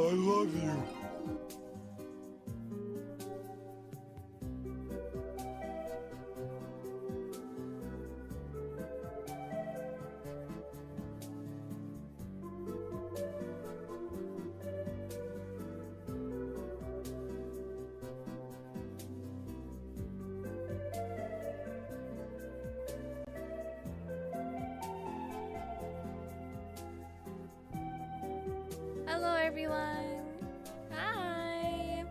I love you. Hello, everyone. Hi.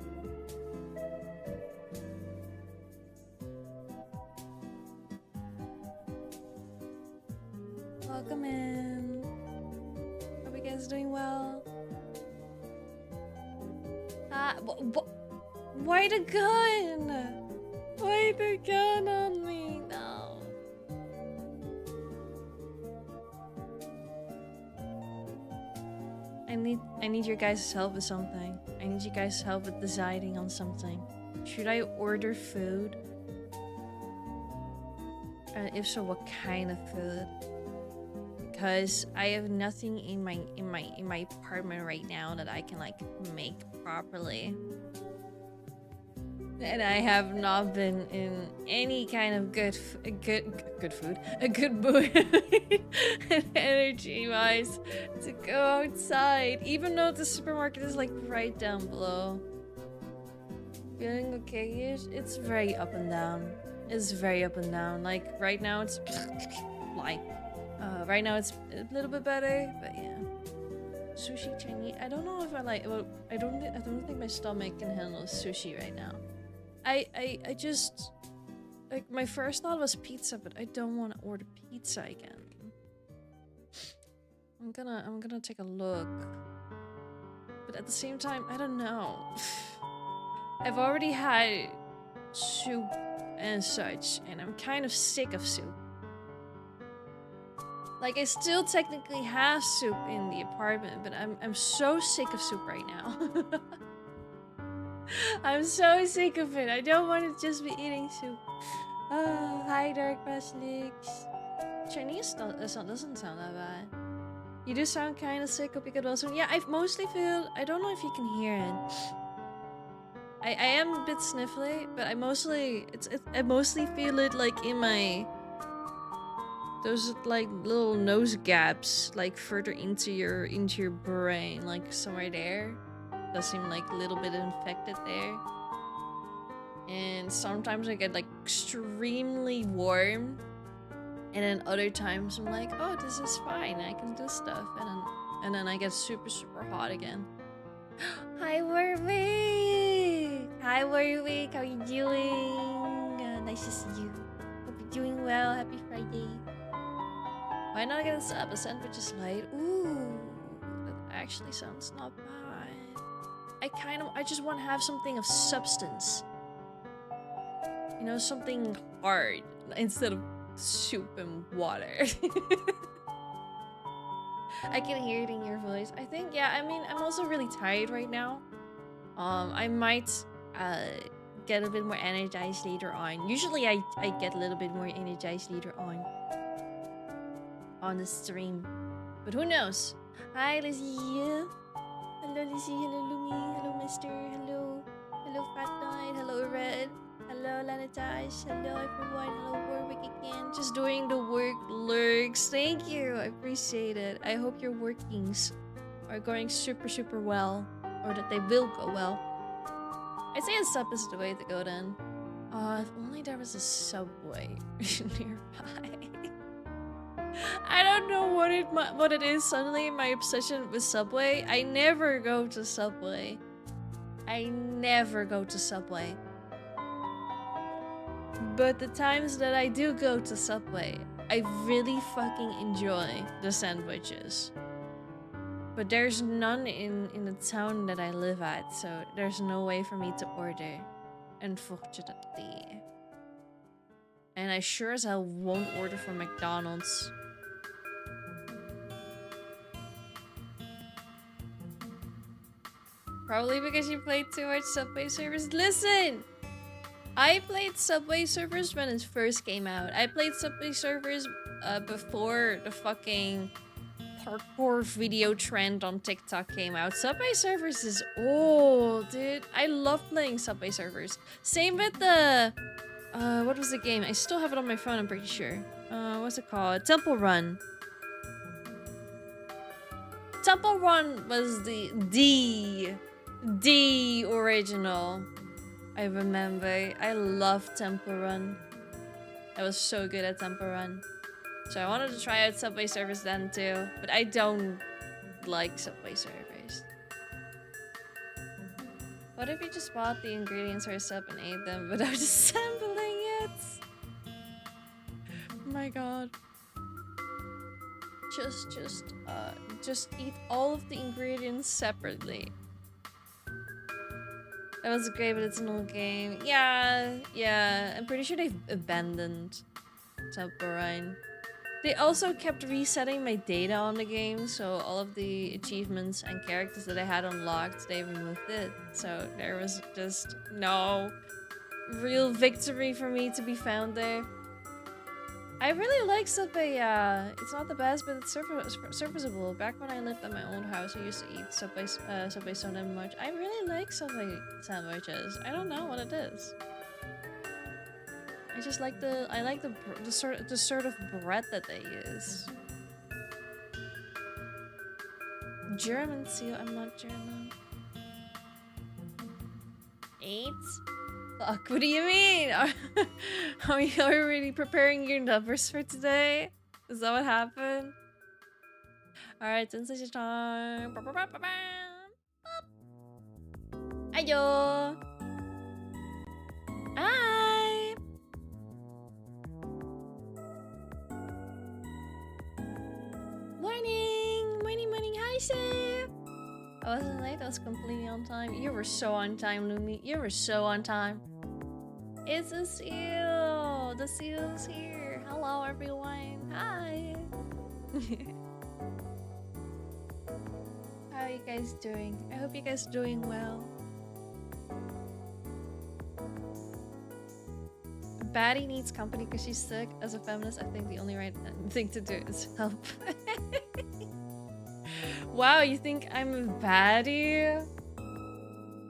Welcome in. Hope you guys doing well. Why the gun? Why the gun on me? No. I need your guys' help with something. I need you guys' help with deciding on something. Should I order food? And if so, what kind of food? Because I have nothing in my apartment right now that I can like make properly. And I have not been in any kind of good food, a good mood, energy wise, to go outside. Even though the supermarket is like right down below. Feeling okay-ish? It's very up and down. It's very up and down. Like right now it's like, right now it's a little bit better, but yeah. Sushi, Chinese. I don't know if I like. Well, I don't think my stomach can handle sushi right now. I just, like, my first thought was pizza, but I don't want to order pizza again. I'm gonna take a look, but at the same time, I don't know. I've already had soup and such, and I'm kind of sick of soup. Like, I still technically have soup in the apartment, but I'm so sick of soup right now. I'm so sick of it. I don't want to just be eating soup. Oh, hi, Dark Basilix. Chinese doesn't sound that bad. You do sound kind of sick of it also. Yeah, I mostly feel. I don't know if you can hear it. I am a bit sniffly, but I mostly feel it like in my those like little nose gaps, like further into your brain, like somewhere there. Does seem like a little bit infected there. And sometimes I get like extremely warm, and then other times I'm like, oh, this is fine, I can do stuff, and then I get super hot again. Hi Warwick! Hi Warwick, how you doing? Nice to see you. Hope you're doing well. Happy Friday. Why not get a sub? A sandwich is light. Ooh, that actually sounds not bad. I just want to have something of substance. You know, something hard instead of soup and water. I can hear it in your voice. I think, yeah, I mean, I'm also really tired right now. I might get a bit more energized later on. Usually I get a little bit more energized later on the stream. But who knows? Hi, Lizzie. Hello, Lizzie. Hello, Lumi. Hello, Mister. Hello. Hello, Fat Knight. Hello, Red. Hello, Lanatash. Hello, everyone. Hello, Warwick again. Just doing the work lurks. Thank you. I appreciate it. I hope your workings are going super well. Or that they will go well. I'd say a sub is the way to go then. If only there was a Subway nearby. I don't know what it is. Suddenly, my obsession with Subway. I never go to Subway. But the times that I do go to Subway, I really fucking enjoy the sandwiches. But there's none in the town that I live at, so there's no way for me to order, unfortunately. And I sure as hell won't order from McDonald's. Probably because you played too much Subway Surfers. Listen! I played Subway Surfers when it first came out. I played Subway Surfers before the fucking hardcore video trend on TikTok came out. Subway Surfers is old, dude. I love playing Subway Surfers. Same with the... what was the game? I still have it on my phone, I'm pretty sure. What's it called? Temple Run. Temple Run was the original. I remember. I loved Temple Run. I was so good at Temple Run. So I wanted to try out Subway Surfers then too, but I don't like Subway Surfers. What if you just bought the ingredients for a sub and ate them without assembling it? Oh my god. Just eat all of the ingredients separately. That was great, but it's an old game. Yeah. I'm pretty sure they've abandoned Temple Run. They also kept resetting my data on the game, so all of the achievements and characters that I had unlocked, they removed it. So there was just no real victory for me to be found there. I really like Subway, it's not the best, but it's serviceable. Back when I lived at my old house, I used to eat Subway so damn much. I really like Subway sandwiches. I don't know what it is. I just like the sort of bread that they use. German seal, I'm not German. 8? Fuck, what do you mean? Are you already preparing your numbers for today? Is that what happened? Alright, sensation time. Ayo! Hi! Morning! Hi, Sif! I wasn't late, I was completely on time. You were so on time, Lumi. You were so on time. It's a seal! The seal's here. Hello, everyone. Hi! How are you guys doing? I hope you guys are doing well. Baddie needs company because she's sick. As a feminist, I think the only right thing to do is help. Wow, you think I'm a baddie?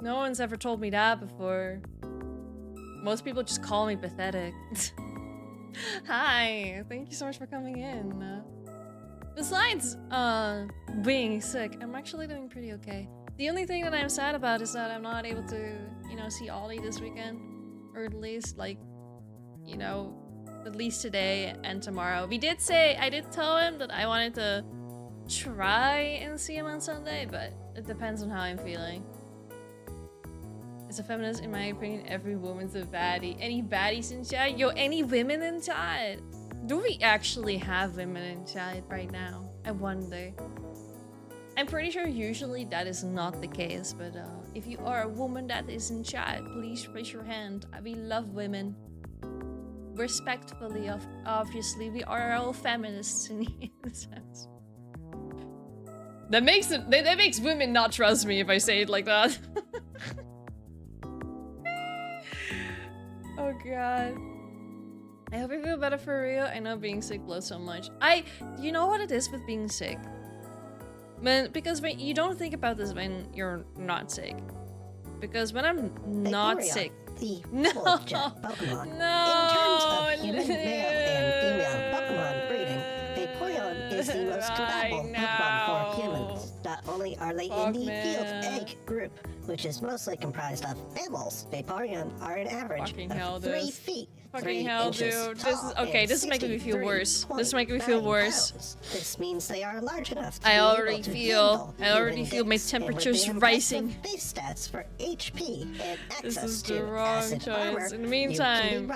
No one's ever told me that before. Most people just call me pathetic. Hi, thank you so much for coming in. Besides being sick, I'm actually doing pretty okay. The only thing that I'm sad about is that I'm not able to, you know, see Ollie this weekend. Or at least, like, you know, at least today and tomorrow. I did tell him that I wanted to try and see him on Sunday, but it depends on how I'm feeling. As a feminist, in my opinion, every woman's a baddie. Any baddies in chat? Yo, any women in chat? Do we actually have women in chat right now? I wonder. I'm pretty sure usually that is not the case, but if you are a woman that is in chat, please raise your hand. We love women. Respectfully, obviously, we are all feminists in the sense. That makes women not trust me if I say it like that. Oh god. I hope you feel better for real. I know being sick blows so much. You know what it is with being sick? Because when you don't think about this when you're not sick. Because when I'm not sick. No. Pokemon. No. In terms of human male and female Pokemon breeding, Vaporeon is the most compatible Pokemon for humans. Not only are they in the field egg group, which is mostly comprised of mammals, Vaporeon are an average of 3 feet. Fucking hell, dude. This is okay. This is making me feel worse. This is making me feel worse. This means they are large enough. I already feel my temperature's rising. Base stats for HP and access This is to the wrong acid choice. armor. In the meantime,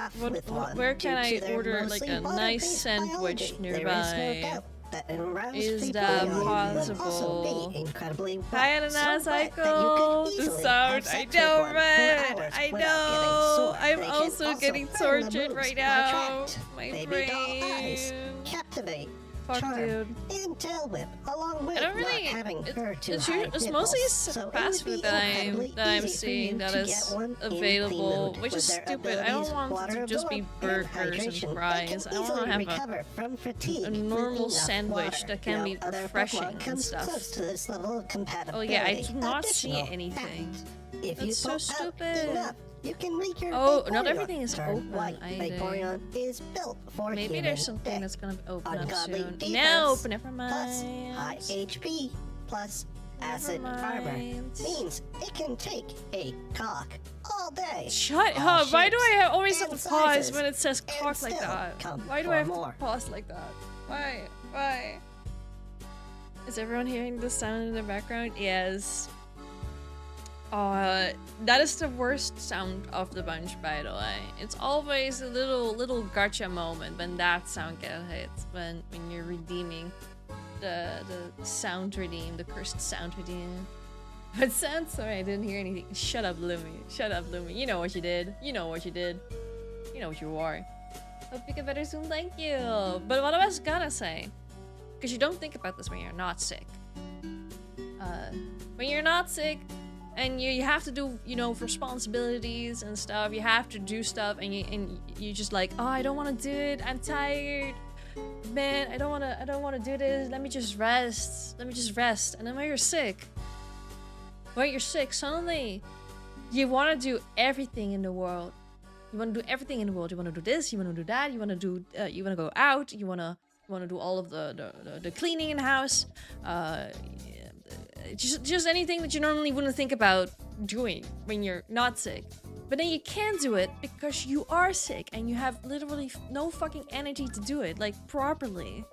where can I due to their order like mostly a nice water-based sandwich biology. There is no nearby? doubt that an aroused Is that Vaporeon would also possible? be incredibly wet, Hi, Ananas, so wet that you could Cycle. The easily sound. have I sex know, with one for right? hours I without getting know. sore. I'm They can also getting firm the tortured moves right or now. attract. My Baby doll eyes, brain. captivate, fuck, Charm, dude. and Tail Whip, along with I don't really. not having her too It's, high it's nipples. mostly So it would fast be food that incredibly I'm easy for seeing you that to is get one in the available, mood which is with their stupid. I don't abilities, want it water to just be absorb, burgers and hydration. fries. They I can want to easily have recover from fatigue a with normal enough sandwich water. that can No be other refreshing Pokemon and comes stuff. close to this level of compatibility. Oh yeah, I do not see Additional anything. fact, if you That's so pull out stupid. enough, you can reach your Oh, Vaporeon. not everything is Turn open white. either. Vaporeon is built for Maybe human there's something tech. that's gonna open up Ungodly soon. defense, Nope, never plus high mind. HP plus acid armor mind. means it can take a cock all day. Shut All up! Why do shapes I always have and to pause sizes, when it says and cock like still that? come Why do for I have more. to pause like that? Why? Why? Is everyone hearing the sound in the background? Yes. That is the worst sound of the bunch, by the way. It's always a little gotcha moment when that sound gets hit, when you're redeeming the sound redeem, the cursed sound redeem. But sound, sorry, I didn't hear anything. Shut up, Lumi. Shut up, Lumi. You know what you did. You know what you did. You know what you are. Hope you get better soon, thank you. But what I was gonna say, because you don't think about this when you're not sick. When you're not sick, and you have to do, you know, responsibilities and stuff. You have to do stuff, and you just like, oh, I don't want to do it. I'm tired, man. I don't want to do this. Let me just rest. Let me just rest. And then when you're sick, suddenly you want to do everything in the world. You want to do everything in the world. You want to do this. You want to do that. You want to do. You want to go out. You want to do all of the cleaning in the house. Just anything that you normally wouldn't think about doing when you're not sick. But then you can't do it because you are sick and you have literally no fucking energy to do it, like, properly.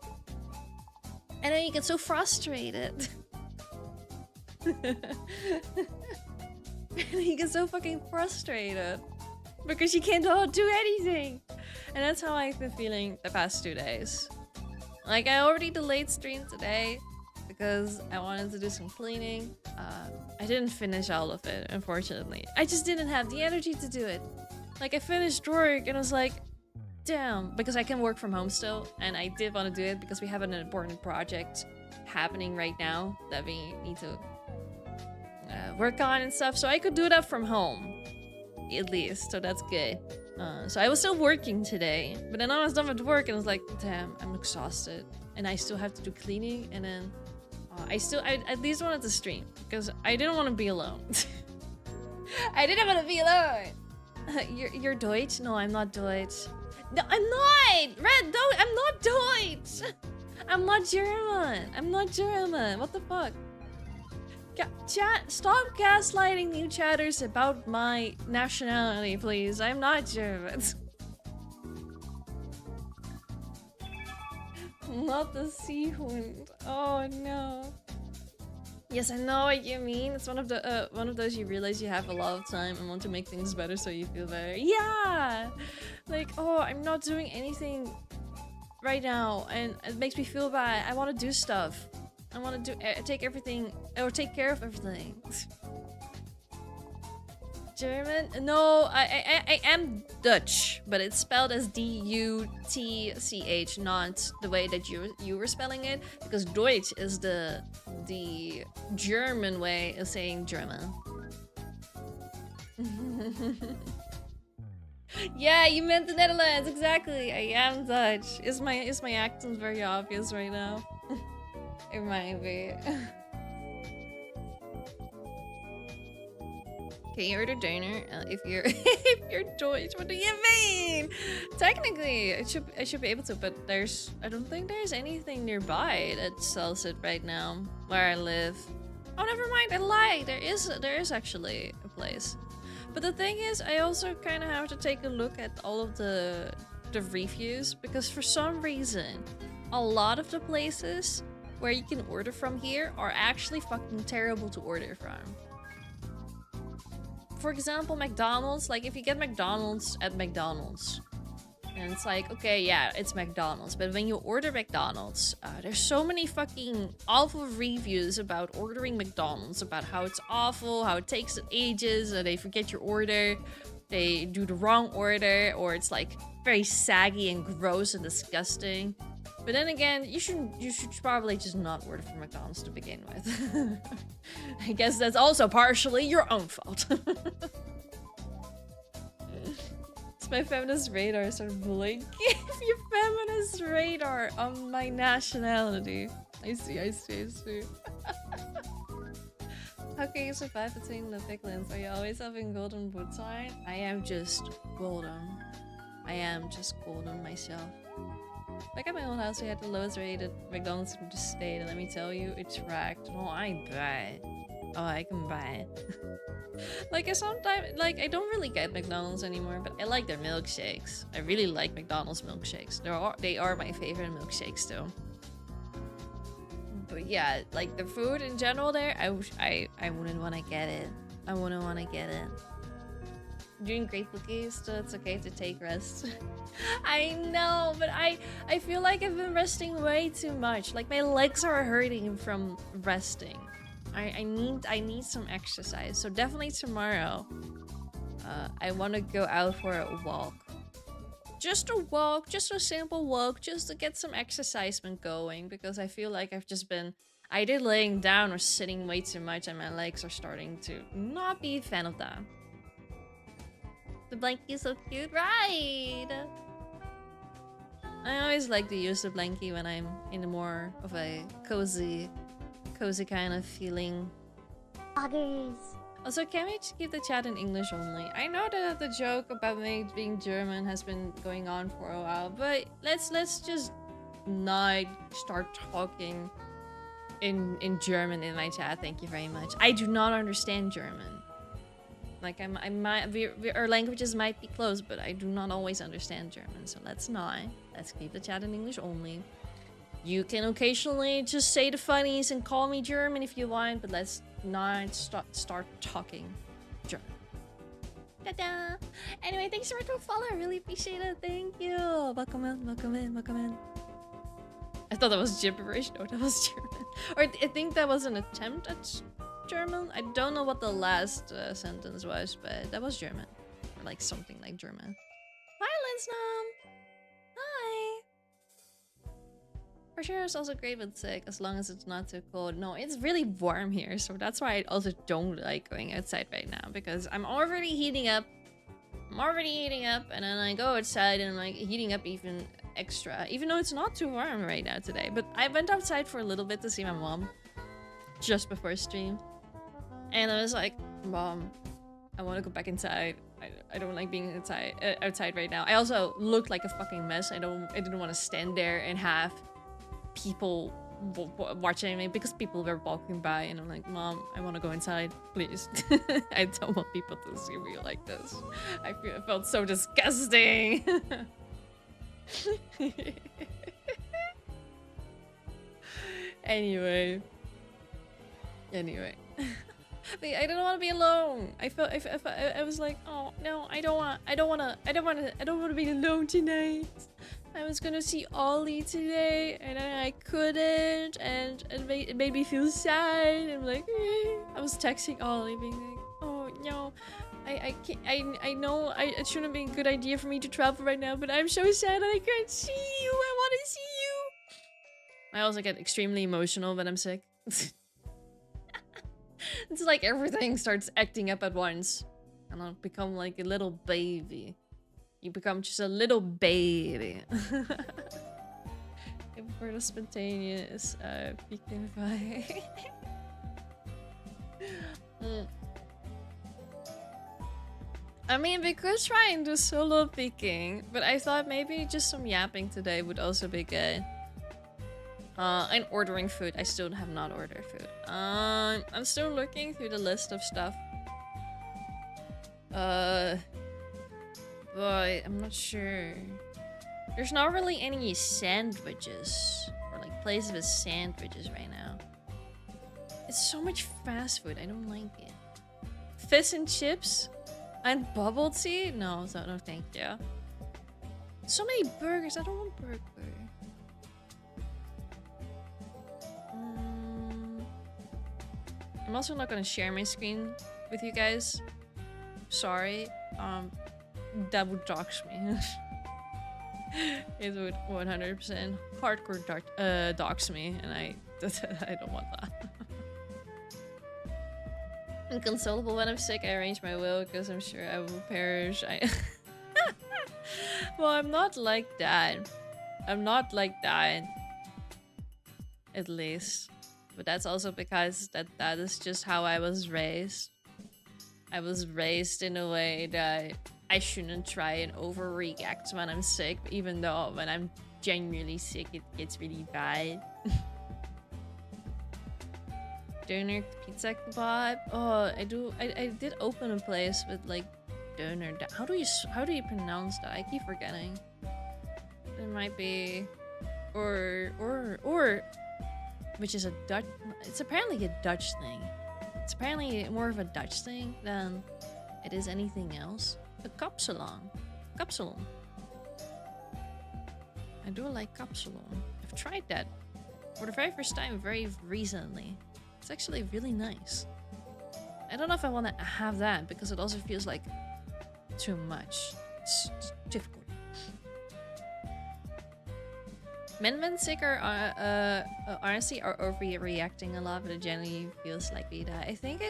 And then you get so frustrated. You get so fucking frustrated because you can't do anything. And that's how I've been feeling the past 2 days. Like, I already delayed stream today because I wanted to do some cleaning. I didn't finish all of it, unfortunately. I just didn't have the energy to do it. Like, I finished work and I was like, damn, because I can work from home still, and I did want to do it because we have an important project happening right now that we need to work on and stuff, so I could do that from home, at least, so that's good. So I was still working today, but then I was done with work and I was like, damn, I'm exhausted, and I still have to do cleaning, and then I at least wanted to stream because I didn't want to be alone. I didn't want to be alone. You're Deutsch? No, I'm not Deutsch. No, I'm not! Red, don't! I'm not Deutsch! I'm not German. I'm not German. What the fuck? Chat, stop gaslighting new chatters about my nationality, please. I'm not German. Not the Seehund. Oh no. Yes, I know what you mean. It's one of those you realize you have a lot of time and want to make things better so you feel better. Yeah! Like, oh, I'm not doing anything right now and it makes me feel bad. I want to do stuff. I want to take care of everything. German? No, I am Dutch, but it's spelled as D-U-T-C-H, not the way that you were spelling it, because Deutsch is the German way of saying German. Yeah, you meant the Netherlands, exactly. I am Dutch. Is my accent very obvious right now? It might be. Can you order dinner if you're if you're Deutsch? What do you mean? Technically, I should be able to, but I don't think there's anything nearby that sells it right now where I live. Oh, never mind. I lied. There is actually a place, but the thing is, I also kind of have to take a look at all of the reviews because for some reason, a lot of the places where you can order from here are actually fucking terrible to order from. For example, McDonald's, like if you get McDonald's at McDonald's, and it's like, okay, yeah, it's McDonald's, but when you order McDonald's, there's so many fucking awful reviews about ordering McDonald's, about how it's awful, how it takes ages, they forget your order, they do the wrong order, or it's like very saggy and gross and disgusting. But then again, you should probably just not order from McDonald's to begin with. I guess that's also partially your own fault. It's my feminist radar started blinking. Your feminist radar on my nationality. I see. How can you survive between the piglins? Are you always having golden boot sign? I am just golden. I am just golden myself. Back at my old house, we had the lowest rated McDonald's in the state, and let me tell you, it's racked. Oh, I bet. Oh, I can buy it. Like, I don't really get McDonald's anymore, but I like their milkshakes. I really like McDonald's milkshakes. They are my favorite milkshakes, though. But yeah, like, the food in general there, I wouldn't want to get it. I wouldn't want to get it. Doing great cookies, so it's okay to take rest. I know, but I feel like I've been resting way too much. Like, my legs are hurting from resting. I need some exercise. So definitely tomorrow, I want to go out for a walk. Just a walk, just a simple walk, just to get some exercisement going, because I feel like I've just been either laying down or sitting way too much, and my legs are starting to not be a fan of that. The blankie is so cute, right? I always like to use the blankie when I'm in more of a cozy kind of feeling. Poggers. Also, can we keep the chat in English only? I know that the joke about me being German has been going on for a while, but let's just not start talking in German in my chat. Thank you very much. I do not understand German. Like, our languages might be close, but I do not always understand German. So let's keep the chat in English only. You can occasionally just say the funnies and call me German if you want, but let's not start talking German. Ta-da! Anyway, thanks so much for following. I really appreciate it. Thank you. Welcome in. I thought that was gibberish. No, that was German. Or I think that was an attempt at German. I don't know what the last sentence was, but that was German. Or like something like German. Hi, Linsnom! Hi! For sure, it's also great with sick, as long as it's not too cold. No, it's really warm here, so that's why I also don't like going outside right now, because I'm already heating up. And then I go outside and I'm like heating up even extra, even though it's not too warm right now today. But I went outside for a little bit to see my mom just before stream. And I was like, Mom, I want to go back inside. I don't like being outside right now. I also looked like a fucking mess. I didn't want to stand there and have people watching me, because people were walking by, and I'm like, Mom, I want to go inside, please. I don't want people to see me like this. I felt so disgusting. Anyway. But I didn't want to be alone. I was like, oh no, I don't want to be alone tonight. I was gonna see Ollie today, and I couldn't, and it made me feel sad. I'm like, I was texting Ollie, being like, oh no, I can't, I know it shouldn't be a good idea for me to travel right now, but I'm so sad that I can't see you. I want to see you. I also get extremely emotional when I'm sick. It's like everything starts acting up at once, and I'll become like a little baby. You become just a little baby. For the spontaneous peeking by. I mean, we could try and do solo peeking, but I thought maybe just some yapping today would also be good. And ordering food. I still have not ordered food. I'm still looking through the list of stuff. But I'm not sure. There's not really any sandwiches or like places with sandwiches right now. It's so much fast food. I don't like it. Fish and chips and bubble tea? No, thank you. So many burgers. I don't want burger. I'm also not gonna share my screen with you guys. Sorry. That would dox me. It would 100% hardcore dox me, and I don't want that. Inconsolable when I'm sick, I arrange my will because I'm sure I will perish. Well, I'm not like that. I'm not like that. At least. But that's also because that is just how I was raised. I was raised in a way that I shouldn't try and overreact when I'm sick, even though when I'm genuinely sick, it gets really bad. Doner pizza kebab. Oh, I did open a place with like doner. How do you pronounce that? I keep forgetting. It might be or which is a Dutch. It's apparently a Dutch thing. It's apparently more of a Dutch thing than it is anything else. A kapsalon. Kapsalon. I do like kapsalon. I've tried that for the very first time very recently. It's actually really nice. I don't know if I want to have that because it also feels like too much. It's difficult. Men sick are honestly are overreacting a lot, but it generally feels like that. I think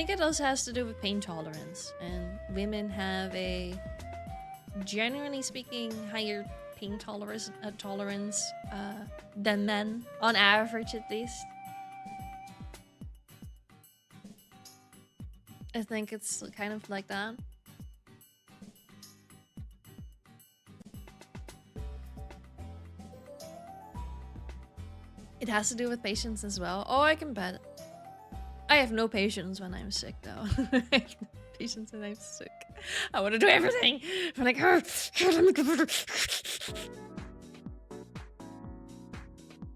it also has to do with pain tolerance, and women have a, generally speaking, higher pain tolerance than men, on average at least. I think it's kind of like that. It has to do with patience as well. Oh, I can bet. I have no patience when I'm sick, though. I have no patience when I'm sick. I want to do everything. I'm like,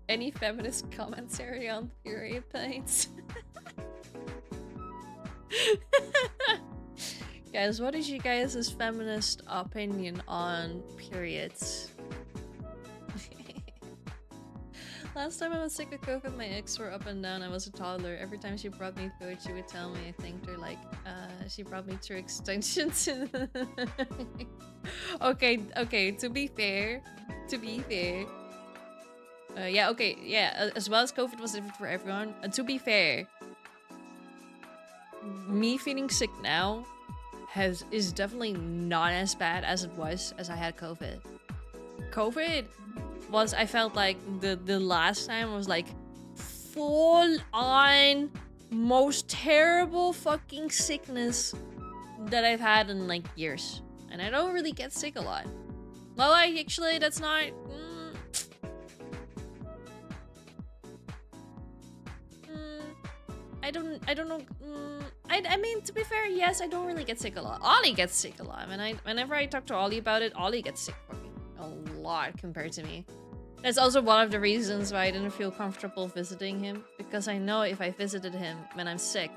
any feminist commentary on period pains? Guys, what is you guys' feminist opinion on periods? Last time I was sick with COVID, my ex were up and down. I was a toddler. Every time she brought me food, she would tell me I thanked her like she brought me through extensions. Okay, to be fair. Yeah, okay, yeah, as well as COVID was different for everyone. And to be fair, me feeling sick now is definitely not as bad as it was as I had COVID. COVID was, I felt like the last time was like full on most terrible fucking sickness that I've had in like years. And I don't really get sick a lot. Well, actually that's not I don't know. I mean, to be fair, yes, I don't really get sick a lot. Ollie gets sick a lot. Whenever I talk to Ollie about it, Ollie gets sick fucking a lot compared to me. That's also one of the reasons why I didn't feel comfortable visiting him, because I know if I visited him when I'm sick...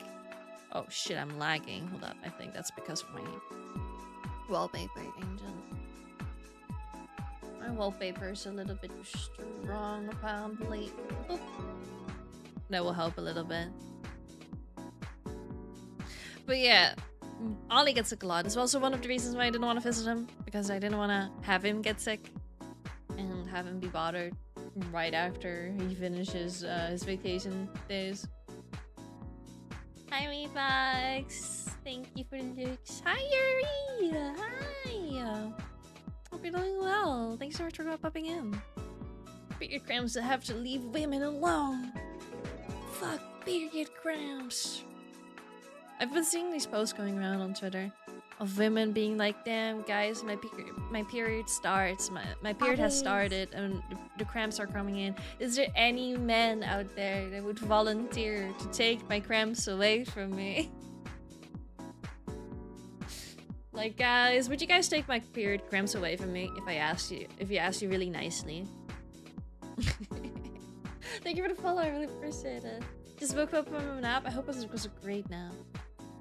Oh shit, I'm lagging. Hold up, I think that's because of my wallpaper engine. My wallpaper is a little bit strong, apparently. Boop. That will help a little bit. But yeah, Ollie gets sick a lot. It's also one of the reasons why I didn't want to visit him, because I didn't want to have him get sick and have him be bothered right after he finishes his vacation days. Hi, Reebox. Thank you for the looks. Hi, Yuri. Hi. Hope you're doing well. Thanks so much for popping in. Period cramps that have to leave women alone. Fuck period cramps. I've been seeing these posts going around on Twitter of women being like, damn guys, my period starts, my period has started and the cramps are coming in. Is there any men out there that would volunteer to take my cramps away from me? Like, guys, would you guys take my period cramps away from me if you asked you really nicely? Thank you for the follow, I really appreciate it. Just woke up from a nap. I hope this was a great nap.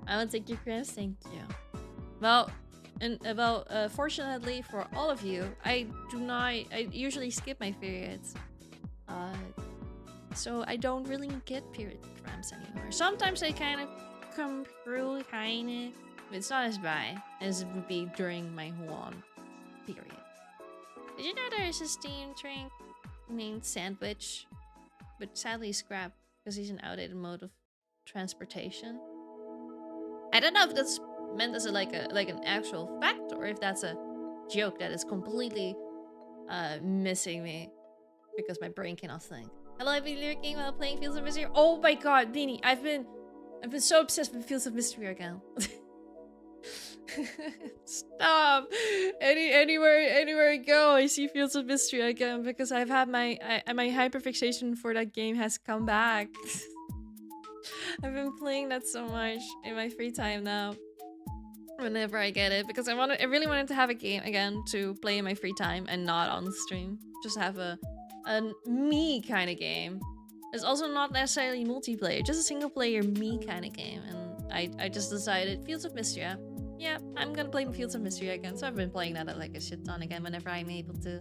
I will take your cramps, thank you. Well, fortunately for all of you, I usually skip my periods. So I don't really get period cramps anymore. Sometimes they kind of come through, but it's not as bad as it would be during my Huan period. Did you know there is a Steam drink named Sandwich? But sadly scrapped because he's an outdated mode of transportation. I don't know if that's meant as like an actual fact or if that's a joke that is completely missing me because my brain cannot think. Hello, I've been lurking while playing Fields of Mystery. Oh my god, Beanie, I've been so obsessed with Fields of Mystery again. Stop! Anywhere I go, I see Fields of Mystery again because I've had my hyperfixation for that game has come back. I've been playing that so much in my free time now. Whenever I get it, because I really wanted to have a game again to play in my free time and not on stream. Just have a me kind of game. It's also not necessarily multiplayer, just a single player me kind of game. And I just decided Fields of Mystery. Yeah, I'm gonna play Fields of Mystery again. So I've been playing that like a shit ton again whenever I'm able to.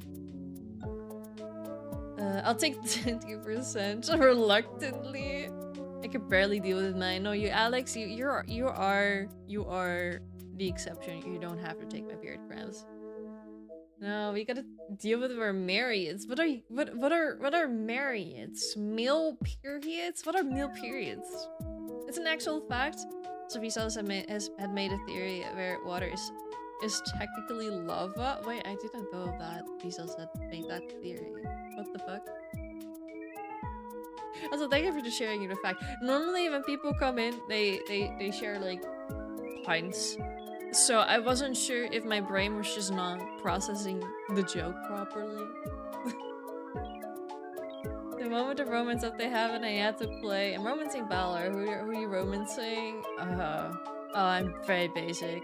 I'll take 20% reluctantly. I could barely deal with mine. No, you, Alex, you are the exception. You don't have to take my beard crabs. No, we gotta deal with our marrieds. What are marrieds? Male periods? What are male periods? It's an actual fact. So Vsauce had made a theory where water is technically lava. Wait, I didn't know that Vsauce had made that theory. What the fuck? Also, thank you for just sharing the fact. Normally, when people come in, they share like pints. So I wasn't sure if my brain was just not processing the joke properly. The moment of romance that they have and I had to play. I'm romancing Balor. Who are you romancing? Oh, I'm very basic.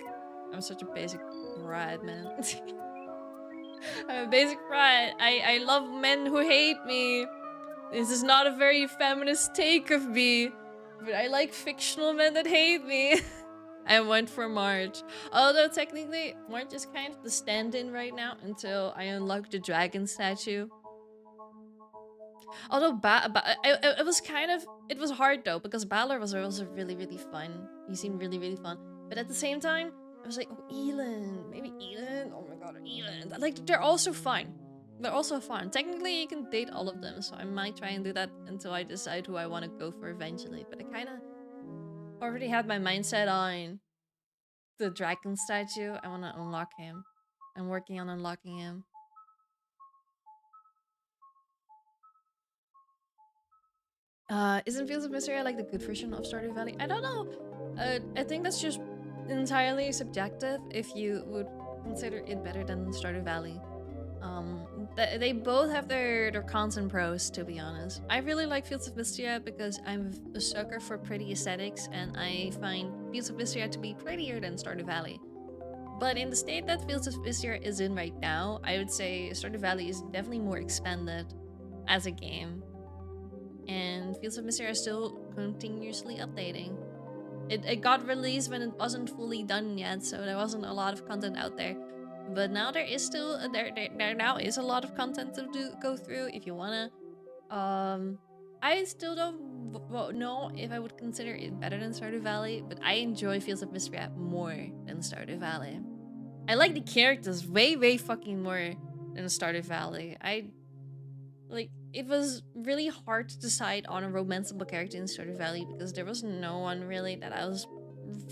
I'm such a basic brat, man. I'm a basic brat. I love men who hate me. This is not a very feminist take of me, but I like fictional men that hate me. I went for March. Although technically, March is kind of the stand-in right now until I unlock the dragon statue. Although it was hard though, because Balor was also really, really fun. He seemed really, really fun. But at the same time, I was like, oh, Elin. Maybe Elin? Oh my god, Elin. Like, they're also fun. They're also fun. Technically, you can date all of them, so I might try and do that until I decide who I want to go for eventually. But I kind of already had my mindset on the dragon statue. I want to unlock him. I'm working on unlocking him. Isn't Fields of Mystery like the good version of Stardew Valley? I don't know. I think that's just entirely subjective if you would consider it better than Stardew Valley. They both have their cons and pros, to be honest. I really like Fields of Mystery because I'm a sucker for pretty aesthetics, and I find Fields of Mystery to be prettier than Stardew Valley. But in the state that Fields of Mystery is in right now, I would say Stardew Valley is definitely more expanded as a game. And Fields of Mystery are still continuously updating. It got released when it wasn't fully done yet, so there wasn't a lot of content out there. But now there is still there now is a lot of content to go through if you wanna. I still don't know if I would consider it better than Stardew Valley, but I enjoy Fields of Mystery more than Stardew Valley. I like the characters way fucking more than Stardew Valley. It was really hard to decide on a romanceable character in Stardew Valley because there was no one really that I was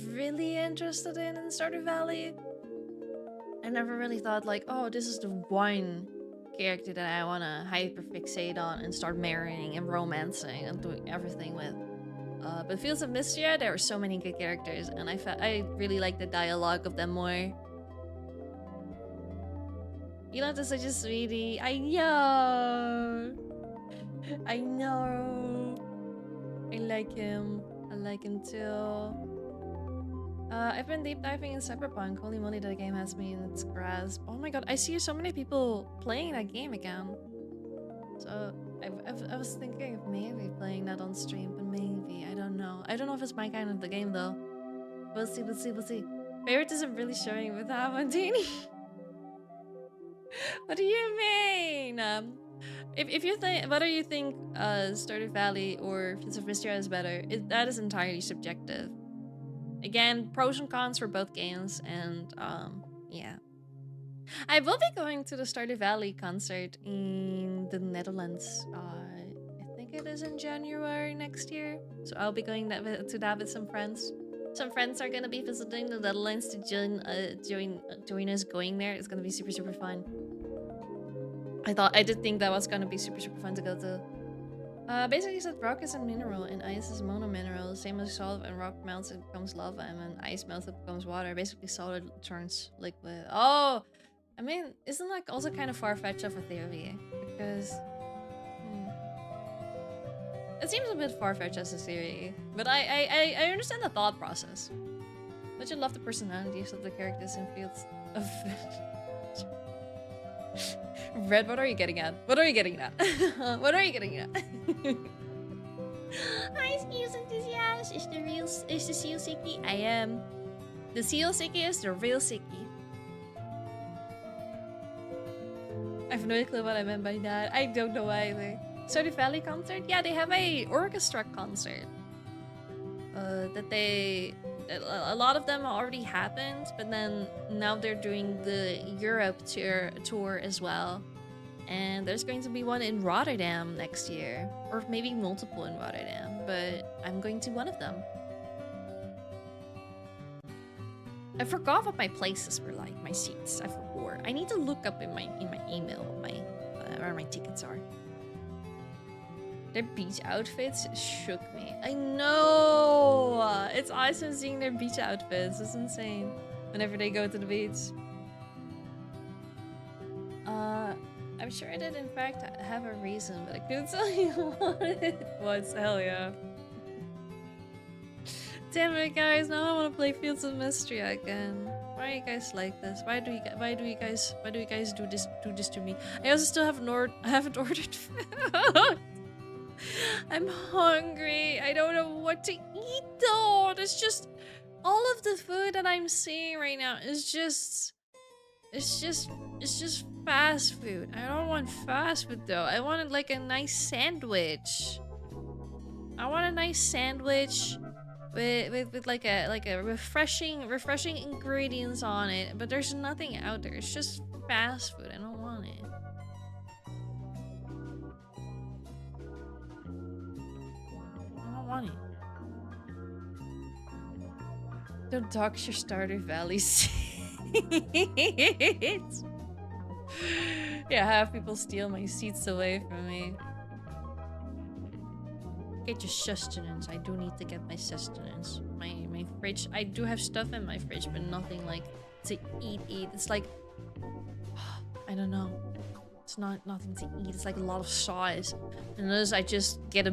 really interested in Stardew Valley. I never really thought like, oh, this is the one character that I want to hyperfixate on and start marrying and romancing and doing everything with. But Fields of Mystery, there were so many good characters, and I really like the dialogue of them more. Elon is such a sweetie. I know. I like him. I like him too. I've been deep diving in Cyberpunk. Holy moly, that game has me in its grasp. Oh my god, I see so many people playing that game again. So I was thinking of maybe playing that on stream, but maybe, I don't know. I don't know if it's my kind of the game though. We'll see. Favoritism really showing with that one, Teeny. What do you mean? If you think whether you think Stardew Valley or Fields of Mystery is better, that is entirely subjective. Again, pros and cons for both games, and yeah. I will be going to the Stardew Valley concert in the Netherlands. I think it is in January next year. So I'll be going to that with some friends. Some friends are gonna be visiting the Netherlands to join us going there. It's gonna be super, super fun. I did think that was gonna be super, super fun to go to. Basically said rock is a mineral and ice is a monomineral. Same as solid, when rock melts it becomes lava, and when ice melts it becomes water. Basically solid turns liquid. Oh! I mean, isn't that also kind of far-fetched of a theory? Because... It seems a bit far-fetched as a theory. But I understand the thought process. Don't you love the personalities of the characters in Fields of... Red, what are you getting at? What are you getting at? What are you getting at? Hi, Seals enthusiast. Is the Seal Sicky? I am. The Seal Sicky is the real Sicky. I have no clue what I meant by that. I don't know either. Stardew Valley concert? Yeah, they have a orchestra concert. A lot of them already happened, but then now they're doing the Europe tour as well. And there's going to be one in Rotterdam next year. Or maybe multiple in Rotterdam, but I'm going to one of them. I forgot what my places were like, my seats. I forgot. I need to look up in my email where my tickets are. Their beach outfits shook me. I know! It's awesome seeing their beach outfits. It's insane. Whenever they go to the beach. I'm sure I did in fact have a reason, but I couldn't tell you what it was. Hell yeah. Damn it, guys! Now I want to play Fields of Mystery again. Why are you guys like this? Why do you guys do this to me? I also still haven't ordered food. I'm hungry. I don't know what to eat though. There's just all of the food that I'm seeing right now is just fast food. I don't want fast food though. I wanted like a nice sandwich. I want a nice sandwich with like a refreshing ingredients on it. But there's nothing out there. It's just fast food. I don't want it. It. Don't dox your Stardew Valley seats. Yeah, have people steal my seats away from me. Get your sustenance. I do need to get my sustenance. My fridge. I do have stuff in my fridge, but nothing like to eat. It's like I don't know. It's nothing to eat. It's like a lot of sauce. And thus I just get a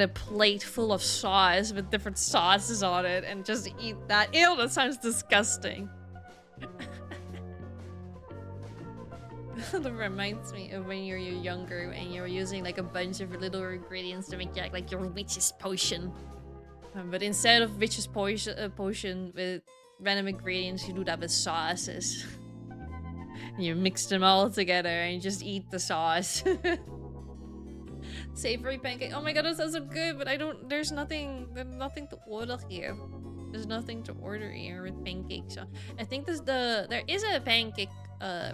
plate full of sauce with different sauces on it and just eat that. Ew, that sounds disgusting. That reminds me of when you're younger and you're using like a bunch of little ingredients to make like your witch's potion. But instead of witch's potion with random ingredients, you do that with sauces. You mix them all together and you just eat the sauce. Savory pancake. Oh my god, that sounds so good, but there's nothing to order here. There's nothing to order here with pancakes. I think there is a pancake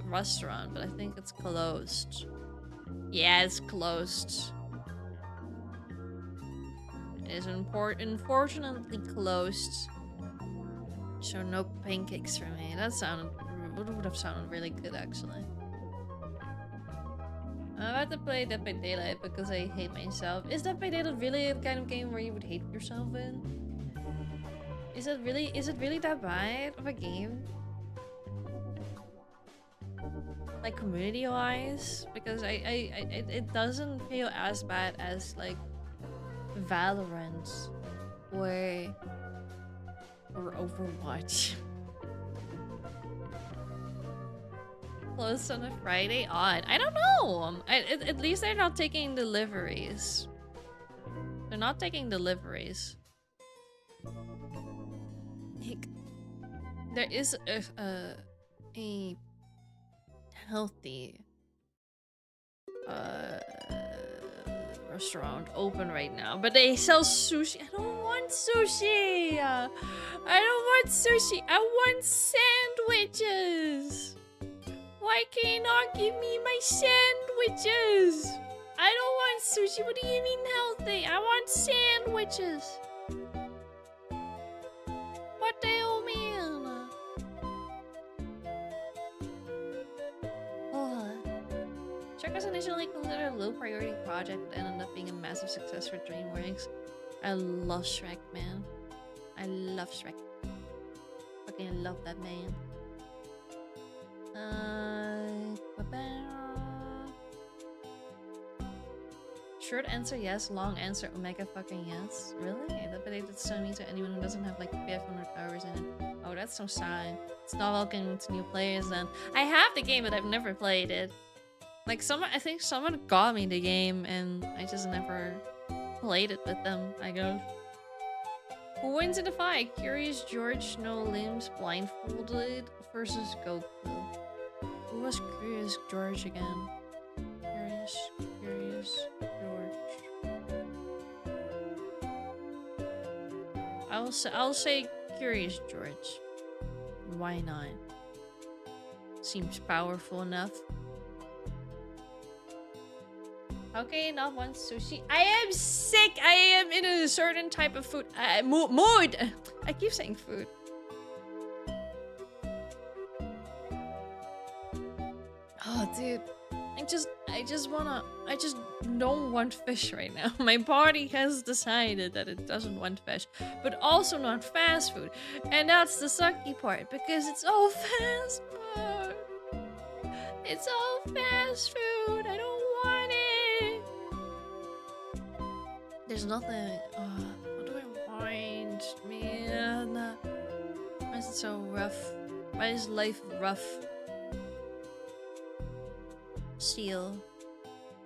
restaurant, but I think it's closed. Yeah, it's closed. It is unfortunately closed. So no pancakes for me. That would have sounded really good, actually. I'm about to play Dead by Daylight because I hate myself. Is Dead by Daylight really the kind of game where you would hate yourself in? Is it really that bad of a game? Like community-wise? Because it doesn't feel as bad as like Valorant or Overwatch. Closed on a Friday? Odd. I don't know. At least they're not taking deliveries. They're not taking deliveries. There is a healthy restaurant open right now, but they sell sushi. I don't want sushi. I don't want sushi. I want sandwiches. Why can't you not give me my sandwiches? I don't want sushi. What do you mean healthy? I want sandwiches. What the hell, man? Oh. Shrek was initially considered a low priority project but ended up being a massive success for DreamWorks. I love Shrek, man. I love Shrek. Fucking love that man. Short answer yes, long answer omega fucking yes. Really? That updated Sony to anyone who doesn't have like 500 hours in it. Oh, that's so sad. It's not welcoming to new players then. I have the game, but I've never played it. Like I think someone got me the game and I just never played it with them, I guess. Who wins in the fight? Curious George, no limbs, blindfolded versus Goku. Who was Curious George again? Curious George. I'll say Curious George. Why not? Seems powerful enough. Okay, not one sushi. I am sick. I am in a certain type of food mood. I keep saying food. Oh, dude. I just don't want fish right now. My body has decided that it doesn't want fish, but also not fast food. And that's the sucky part because it's all fast food. It's all fast food. I don't want it. There's nothing. What do I want, man? Why is it so rough? Why is life rough? Seal.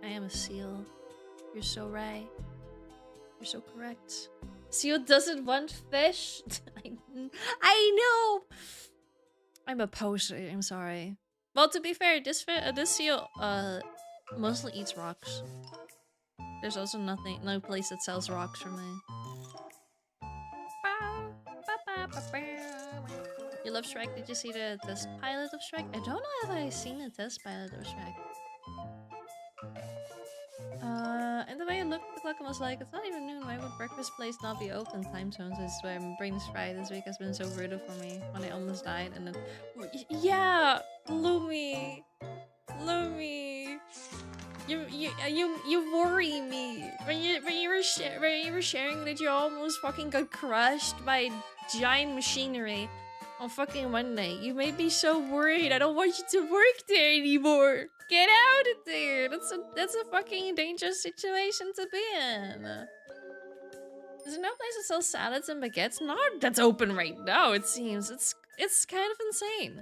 I am a seal. You're so right. You're so correct. Seal doesn't want fish? I know! I'm a poser, I'm sorry. Well, to be fair, this seal mostly eats rocks. There's also no place that sells rocks for me. You love Shrek? Did you see the test pilot of Shrek? I don't know if I've seen the test pilot of Shrek. And the way I looked at the clock and was like, it's not even noon, why would breakfast place not be open? Time zones, I swear, my brain is fried. This week has been so brutal for me when I almost died and then... Yeah! Lumi! Lumi! You worry me. When you were sharing that you almost fucking got crushed by giant machinery on fucking Monday. You made me so worried. I don't want you to work there anymore. Get out of there. That's a fucking dangerous situation to be in. There's no place that sells salads and baguettes. Not that's open right now, it seems. It's kind of insane.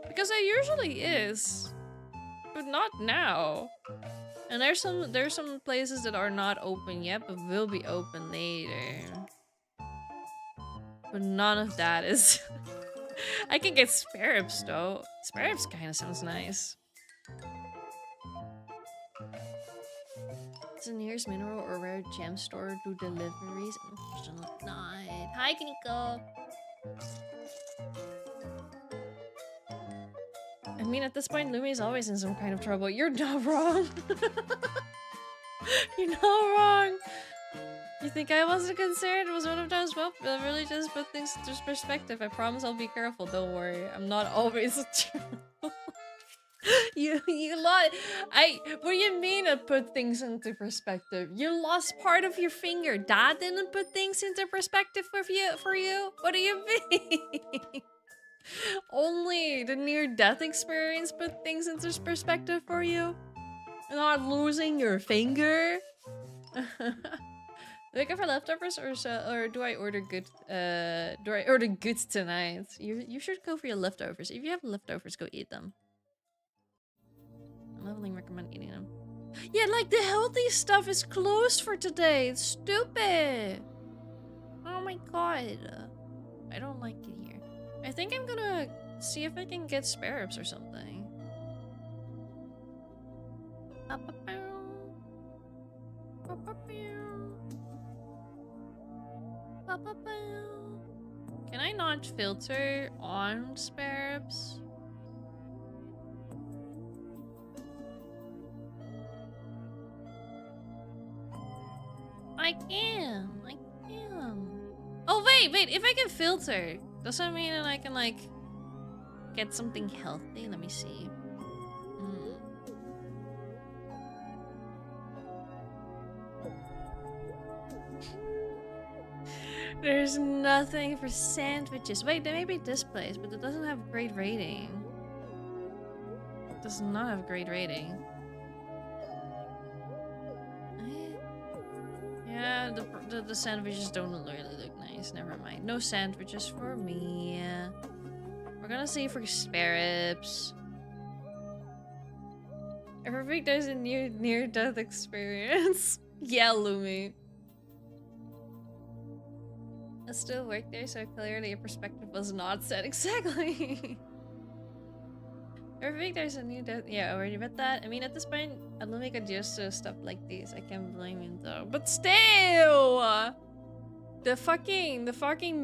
Because it usually is. But not now. And there's some places that are not open yet, but will be open later. But none of that is... I can get spare ribs though. Spare ribs kind of sounds nice. Does the nearest mineral or rare gem store do deliveries? Unfortunately not. Hi, Kaniko. I mean, at this point, Lumi is always in some kind of trouble. You're not wrong. You're not wrong. You think I wasn't concerned? It was one of those, well, really just put things into perspective. I promise I'll be careful. Don't worry. I'm not always you lost. What do you mean I put things into perspective? You lost part of your finger. Dad didn't put things into perspective for you? What do you mean? Only the near-death experience put things into perspective for you? Not losing your finger? Looking for leftovers or do I order good? Do I order goods tonight? You should go for your leftovers. If you have leftovers, go eat them. I definitely recommend eating them. Yeah, like the healthy stuff is closed for today. It's stupid. Oh my god. I don't like it here. I think I'm gonna see if I can get spare ribs or something. Can I not filter on spare ribs? I can. Oh, wait. If I can filter, does that mean that I can, like, get something healthy? Let me see. There's nothing for sandwiches. Wait, there may be this place, but it doesn't have great rating. It does not have great rating. Yeah, the sandwiches don't really look nice. Never mind. No sandwiches for me. We're gonna see for spare ribs. Every week there's a new near-death experience. Yeah, Lumi. I still work there, so clearly your perspective was not set exactly. Every week there's a new death. Yeah, I already read that. I mean, at this point, I don't make adjust to stuff like this. I can't blame you though. But still, the fucking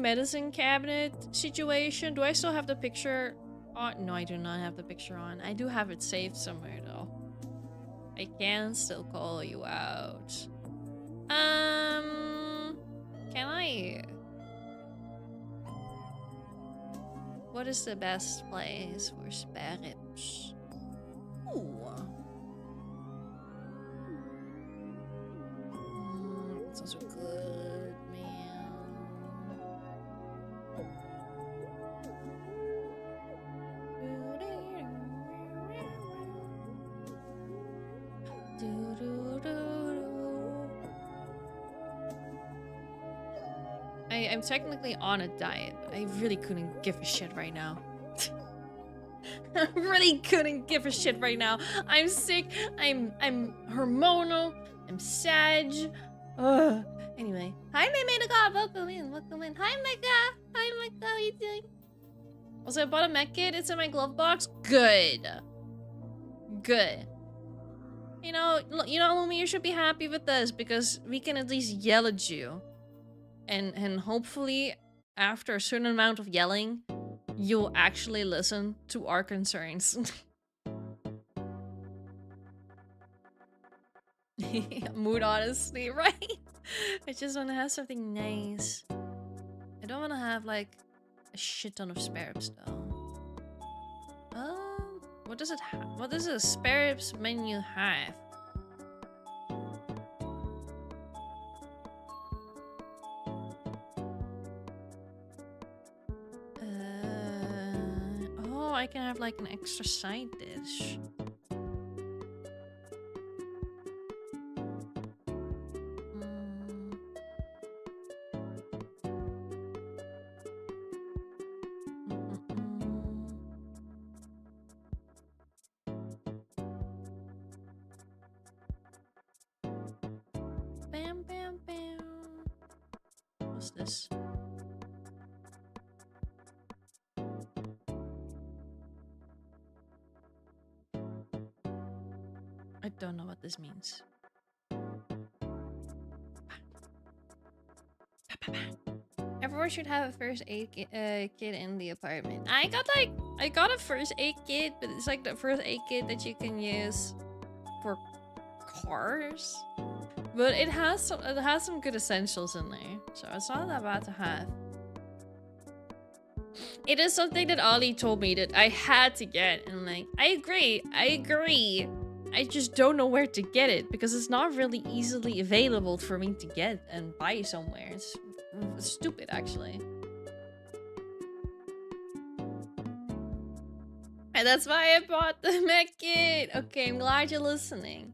medicine cabinet situation. Do I still have the picture on? No, I do not have the picture on. I do have it saved somewhere though. I can still call you out. Can I? What is the best place for spare ribs? Ooh. That sounds so good, man. I'm technically on a diet, but I really couldn't give a shit right now. I really couldn't give a shit right now. I'm sick. I'm hormonal. I'm sad. Ugh. Anyway, hi, Mega. Welcome in. Hi, Mega. How are you doing? Also, I bought a mech kit. It's in my glove box. Good. You know, Lumi, you should be happy with this because we can at least yell at you. And hopefully, after a certain amount of yelling, you'll actually listen to our concerns. Mood, honestly, right? I just want to have something nice. I don't want to have, like, a shit ton of spare ribs, though. What does it have? What does a spare ribs menu have? I can have like an extra side dish. Bam, bam, bam. What's this? I don't know what this means. Everyone should have a first aid kit in the apartment. I got a first aid kit, but it's like the first aid kit that you can use for cars. But it has some good essentials in there, so it's not that bad to have. It is something that Ollie told me that I had to get, and like, I agree. I just don't know where to get it because it's not really easily available for me to get and buy somewhere. It's stupid, actually. And that's why I bought the mech kit. Okay, I'm glad you're listening.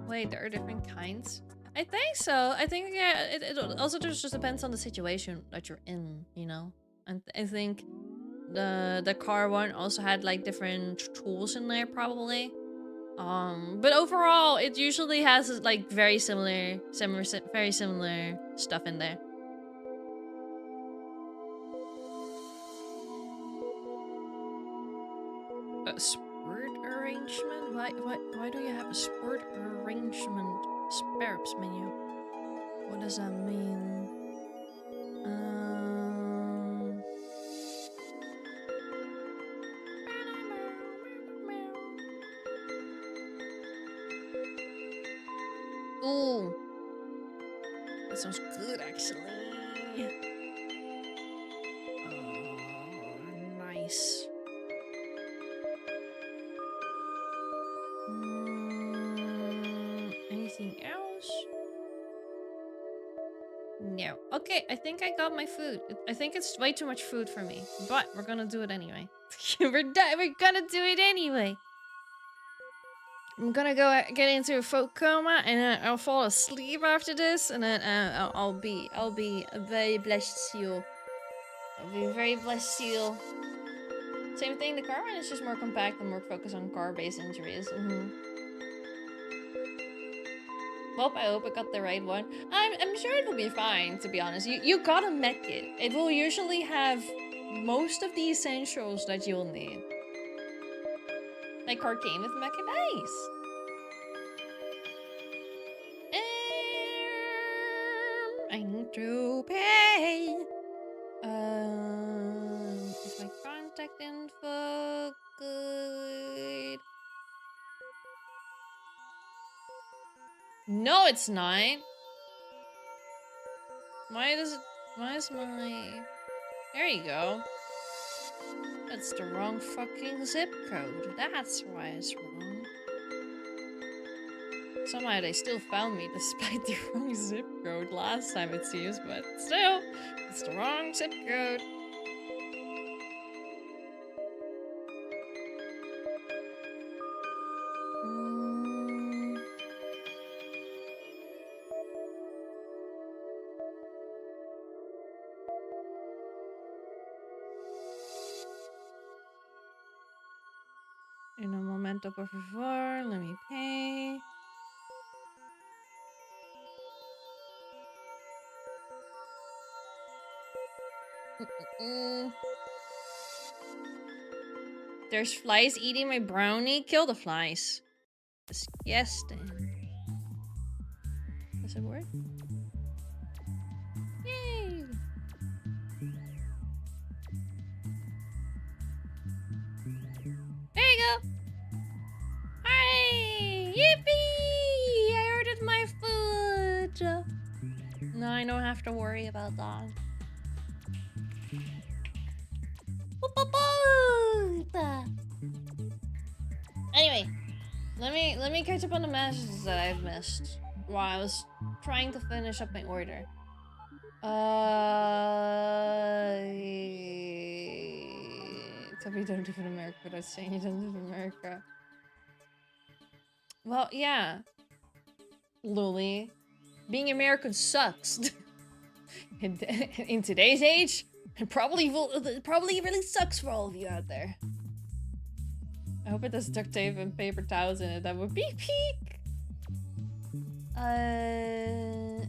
Wait, there are different kinds? I think so. I think, yeah, it also just depends on the situation that you're in, you know? And I think the car one also had like different tools in there, probably. But overall, it usually has like very similar stuff in there. A sport arrangement? Why do you have a sport arrangement spare ribs menu? What does that mean? Ooh. That sounds good, actually. Oh, nice. Anything else? No. Okay, I think I got my food. I think it's way too much food for me, but we're gonna do it anyway. We're gonna do it anyway. I'm gonna go get into a folk coma, and then I'll fall asleep after this, and then I'll be a very blessed seal. I'll be a very blessed seal. Same thing. The car one is just more compact and more focused on car-based injuries. Well, I hope I got the right one. I'm sure it'll be fine, to be honest. You got a med kit. It will usually have most of the essentials that you'll need. Like car came with med kit. Nice. I need to pay. Is my contact info good? No, it's not. Why is my... There you go. That's the wrong fucking zip code. That's why it's wrong. Somehow they still found me despite the wrong zip code last time it seems, but still, it's the wrong zip code. In un momento, por favor, let me pay. There's flies eating my brownie. Kill the flies. Disgusting. Does it work? Yay! There you go. Hi! Yippee! I ordered my food. No, I don't have to worry about that. Anyway, let me catch up on the messages that I've missed while I was trying to finish up my order. Except you don't live in America, but I was saying you don't live in America. Well, yeah. Lily. Being American sucks. in today's age, it probably really sucks for all of you out there. I hope it has duct tape and paper towels in it. That would be peak. A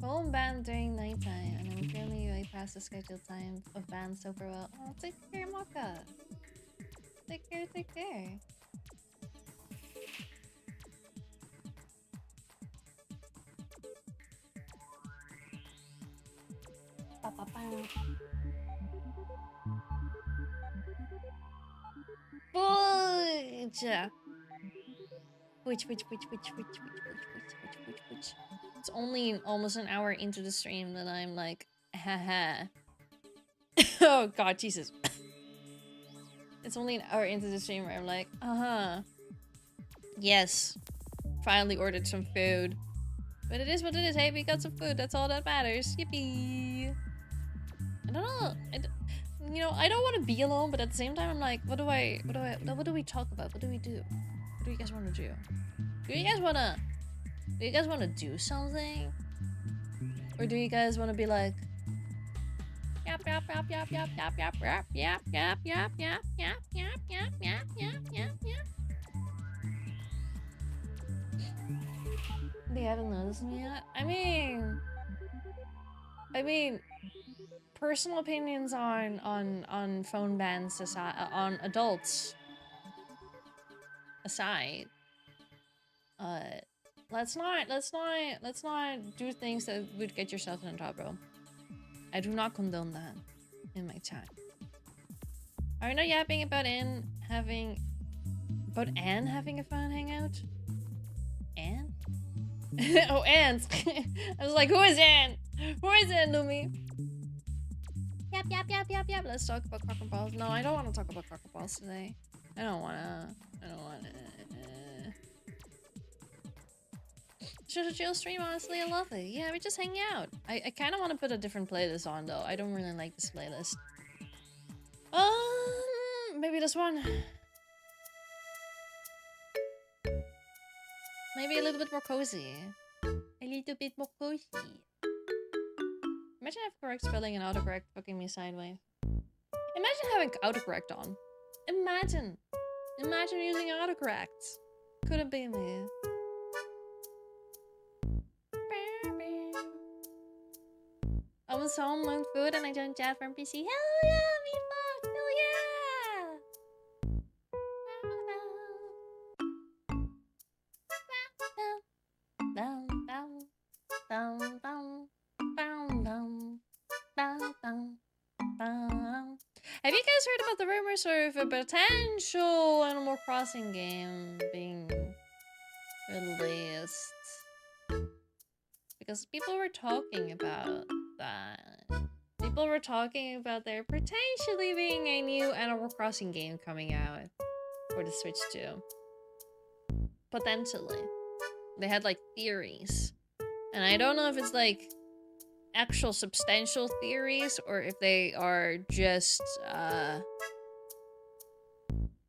phone ban during nighttime, and I'm currently way past the scheduled time of ban super well. Oh, take care, Mocha. Take care, take care. Which. It's only almost an hour into the stream that I'm like, haha. Oh god, Jesus. It's only an hour into the stream where I'm like, yes. Finally ordered some food. But it is what it is. Hey, we got some food. That's all that matters. Yippee. I don't know. You know, I don't want to be alone, but at the same time, I'm like, what do we talk about? What do we do? What do you guys want to do? Do you guys want to do something? Or do you guys want to be like, yap yap yap yap yap yap yap yap yap yap yap yap yap yap yap yap yap yap yap? They haven't noticed me yet. I mean, personal opinions on phone bans aside, on adults aside, let's not do things that would get yourself in trouble. I do not condone that in my chat. Are you not yapping about About Anne having a fan hangout? Anne? Oh, Anne! I was like, who is Anne? Who is Anne, Lumi? Yep. Let's talk about Crock and Balls. No, I don't want to talk about Crock and Balls today. I don't wanna. Just a chill stream, honestly, I love it. Yeah, we just hang out. I kind of want to put a different playlist on, though. I don't really like this playlist. Maybe this one. Maybe a little bit more cozy. A little bit more cozy. Imagine I have correct spelling and autocorrect fucking me sideways. Imagine having autocorrect on. Imagine using autocorrects. Couldn't be me. I was home on food and I joined chat from PC. Hell yeah, me fuck! Hell yeah! Have you guys heard about the rumors of a potential Animal Crossing game being released? Because people were talking about that. People were talking about there potentially being a new Animal Crossing game coming out for the Switch 2. Potentially. They had like theories. And I don't know if it's like actual substantial theories or if they are just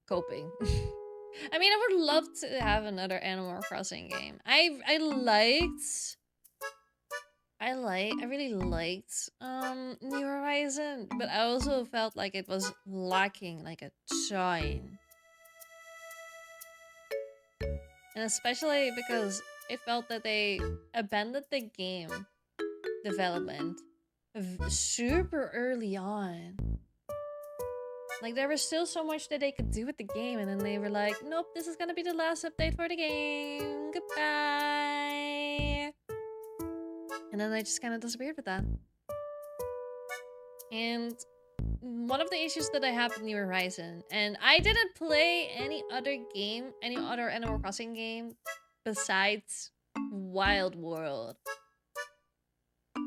coping. I mean, I would love to have another Animal Crossing game. I really liked New Horizon, but I also felt like it was lacking like a shine. And especially because it felt that they abandoned the game development super early on. Like, there was still so much that they could do with the game, and then they were like, nope, this is gonna be the last update for the game. Goodbye. And then they just kind of disappeared with that. And one of the issues that I have with New Horizon, and I didn't play any other Animal Crossing game besides Wild World.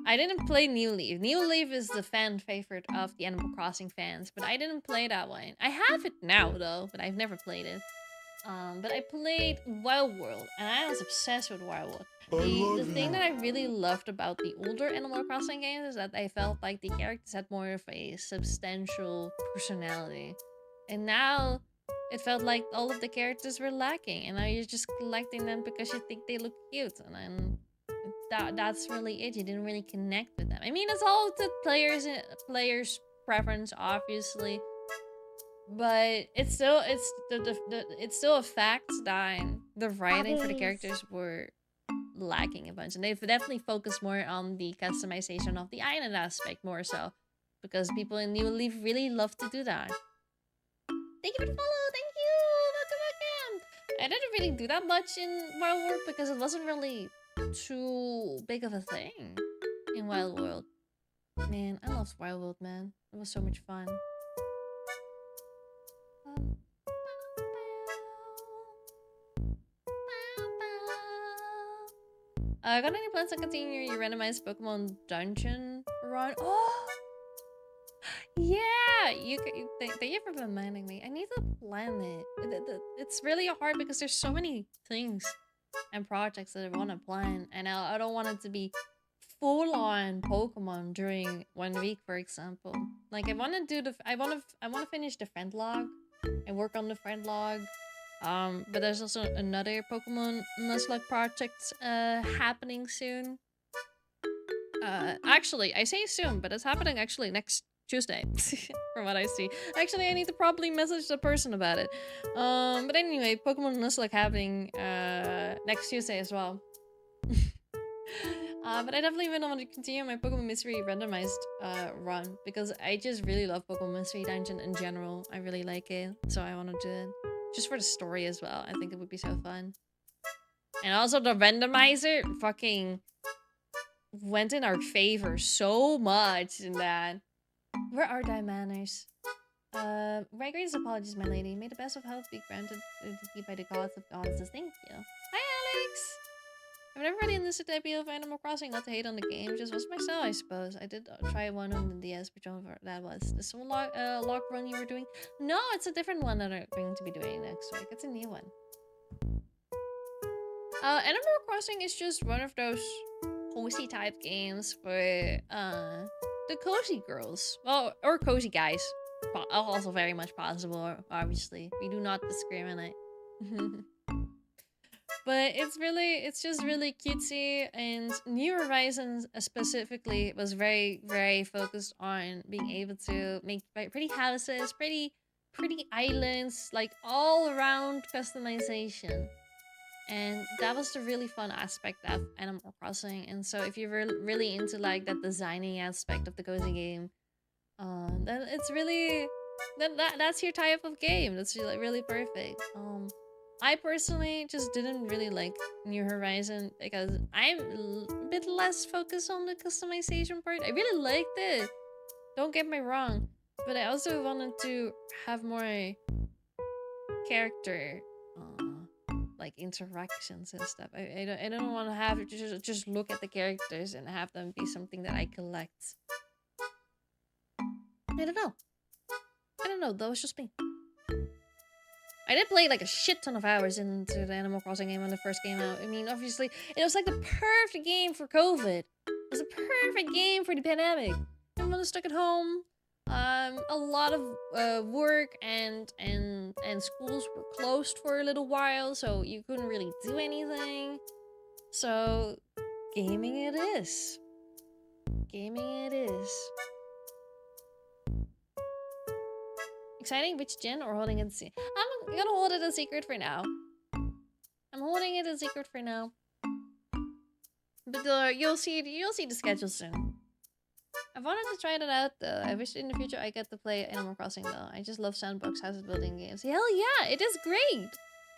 I didn't play New Leaf. New Leaf is the fan favorite of the Animal Crossing fans, but I didn't play that one. I have it now though, but I've never played it. But I played Wild World, and I was obsessed with Wild World. The thing that I really loved about the older Animal Crossing games is that I felt like the characters had more of a substantial personality. And now, it felt like all of the characters were lacking, and now you're just collecting them because you think they look cute, and then that's really it. You didn't really connect with them. I mean, it's all the players' preference, obviously. But it's still a fact that the writing for the characters were lacking a bunch, and they've definitely focused more on the customization of the island aspect more so, because people in New Leaf really love to do that. Thank you for the follow. Thank you. Welcome. I didn't really do that much in Wild World because it wasn't really too big of a thing in Wild World. Man, I loved Wild World, man. It was so much fun. Got any plans to continue your randomized Pokemon dungeon run? Oh! Yeah! Thank you for reminding me. I need to plan it. It's really hard because there's so many things and projects that I want to plan, and I don't want it to be full-on Pokemon during 1 week, for example. Like, I want to finish the friend log and work on the friend log. But there's also another Pokemon Nuzlocke project happening soon. Actually, I say soon, but it's happening actually next Tuesday, from what I see. Actually, I need to probably message the person about it. But anyway, Pokemon Nuzlocke happening next Tuesday as well. But I definitely want to continue my Pokemon Mystery randomized run, because I just really love Pokemon Mystery Dungeon in general. I really like it, so I want to do it. Just for the story as well. I think it would be so fun. And also the randomizer fucking went in our favor so much in that. Where are thy manners? My greatest apologies, my lady. May the best of health be granted to thee by the gods of goddesses. Thank you. Hi, Alex! I've never really enlisted the appeal of Animal Crossing, not to hate on the game, just was myself, I suppose. I did try one on the DS, whichever that was. This one log run you were doing? No, it's a different one that I'm going to be doing next week. It's a new one. Animal Crossing is just one of those cozy type games for the cozy girls. Well, or cozy guys. Also very much possible, obviously. We do not discriminate. But it's just really cutesy, and New Horizons specifically was very, very focused on being able to make pretty houses, pretty islands, like all around customization. And that was the really fun aspect of Animal Crossing. And so if you're really into like that designing aspect of the cozy game, then it's really that's your type of game. That's really perfect. I personally just didn't really like New Horizon because I'm a bit less focused on the customization part. I really liked it, don't get me wrong, but I also wanted to have more character like interactions and stuff. I don't want to have to just look at the characters and have them be something that I collect. I don't know, that was just me. I did play like a shit ton of hours into the Animal Crossing game when it first came out. I mean, obviously, it was like the perfect game for COVID. It was a perfect game for the pandemic. Everyone was stuck at home. A lot of work and schools were closed for a little while, so you couldn't really do anything. So, gaming it is. Gaming it is. Exciting which gen or holding it I'm gonna hold it a secret for now. I'm holding it a secret for now. But you'll see the schedule soon. I wanted to try that out though. I wish in the future I get to play Animal Crossing though. I just love sandbox house building games. Hell yeah, it is great.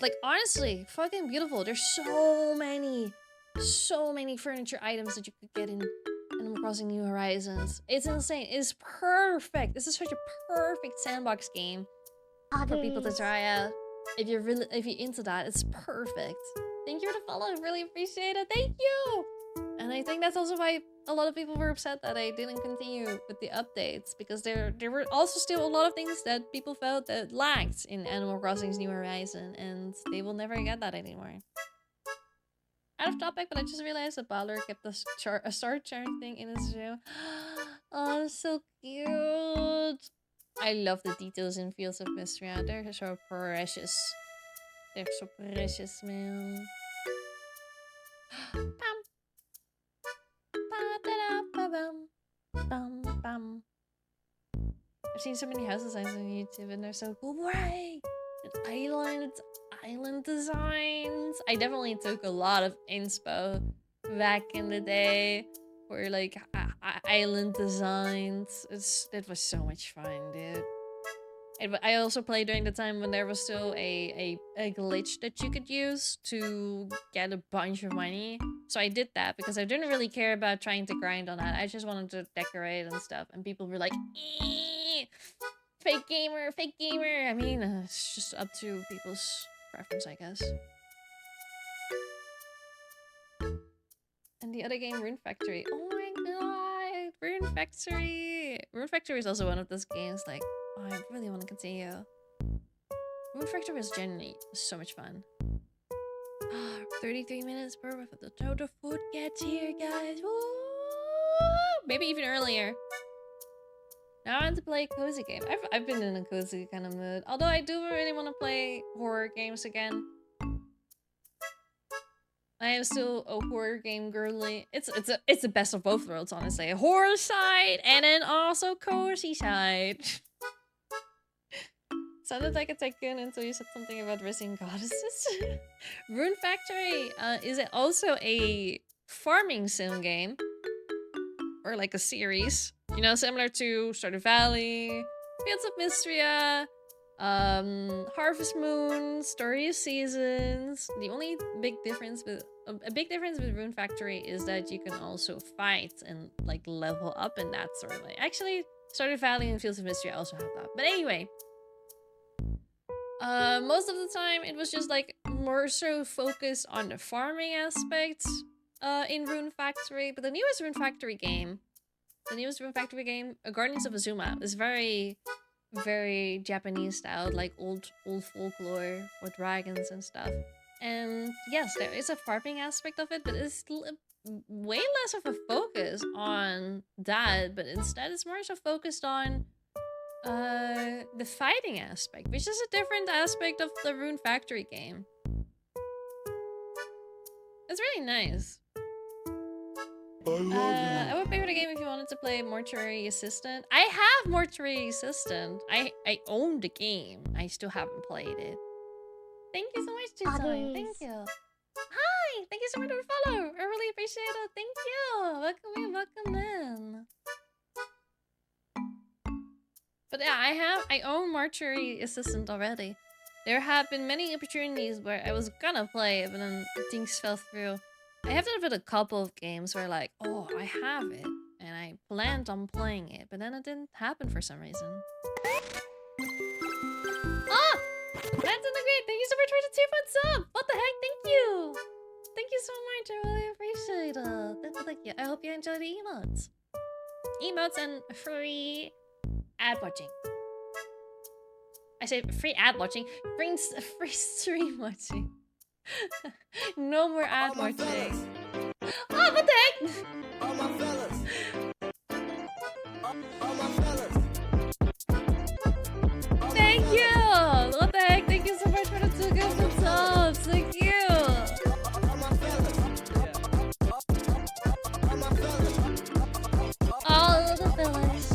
Like honestly, fucking beautiful. There's so many furniture items that you could get in Animal Crossing New Horizons. It's insane. It's perfect. This is such a perfect sandbox game for people to try out. If you're into that, it's perfect. Thank you for the follow. I really appreciate it. Thank you. And I think that's also why a lot of people were upset that I didn't continue with the updates, because there were also still a lot of things that people felt that lacked in Animal Crossing's New Horizon, and they will never get that anymore. Out of topic, but I just realized that Balor kept a star chart thing in his room. Oh, so cute. I love the details in Fields of Mistria. They're so precious. They're so precious, man. Bam. Bam, bam. I've seen so many house designs on YouTube and they're so cool. Right! And island designs. I definitely took a lot of inspo back in the day for like island designs. It was so much fun, dude. I also played during the time when there was still a glitch that you could use to get a bunch of money. So I did that because I didn't really care about trying to grind on that. I just wanted to decorate and stuff. And people were like, fake gamer, fake gamer. I mean, it's just up to people's preference, I guess. And the other game, Rune Factory. Oh my god, Rune Factory. Rune Factory is also one of those games like, oh, I really want to continue. Rune Factory was genuinely so much fun. 33 minutes per before the total food gets here, guys. Woo! Maybe even earlier. Now I want to play a cozy game. I've been in a cozy kind of mood. Although I do really want to play horror games again. I am still a horror game girly. It's the best of both worlds, honestly. A horror side and then also cozy side. Sounded like a tycoon until you said something about racing goddesses. Rune Factory is also a farming sim game. Or like a series. You know, similar to Stardew Valley, Fields of Mistria, Harvest Moon, Story of Seasons. The only big difference with Rune Factory is that you can also fight and like level up in that sort of way. Actually, Stardew Valley and Fields of Mystery, I also have that. But anyway, most of the time it was just like more so focused on the farming aspects in Rune Factory. But the newest Rune Factory game, Guardians of Azuma, is very, very Japanese styled, like old folklore with dragons and stuff. And yes, there is a farming aspect of it, but it's way less of a focus on that. But instead, it's more so focused on the fighting aspect, which is a different aspect of the Rune Factory game. It's really nice. I would pay for the game if you wanted to play Mortuary Assistant. I have Mortuary Assistant. I own the game. I still haven't played it. Thank you so much, Design. Thank you. Hi! Thank you so much for the follow. I really appreciate it. Thank you. Welcome in, welcome in. But yeah, I own Mortuary Assistant already. There have been many opportunities where I was gonna play it, but then things fell through. I have done it with a couple of games where like, oh, I have it, and I planned on playing it, but then it didn't happen for some reason. Ah! That's in the great. Thank you so much for the 2 months up. What the heck? Thank you. Thank you so much. I really appreciate it. Thank you. I hope you enjoy the emotes. Emotes and free ad watching. I say free ad watching. Free stream watching. No more ad watching. Oh, what the heck? All my fellas. All my fellas. Thank you! What the heck? Thank you so much for the 2 gifted subs. Thank you! All my fellas. All my fellas. All of the fellas.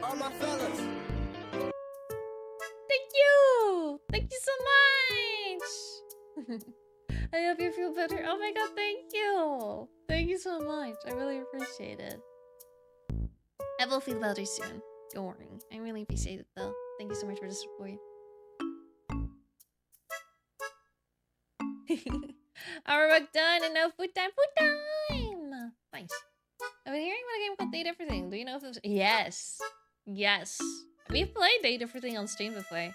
All my fellas. Thank you! Thank you so much! I hope you feel better. Oh my god, thank you! Thank you so much. I really appreciate it. I will feel better soon. Don't worry. I really appreciate it though. Thank you so much for the support. Our work done and now food time. Food time! Nice. I've been hearing about a game called Date Everything. Do you know if it's... Yes. Yes. We've played Date Everything on Steam before.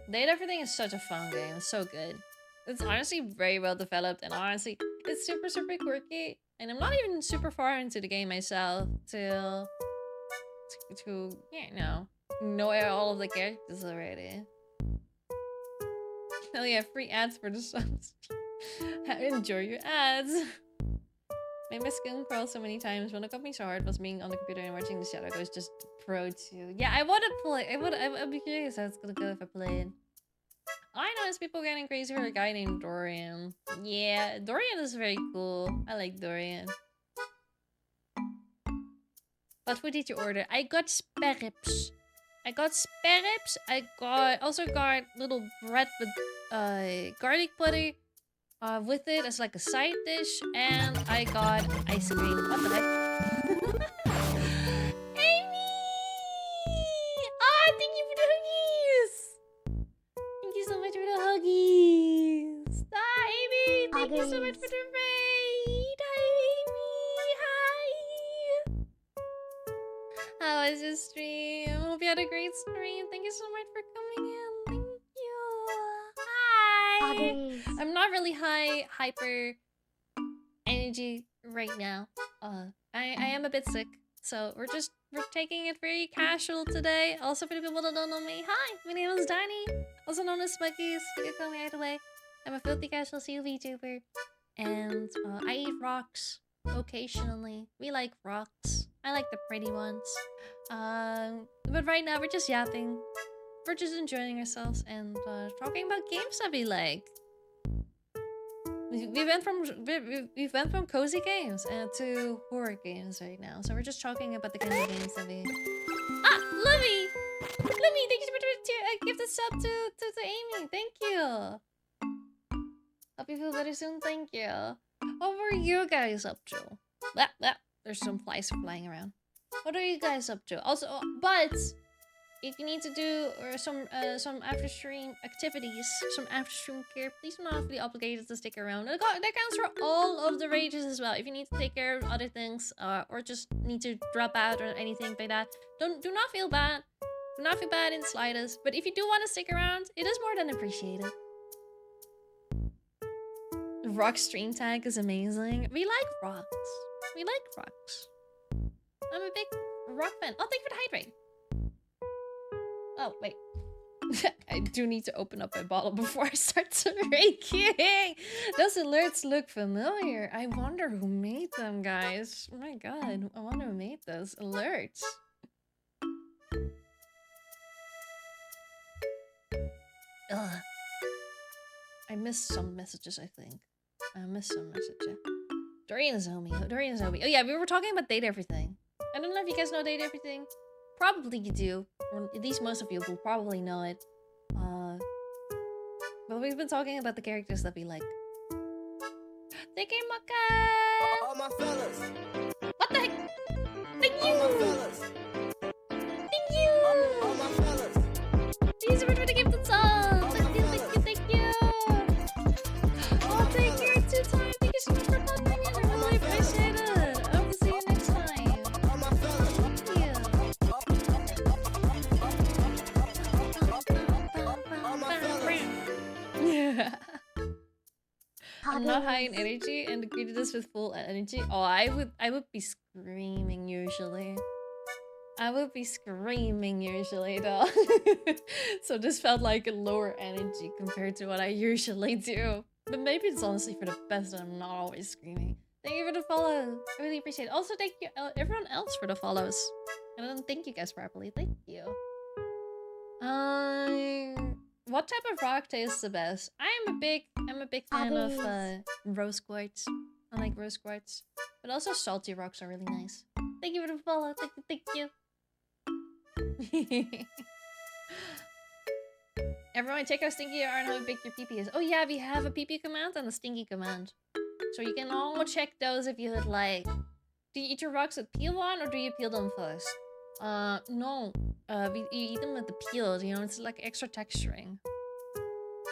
Date Everything is such a fun game. It's so good. It's honestly very well developed, and honestly, it's super, super quirky. And I'm not even super far into the game myself to yeah, know all of the characters already. Hell yeah, free ads for the subs. Enjoy your ads. Made my skin crawl so many times. What got me so hard was being on the computer and watching the Shadow Ghost just pro too. Yeah, I want to play. I'd be curious how it's gonna go if I play it. I know there's people getting crazy for a guy named Dorian. Yeah, Dorian is very cool. I like Dorian. What food did you order? I got spare ribs. I also got little bread with garlic butter with it as like a side dish, and I got ice cream. What the heck? Amy! Ah, thank you for the huggies! Thank you so much for the huggies! Ah, Amy! Thank you so much for the raid! Hi, Amy! Hi! How was your stream? Hope you had a great stream. Thank you so much for coming in. Thank you. Hi. I'm not really hyper energy right now. I am a bit sick, so we're taking it very casual today. Also, for the people that don't know me, hi, my name is Danny, also known as Smuggies. You can call me either way. I'm a filthy casual sea VTuber, and I eat rocks occasionally. We like rocks. I like the pretty ones. But right now we're just yapping. We're just enjoying ourselves and talking about games that we like. We went from cozy games to horror games right now. So we're just talking about the kind of games that we... Ah! Lummy! Lummy, thank you so much for give the sub to Amy. Thank you. Hope you feel better soon. Thank you. What were you guys up to? There's some flies flying around. What are you guys up to? Also, but if you need to do some after stream activities, some after stream care, please do not feel obligated to stick around. That counts for all of the rages as well. If you need to take care of other things, or just need to drop out or anything like that, do not feel bad. Do not feel bad in the slightest. But if you do want to stick around, it is more than appreciated. Rock stream tag is amazing. We like rocks. We like rocks. I'm a big rock fan. Oh, thank you for the hydrate. Oh, wait. I do need to open up my bottle before I start drinking. Those alerts look familiar. I wonder who made them, guys. Oh my god. I wonder who made those alerts. Ugh. I missed some messages, I think. I missed some messages. Dorian Zombie. Dorian Zombie. Oh yeah, we were talking about Date Everything. I don't know if you guys know Date Everything. Probably you do. Or at least most of you will probably know it. But we've been talking about the characters that we like. Thank you, Maka! All my fellas. What the heck? Thank All my you! fellas. Thank you! All my fellas. Thank you so much for the gift song! Thank you, thank you, thank you! Oh, thank you, 2 times! Thank you so much for coming in! I really appreciate it! I hope to see you next time! All my fellas. Thank you! All my fellas. I'm not high in energy and greeted this with full energy. Oh, I would be screaming usually. I would be screaming usually though. So this felt like a lower energy compared to what I usually do. But maybe it's honestly for the best that I'm not always screaming. Thank you for the follow. I really appreciate it. Also, thank you everyone else for the follows. I don't thank you guys properly. Thank you. What type of rock tastes the best? I'm a big fan of rose quartz. I like rose quartz. But also salty rocks are really nice. Thank you for the follow. Thank you. Everyone check out Stinky R and how big your PP is. Oh yeah, we have a PP command and a Stinky command. So you can all check those if you would like. Do you eat your rocks with peel on or do you peel them first? No. You eat them with the peels, you know, it's like extra texturing.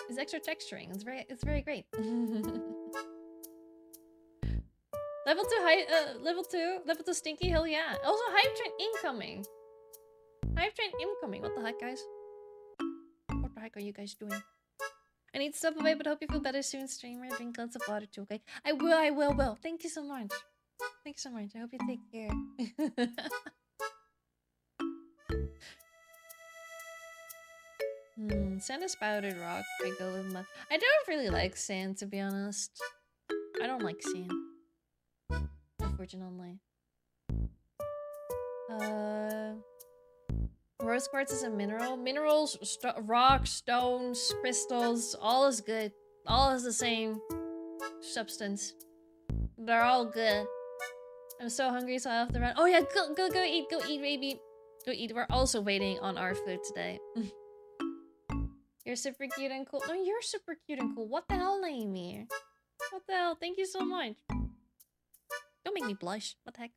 It's extra texturing. It's very great. Level 2 Stinky Hill, yeah. Also Hype Train incoming. Hype Train incoming. What the heck, guys? What the heck are you guys doing? I need to step away, but hope you feel better soon, streamer. Drink lots of water too, okay? I will. Thank you so much. Thank you so much. I hope you take care. Sand is spouted rock. I go with mud. I don't really like sand, to be honest. I don't like sand. Unfortunately. Rose quartz is a mineral. Minerals, rocks, stones, crystals, all is good. All is the same substance. They're all good. I'm so hungry, so I have to run. Oh yeah, go eat, baby. Go eat. We're also waiting on our food today. You're super cute and cool. No, you're super cute and cool. What the hell, Amy? What the hell? Thank you so much. Don't make me blush. What the heck?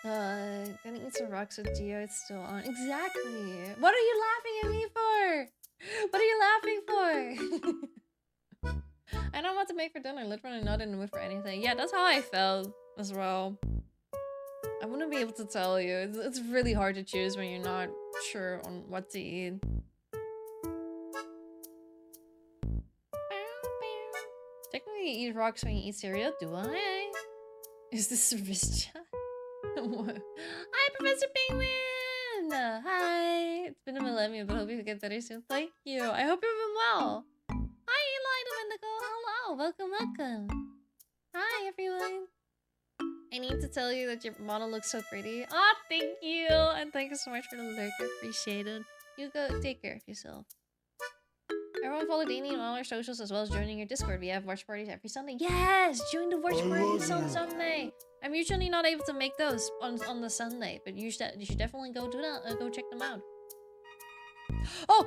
Gonna eat some rocks with Geo. It's still on. Exactly. What are you laughing at me for? What are you laughing for? I don't know what to make for dinner. Literally not in the mood for anything. Yeah, that's how I felt as well. I wouldn't be able to tell you. It's really hard to choose when you're not sure on what to eat. Technically, you eat rocks when you eat cereal, do I? Is this a wrist chat? Hi, Professor Penguin! Hi! It's been a millennium, but I hope you get better soon. Thank you. I hope you're doing well. Hi, Eli Indigo. Hello. Welcome. Hi, everyone. I need to tell you that your model looks so pretty. Oh, thank you. And thank you so much for the lurk. I appreciate it. You go take care of yourself. Everyone follow Danny on all our socials as well as joining your Discord. We have watch parties every Sunday. Yes! Join the watch parties on Sunday. I'm usually not able to make those on the Sunday, but you should definitely go do that. Go check them out. Oh!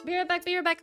Be right back.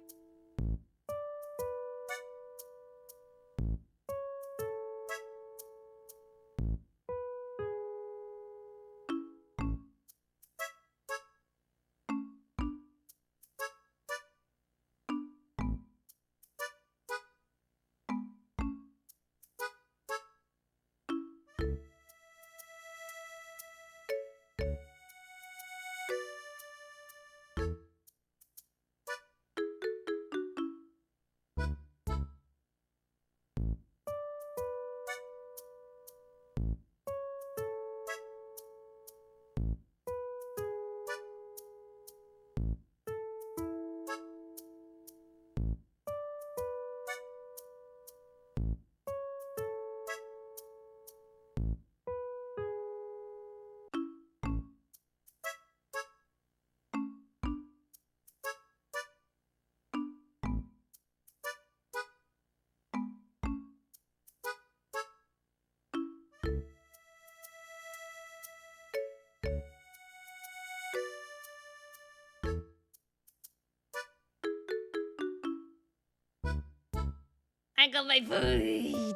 I got my food.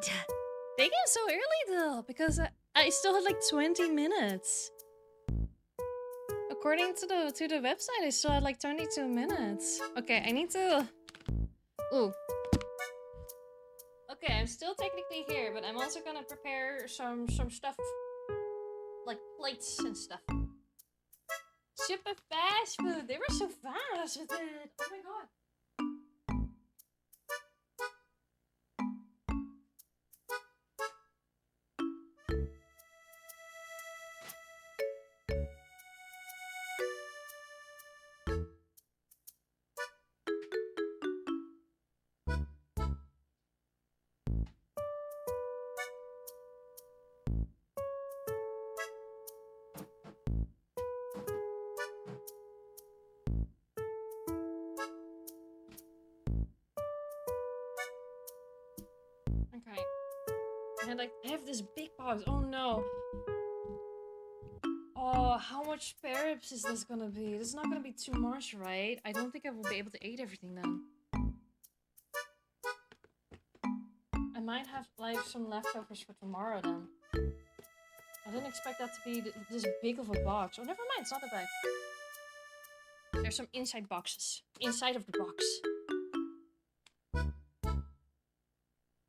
They came so early though, because I still had like 20 minutes. According to the website, I still had like 22 minutes. Okay, I need to. Ooh. Okay, I'm still technically here, but I'm also gonna prepare some stuff, like plates and stuff. Super fast food. They were so fast with it. Oh my god. Okay. I have this big box. Oh no. Oh, how much spare ribs is this gonna be? This is not gonna be too much, right? I don't think I will be able to eat everything then. I might have like some leftovers for tomorrow then. I didn't expect that to be this big of a box. Oh, never mind. It's not that big. There's some inside boxes. Inside of the box.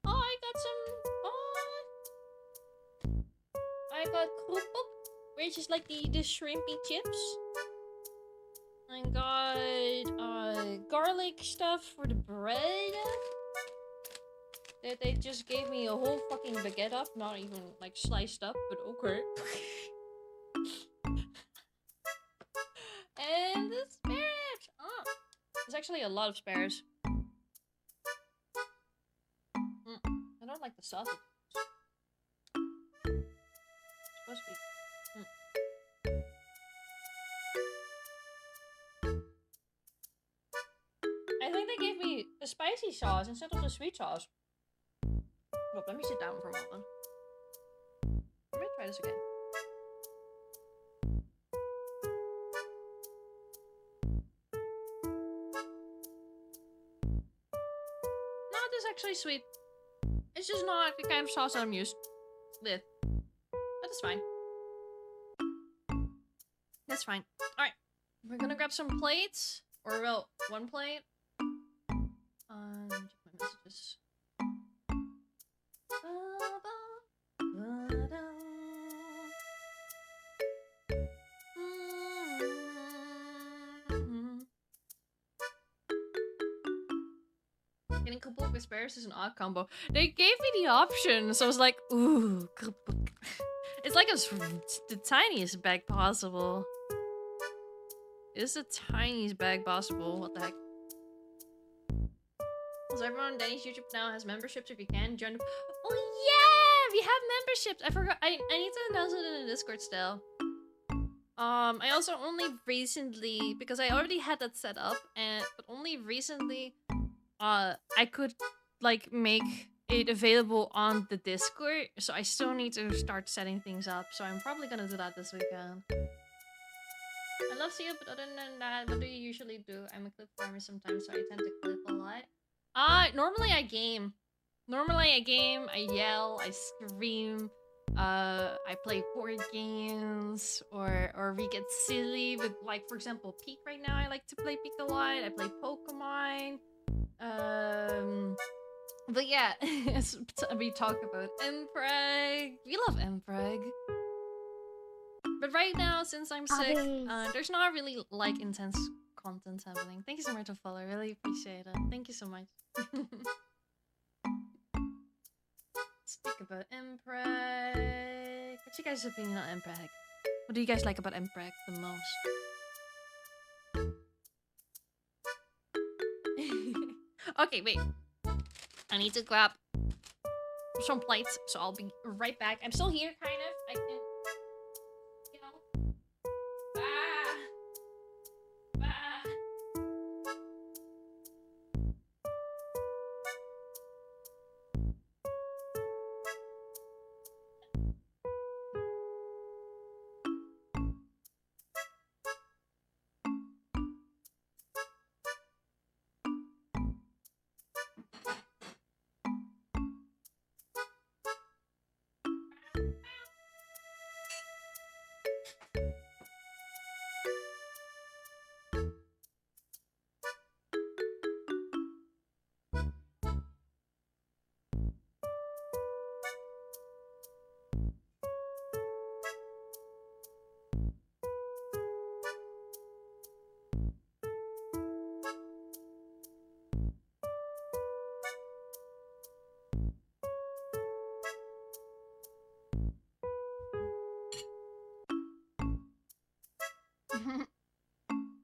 Oh, I got some. Oh, I got kroephoek, which is like the shrimpy chips. I got garlic stuff for the bread. That they just gave me a whole fucking baguette up, not even like sliced up, but okay. And the spares. Oh, there's actually a lot of spares. I don't like the sausage. It's supposed to be. I think they gave me a spicy sauce instead of the sweet sauce. Look, let me sit down for a moment. Let me try this again. Not this actually sweet. It's just not the kind of sauce that I'm used with. But it's fine. That's fine. Alright. We're gonna grab some plates. Or, well, one plate. Check my messages. Getting kroephoek with spares is an odd combo. They gave me the option, so I was like, ooh, kroephoek. It's like the tiniest bag possible. It's the tiniest bag possible. What the heck? So everyone on Danny's YouTube now has memberships. If you can join. Oh yeah, we have memberships. I forgot. I need to announce it in the Discord still. I also only recently, because I already had that set up, but only recently, I could like make it available on the Discord. So I still need to start setting things up. So I'm probably gonna do that this weekend. I love you, but other than that, what do you usually do? I'm a clip farmer sometimes, so I tend to clip a lot. Normally I game. I yell, I scream, I play board games, or we get silly with, like, for example, Peak right now. I like to play Peak a lot. I play Pokemon. But yeah, we talk about Mpreg. We love Mpreg. But right now, since I'm sick, there's not really, like, intense content happening. Thank you so much for follow. I really appreciate it. Thank you so much. Speak about Mpreg. What's your guys' opinion on Mpreg? What do you guys like about Mpreg the most? Okay, wait. I need to grab some plates, so I'll be right back. I'm still here, kind of. I can, you know.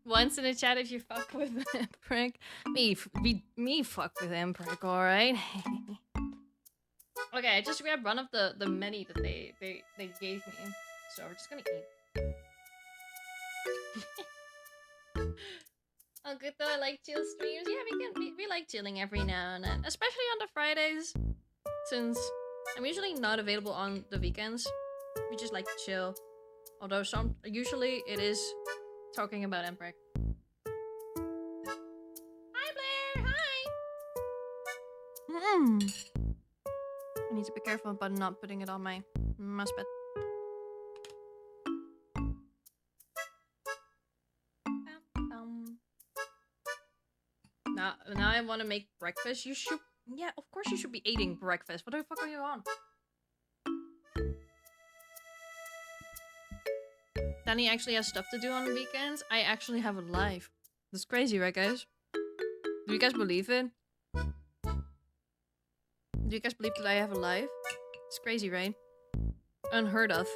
Once in the chat if you fuck with Emprick. Me fuck with Emprick, alright? Okay, I just grabbed one of the many that they gave me. So we're just gonna eat. Oh, good though. I like chill streams. Yeah, we like chilling every now and then, especially on the Fridays, since I'm usually not available on the weekends. We just like to chill. Although usually it is talking about Emprick. Hi Blair. Hi. I need to be careful about not putting it on my mouse pad. Now I want to make breakfast. You should... Yeah, of course you should be eating breakfast. What the fuck are you on? Danny actually has stuff to do on the weekends. I actually have a life. That's crazy, right, guys? Do you guys believe it? Do you guys believe that I have a life? It's crazy, right? Unheard of.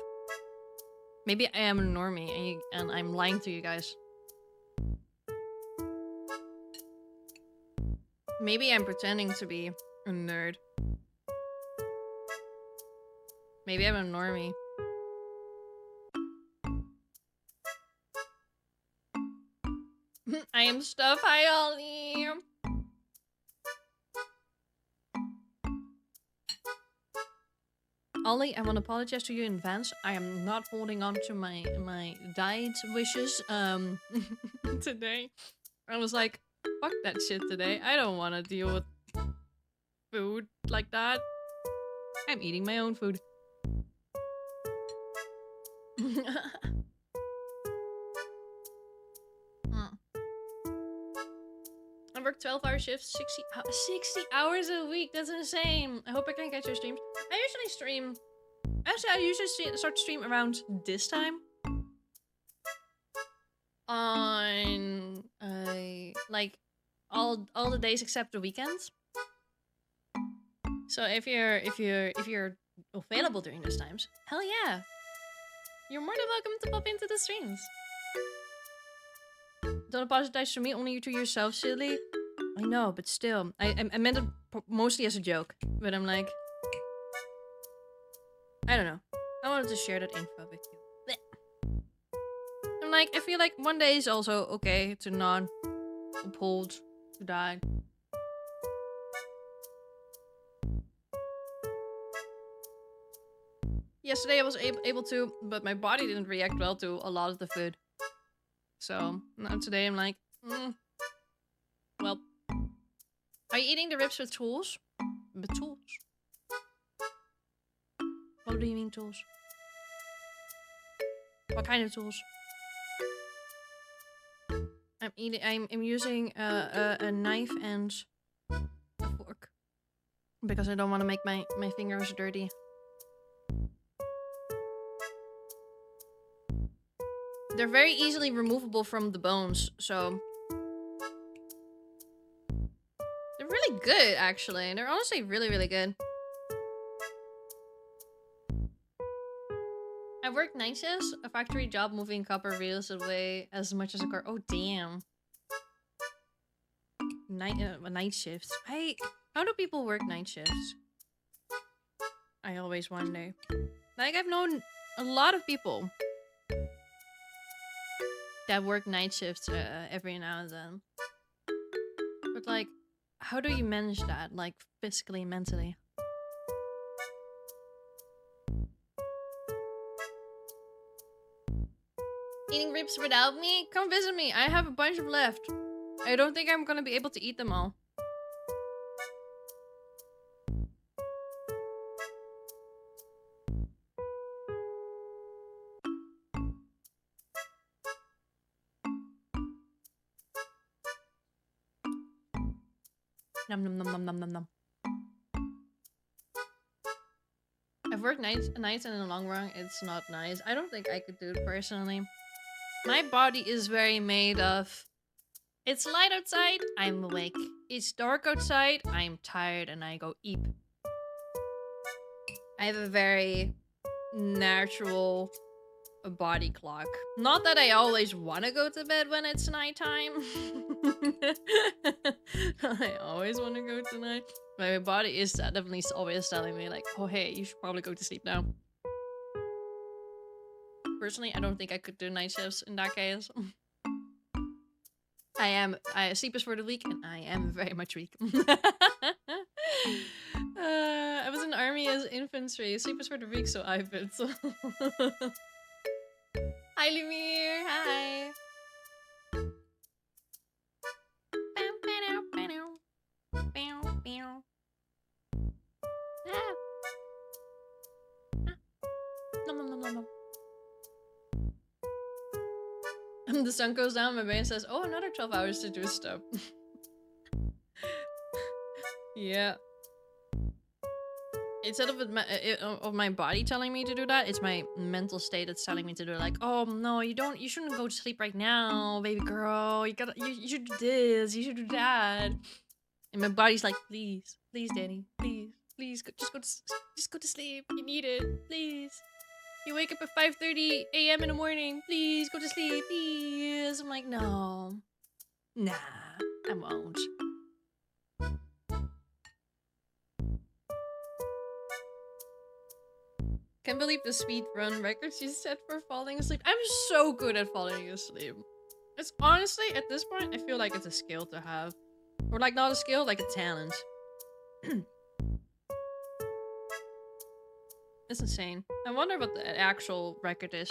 Maybe I am a normie and I'm lying to you guys. Maybe I'm pretending to be a nerd. Maybe I'm a normie. I am stuff. Hi, Ollie. Ollie, I want to apologize to you in advance. I am not holding on to my diet wishes today. I was like, fuck that shit today. I don't want to deal with food like that. I'm eating my own food. I work 12-hour shifts, 60 hours a week. That's insane. I hope I can catch your streams. I usually stream... Actually, I usually start to stream around this time. On... like, all the days except the weekends. So if you're available during those times, hell yeah. You're more than welcome to pop into the streams. Don't apologize to me, only to yourself, silly. I know, but still. I meant it mostly as a joke. But I'm like... I don't know. I wanted to share that info with you. Blech. I'm like, I feel like one day is also okay to not uphold, to die. Yesterday I was able to, but my body didn't react well to a lot of the food. So, now today I'm like, well, are you eating the ribs with tools? With tools? What do you mean tools? What kind of tools? I'm using a knife and a fork. Because I don't want to make my fingers dirty. They're very easily removable from the bones, so... They're really good, actually. They're honestly really, really good. I work night shifts. A factory job moving copper reels away as much as a car. Oh, damn. Night shifts. How do people work night shifts? I always wonder. Like, I've known a lot of people that work night shifts every now and then. But like, how do you manage that? Like, physically, mentally? Eating ribs without me? Come visit me. I have a bunch of left. I don't think I'm gonna be able to eat them all. Nom nom nom nom nom nom nom. I've worked nights and in the long run, it's not nice. I don't think I could do it personally. My body is very made of... It's light outside, I'm awake. It's dark outside, I'm tired and I go eep. I have a very natural a body clock. Not that I always want to go to bed when it's nighttime. I always want to go to night. But my body is definitely always telling me like, oh hey, you should probably go to sleep now. Personally, I don't think I could do night shifts in that case. Sleep is for the weak, and I am very much weak. I was in the army as infantry. Sleep is for the weak, so I bet. So. Hi, Lumiere. Hi. Nom, nom, nom, nom, nom. The sun goes down, my brain says, oh, another 12 hours to do stuff. Yeah. Instead of my body telling me to do that, it's my mental state that's telling me to do it. Like, oh no, you shouldn't go to sleep right now, baby girl. You should do this, you should do that. And my body's like, please, Danny, please, just go to sleep. You need it, please. You wake up at 5:30 a.m. in the morning. Please go to sleep, please. I'm like, no. Nah, I won't. Can't believe the speed run records you set for falling asleep. I'm so good at falling asleep. It's honestly, at this point, I feel like it's a skill to have. Or like not a skill, like a talent. It's insane. I wonder what the actual record is.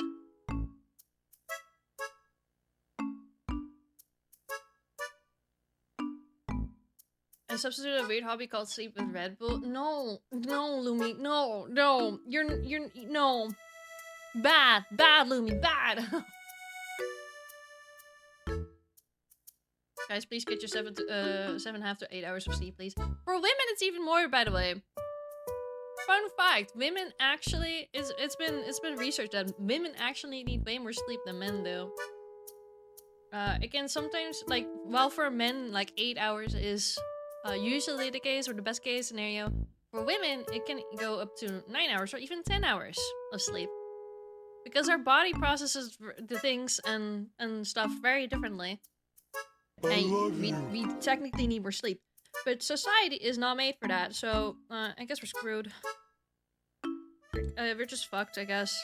I substituted a weird hobby called sleep with Red Bull. No, Lumi, no. You're no. Bad, Lumi, bad. Guys, please get your 7.5 to 8 hours of sleep, please. For women, it's even more, by the way. Fun fact: women actually it's been researched that women actually need way more sleep than men do. Again, sometimes like while for men like 8 hours is usually the case or the best case scenario, for women it can go up to 9 hours or even 10 hours of sleep because our body processes the things and stuff very differently, and we technically need more sleep. But society is not made for that, so I guess we're screwed. We're just fucked, I guess.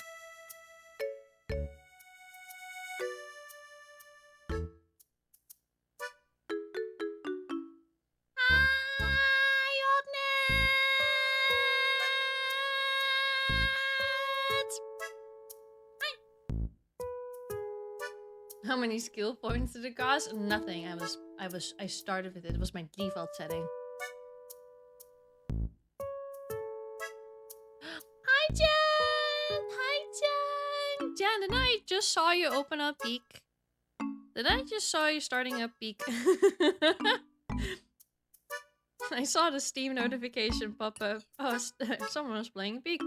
How many skill points did it cost? Nothing. I started with it. It was my default setting. Hi, Jen! Hi, Jen! Jen, did I just saw you open up Peak? Did I just saw you starting up Peak? I saw the Steam notification pop up. Oh, someone was playing Peak.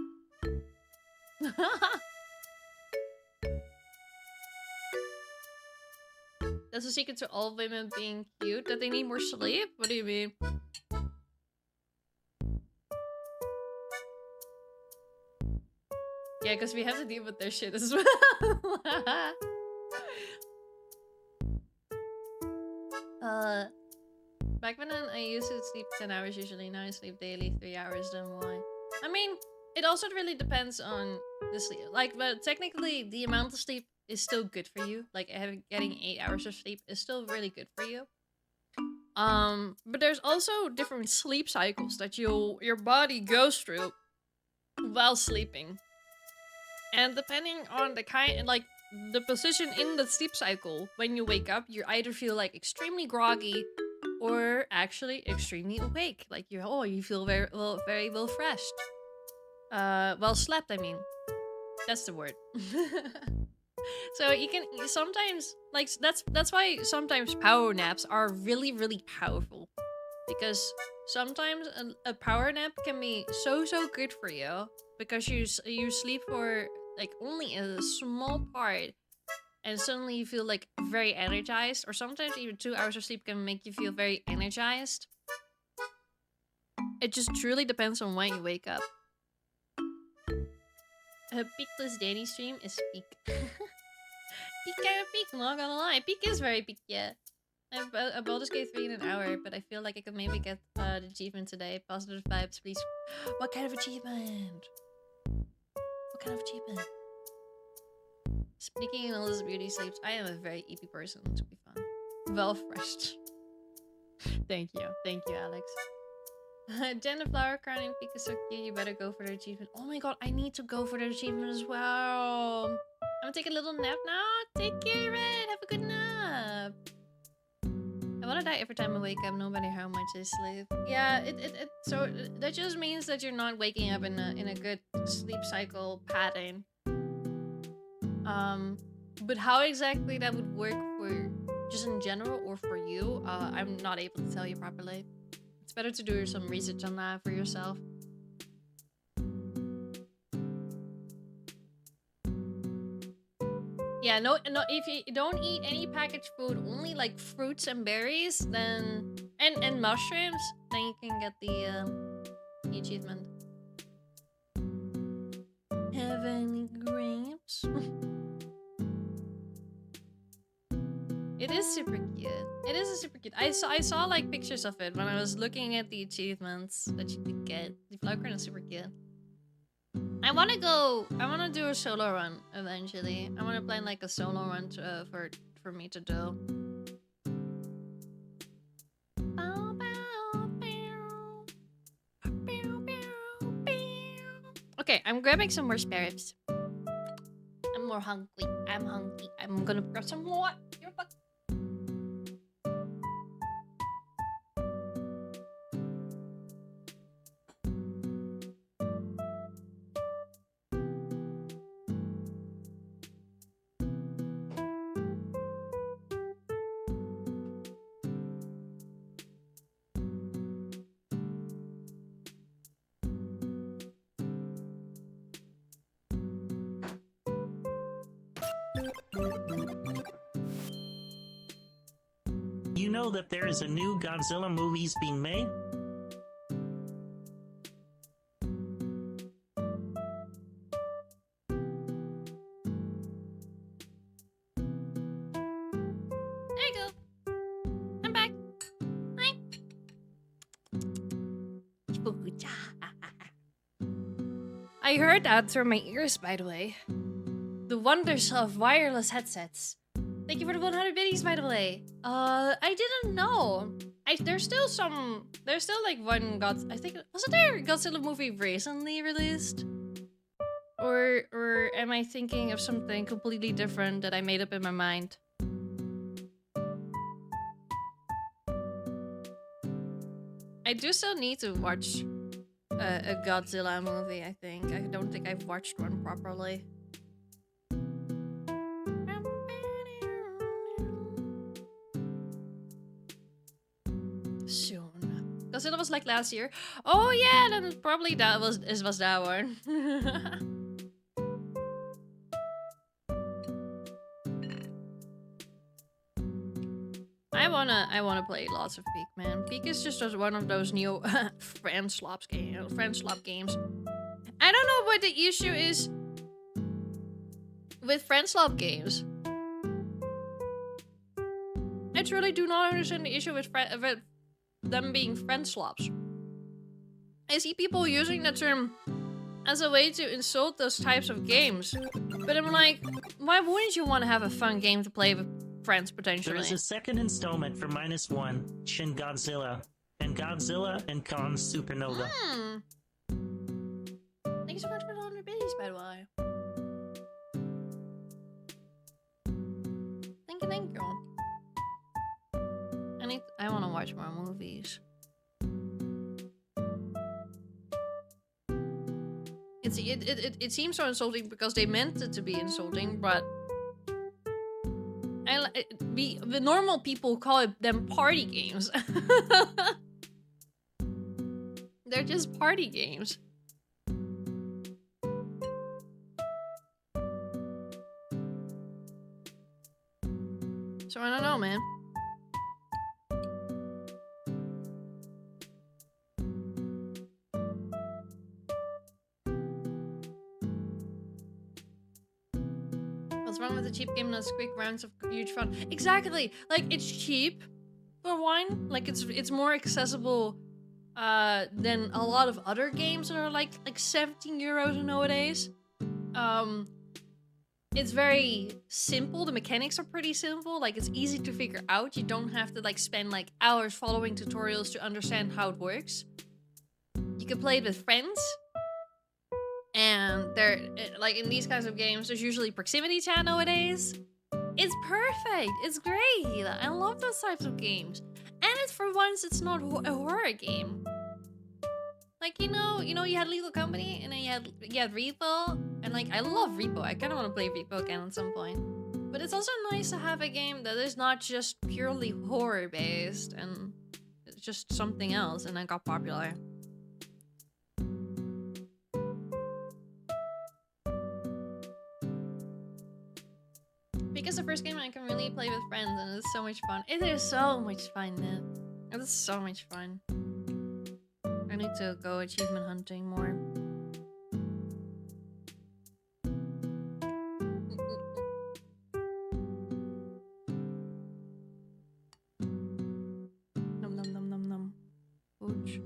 That's the secret to all women being cute, that they need more sleep? What do you mean? Yeah, because we have to deal with their shit as well. Back when I used to sleep 10 hours usually, now I sleep daily 3 hours, then why? I mean, it also really depends on the sleep. Like, but technically, the amount of sleep is still good for you. Like, getting 8 hours of sleep is still really good for you. But there's also different sleep cycles that your body goes through while sleeping. And depending on the kind, like, the position in the sleep cycle, when you wake up, you either feel, like, extremely groggy or actually extremely awake. Like, you feel very well refreshed. Well slept, I mean. That's the word. So you can sometimes, like, that's why sometimes power naps are really, really powerful. Because sometimes a power nap can be so good for you. Because you sleep for, like, only a small part. And suddenly you feel, like, very energized. Or sometimes even 2 hours of sleep can make you feel very energized. It just truly depends on when you wake up. Peak plus Danny stream is peak. Peak kind of peak, not gonna lie. Peak is very peak, yeah. I Baldur's Gate 3 in an hour, but I feel like I could maybe get the achievement today. Positive vibes, please. What kind of achievement? What kind of achievement? Speaking in all this beauty sleeps, I am a very EP person, to be fun. Well fresh. Thank you, Alex. Jen the Flower Crown and Peak is so cute, you better go for the achievement. Oh my god, I need to go for the achievement as well. I'm gonna take a little nap now. Take care, Red. Have a good nap. I wanna die every time I wake up, no matter how much I sleep. Yeah, so that just means that you're not waking up in a good sleep cycle pattern. But how exactly that would work for just in general or for you, I'm not able to tell you properly. It's better to do some research on that for yourself. Yeah, no, if you don't eat any packaged food, only like fruits and berries, then and mushrooms, then you can get the achievement. Have any grapes? It is super cute. It is super cute. I saw like pictures of it when I was looking at the achievements that you could get. The flower crown is super cute. I wanna do a solo run eventually. I wanna plan like a solo run to, for me to do. Okay, I'm grabbing some more spare ribs. I'm more hungry. I'm hungry. I'm gonna grab some more. You're fuck. You know that there is a new Godzilla movies being made? There you go. I'm back. Hi. I heard that through my ears, by the way. The wonders of wireless headsets. Thank you for the 100 biddies, by the way. I didn't know. There's still like one wasn't there a Godzilla movie recently released? Or am I thinking of something completely different that I made up in my mind? I do still need to watch a Godzilla movie, I think. I don't think I've watched one properly. Soon. Godzilla was like last year. Oh yeah, then probably that was that one. I wanna play lots of Peak, man. Peak is just one of those new French slop games. I don't know what the issue is with French slop games. I truly do not understand the issue with them being French slops. I see people using the term as a way to insult those types of games. But I'm like, why wouldn't you want to have a fun game to play with friends, potentially? There is a second installment for -1, Shin Godzilla, and Godzilla and Kong Supernova. Thank you so much for the 100 biddies, by the way. Thank you. I want to watch more movies. It seems so insulting because they meant it to be insulting, but the normal people call them party games. They're just party games. So I don't know, man. What's wrong with a cheap game that's quick rounds of huge fun? Exactly. Like, it's cheap for one. Like, it's more accessible than a lot of other games that are like 17 euros nowadays. It's very simple. The mechanics are pretty simple. Like, it's easy to figure out. You don't have to like spend like hours following tutorials to understand how it works. You can play it with friends. And they're like, in these kinds of games, there's usually proximity chat nowadays. It's perfect. It's great. I love those types of games. And it's for once, it's not a horror game. Like, you know, you had Lethal Company, and then you had Repo, and like, I love Repo. I kind of want to play Repo again at some point. But it's also nice to have a game that is not just purely horror based, and it's just something else, and then got popular. Because the first game I can really play with friends, and it's so much fun. It is so much fun, man. It is so much fun. I need to go achievement hunting more. Nom nom nom nom nom. Ouch.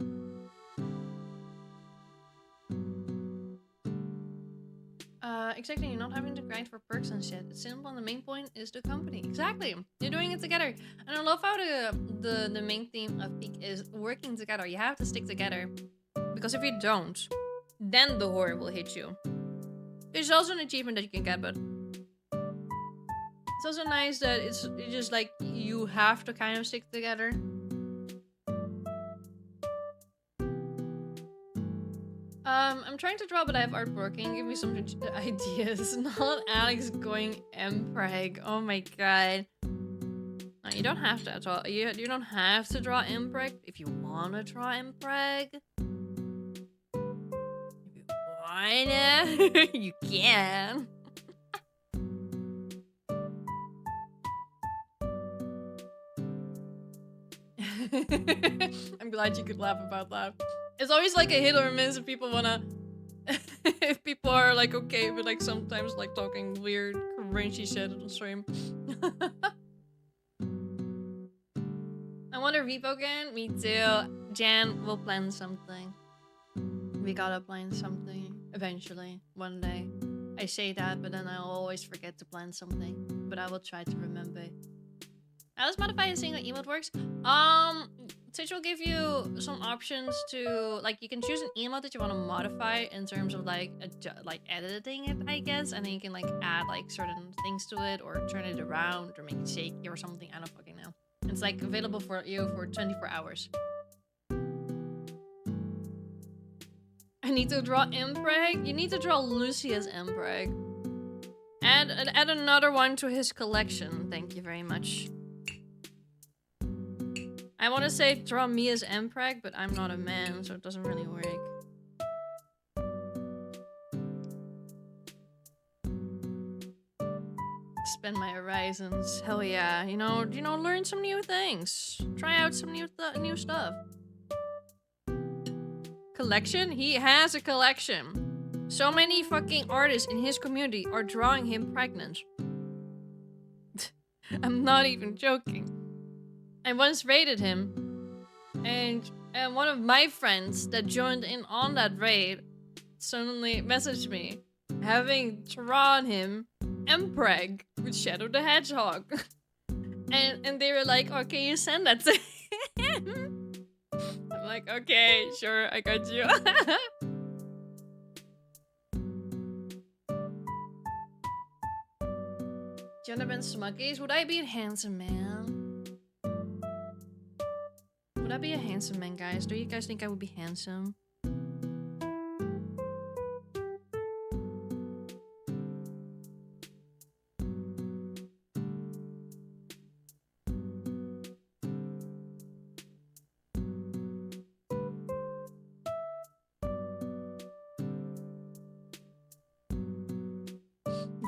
Exactly, you're not having to grind for perks and shit. It's simple, and the main point is the company. Exactly, you're doing it together. And I love how the main theme of Peak is working together. You have to stick together. Because if you don't, then the horror will hit you. There's also an achievement that you can get, but it's also nice that it's just like you have to kind of stick together. I'm trying to draw, but I have art working. Give me some ideas. Not Alex going Mpreg. Oh my god. No, you don't have to at all. You don't have to draw Mpreg if you want to draw Mpreg. If you wanna, you can. I'm glad you could laugh about that. It's always like a hit or a miss if people wanna... if people are like okay with like sometimes like talking weird, cringy shit on stream. I want a repo again. Me too. Jan, we'll plan something. We gotta plan something eventually, one day. I say that, but then I'll always forget to plan something. But I will try to remember. How does modify a single emote works? Twitch will give you some options to, like, you can choose an emote that you want to modify in terms of like editing it, I guess, and then you can like add like certain things to it or turn it around or make it shaky or something. I don't fucking know. It's like available for you for 24 hours. I need to draw Mpreg. You need to draw Lucius Mpreg. Add another one to his collection. Thank you very much. I want to say draw me as Mpreg, but I'm not a man, so it doesn't really work. Expand my horizons. Hell yeah. You know, learn some new things. Try out some new stuff. Collection? He has a collection. So many fucking artists in his community are drawing him pregnant. I'm not even joking. I once raided him, and one of my friends that joined in on that raid suddenly messaged me, having drawn him Mpreg with Shadow the Hedgehog. and they were like, oh, can you send that to him? I'm like, okay, sure, I got you. Jonathan Smuggies, would I be a handsome man? Would I be a handsome man, guys? Do you guys think I would be handsome?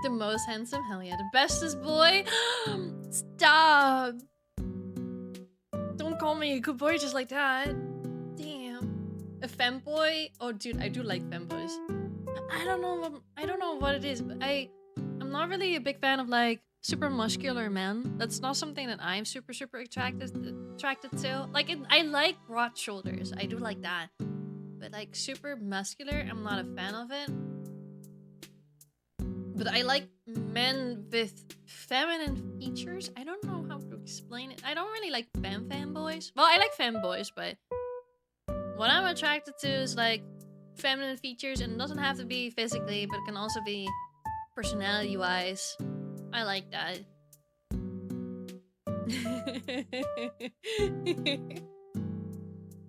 The most handsome? Hell yeah. The bestest boy? Stop! Don't call me a good boy just like that. Damn. A femboy? Oh, dude, I do like femboys. I don't know what it is, but I'm I'm not really a big fan of like super muscular men. That's not something that I'm super attracted to. Like I like broad shoulders. I do like that. But like super muscular, I'm not a fan of it. But I like men with feminine features. I don't know how to explain it. I don't really like femboys. Well, I like femboys, but what I'm attracted to is like feminine features, and it doesn't have to be physically, but it can also be personality-wise. I like that.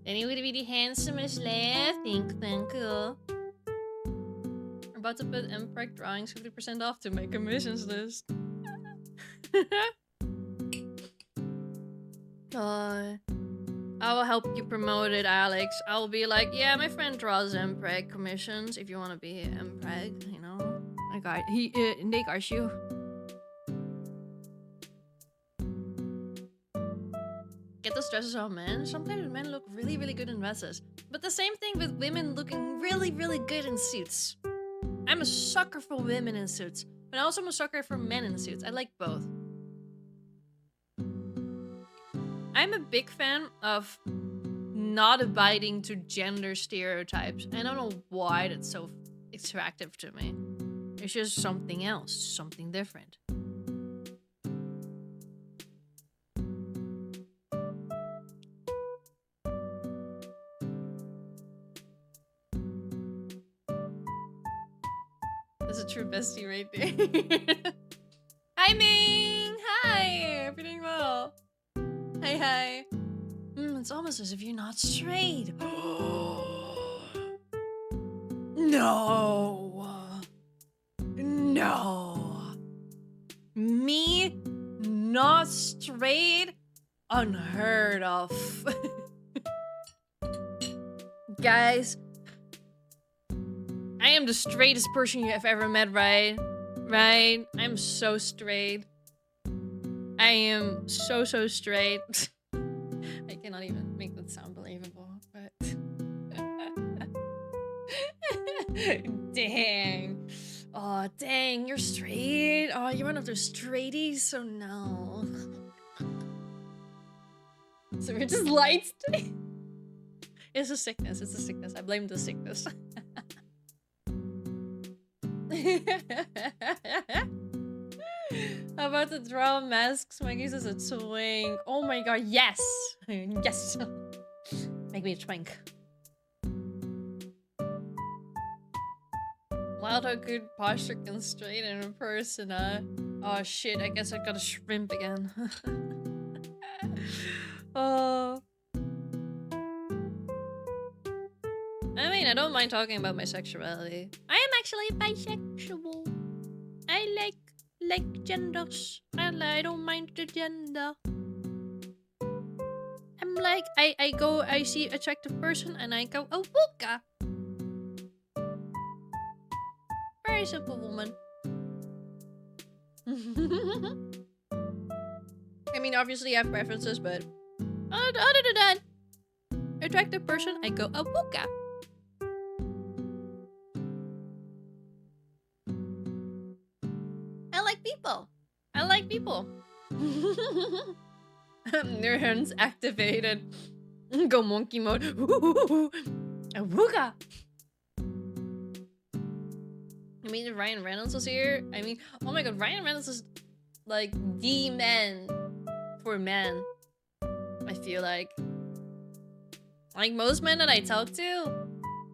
Then he would be the handsomest lad. Thank you. We're about to put MPreg drawings 50% off to make a missions list. I will help you promote it, Alex. I'll be like, yeah, my friend draws MPreg commissions. If you want to be MPreg, you know, I got they got you. Get those dresses on men. Sometimes men look really good in dresses, but the same thing with women looking really good in suits. I'm a sucker for women in suits, but also I'm a sucker for men in suits. I like both. I'm a big fan of not abiding to gender stereotypes. I don't know why that's so attractive to me. It's just something else, something different. That's a true bestie right there. Hi, Ming! Hi! Everything well? Hi. It's almost as if you're not straight. No. Me not straight? Unheard of. Guys, I am the straightest person you have ever met, right? Right? I'm so straight. I am so straight. I cannot even make that sound believable, but... Dang. Oh, dang, you're straight? Oh, you're one of those straighties? So no. So we're just lights today? It's a sickness, I blame the sickness. How about the draw masks? Make uses a twink. Oh my god, yes! Yes! Make me a twink. Wow, how good posture can straighten in person, Oh shit, I guess I got a shrimp again. Oh. I mean, I don't mind talking about my sexuality. I am actually bisexual. I like genders. I don't mind the gender. I'm like, I see attractive person and I go, oh, wooka. Very simple woman. I mean, obviously I have preferences, but other than that, attractive person, I go, oh, wooka. I like people. Neurons activated. Go monkey mode. Awooga. I mean, Ryan Reynolds was here. I mean, oh my god, Ryan Reynolds is like the man for men. I feel like most men that I talk to,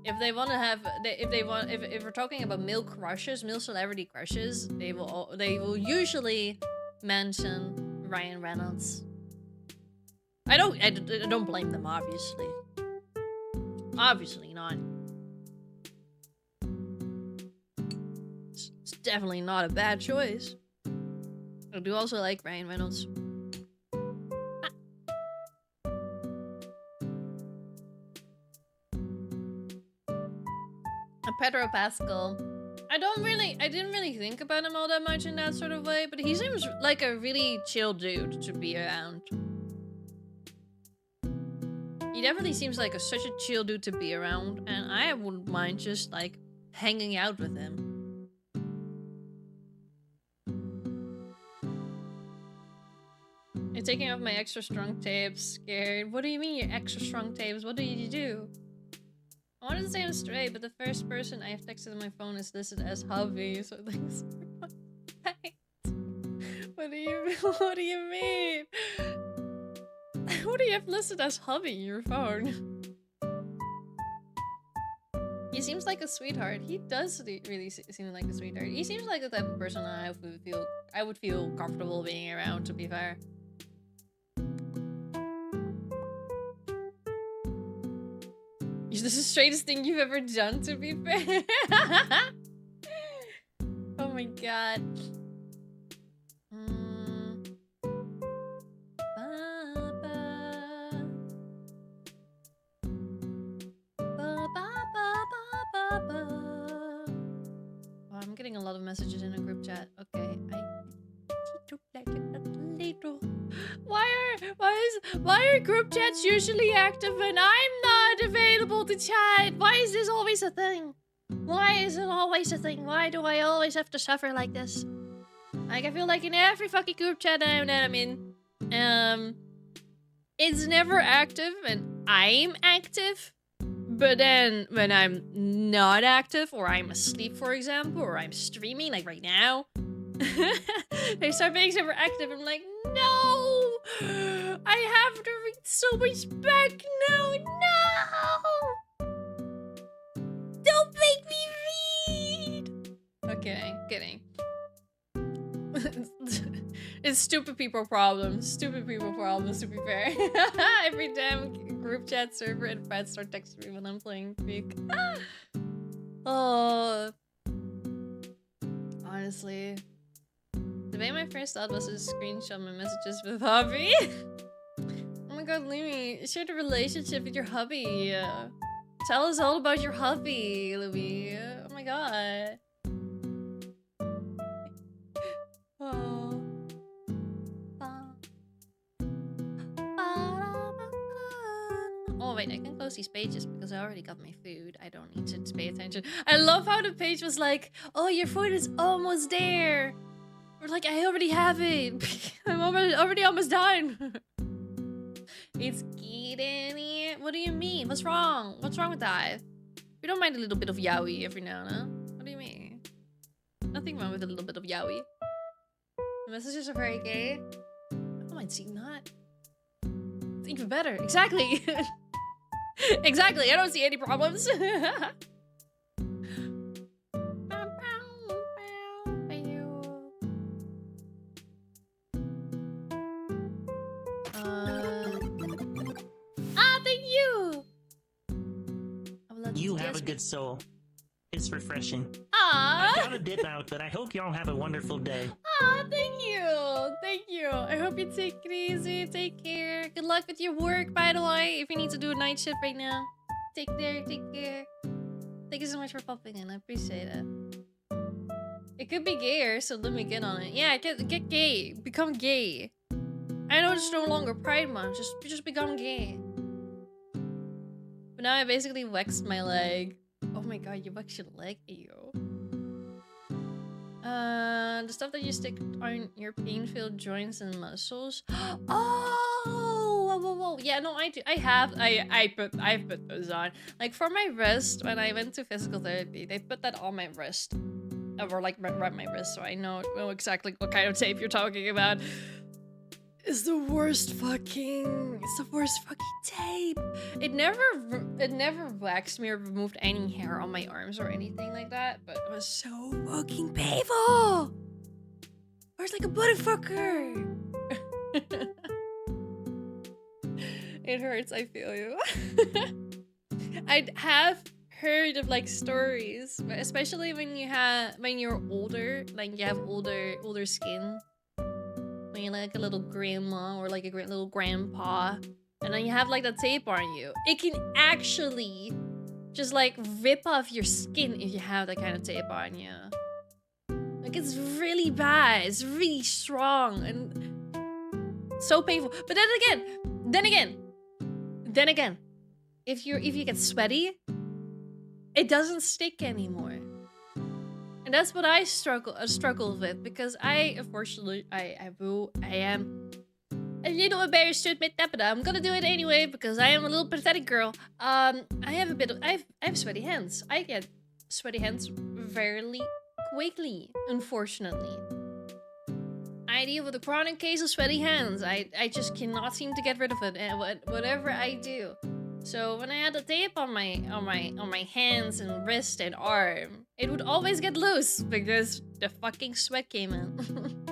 if they want to have, if we're talking about male crushes, male celebrity crushes, they will usually mention Ryan Reynolds. I don't blame them, obviously. Obviously not. It's definitely not a bad choice. I do also like Ryan Reynolds. Pedro Pascal. I didn't really think about him all that much in that sort of way, but he seems like a really chill dude to be around. He definitely seems like such a chill dude to be around, and I wouldn't mind just like hanging out with him. taking off my extra strong tapes. Scared. What do you mean, your extra strong tapes? What did you do? I wanted to say I'm straight, but the first person I have texted on my phone is listed as hubby, so thanks for What do you mean? What do you have listed as hubby in your phone? He seems like a sweetheart. He does really seem like a sweetheart. He seems like the type of person I would feel comfortable being around, to be fair. Is this the straightest thing you've ever done, to be fair? Oh my god. Oh, I'm getting a lot of messages in a group chat. Okay, why are group chats usually active when I'm not available to chat? Why is this always a thing? Why is it always a thing? Why do I always have to suffer like this? Like, I feel like in every fucking group chat that I'm in, it's never active when I'm active. But then when I'm not active, or I'm asleep, for example, or I'm streaming, like right now, they start being super active. I'm like, no! I have to read so much back now. No! Don't make me read! Okay, kidding. It's stupid people problems. Stupid people problems, to be fair. Every damn group chat server and friends start texting me when I'm playing Peak. Oh. Honestly. The way my first thought was to screenshot my messages with hubby. Oh my god, Louis. Share the relationship with your hubby. Tell us all about your hubby, Louis. Oh my god. Oh. Oh wait, I can close these pages because I already got my food. I don't need to pay attention. I love how the page was like, oh, your food is almost there. Or like, I already have it. I'm already almost done. It's getting. What do you mean? What's wrong? What's wrong with that? We don't mind a little bit of yaoi every now and then. What do you mean? Nothing wrong with a little bit of yaoi. The messages are very gay. I don't mind seeing that. It's even better. Exactly. Exactly. I don't see any problems. Thank you. You have a good soul. It's refreshing. Ah. I gotta dip out, but I hope y'all have a wonderful day. Thank you. Thank you. I hope you take it easy. Take care. Good luck with your work, by the way. If you need to do a night shift right now, take care. Take care. Thank you so much for popping in. I appreciate it. It could be gayer, so let me get on it. Yeah, get gay. Become gay. I know it's no longer Pride Month. Just become gay. But now I basically waxed my leg. Oh my god, you waxed your leg? Ew. The stuff that you stick on your pain-filled joints and muscles. Oh, whoa. Yeah, no, I do. I've put those on. Like for my wrist, when I went to physical therapy, they put that on my wrist, or like right my wrist, so I know exactly what kind of tape you're talking about. It's the worst fucking tape. It never waxed me or removed any hair on my arms or anything like that, but it was so fucking painful. It was like a motherfucker. It hurts, I feel you. I have heard of like stories, especially when you're older, like you have older skin. When you're like a little grandma or like a little grandpa, and then you have like the tape on you, it can actually just like rip off your skin if you have that kind of tape on you. Like it's really bad. It's really strong and so painful. But then again, if you get sweaty, it doesn't stick anymore. And that's what I struggle with, because I am a little embarrassed to admit that, but I'm gonna do it anyway because I am a little pathetic girl. I have sweaty hands. I get sweaty hands fairly quickly, unfortunately. I deal with a chronic case of sweaty hands. I just cannot seem to get rid of it, and whatever I do. So when I had the tape on my hands and wrist and arm, it would always get loose because the fucking sweat came in.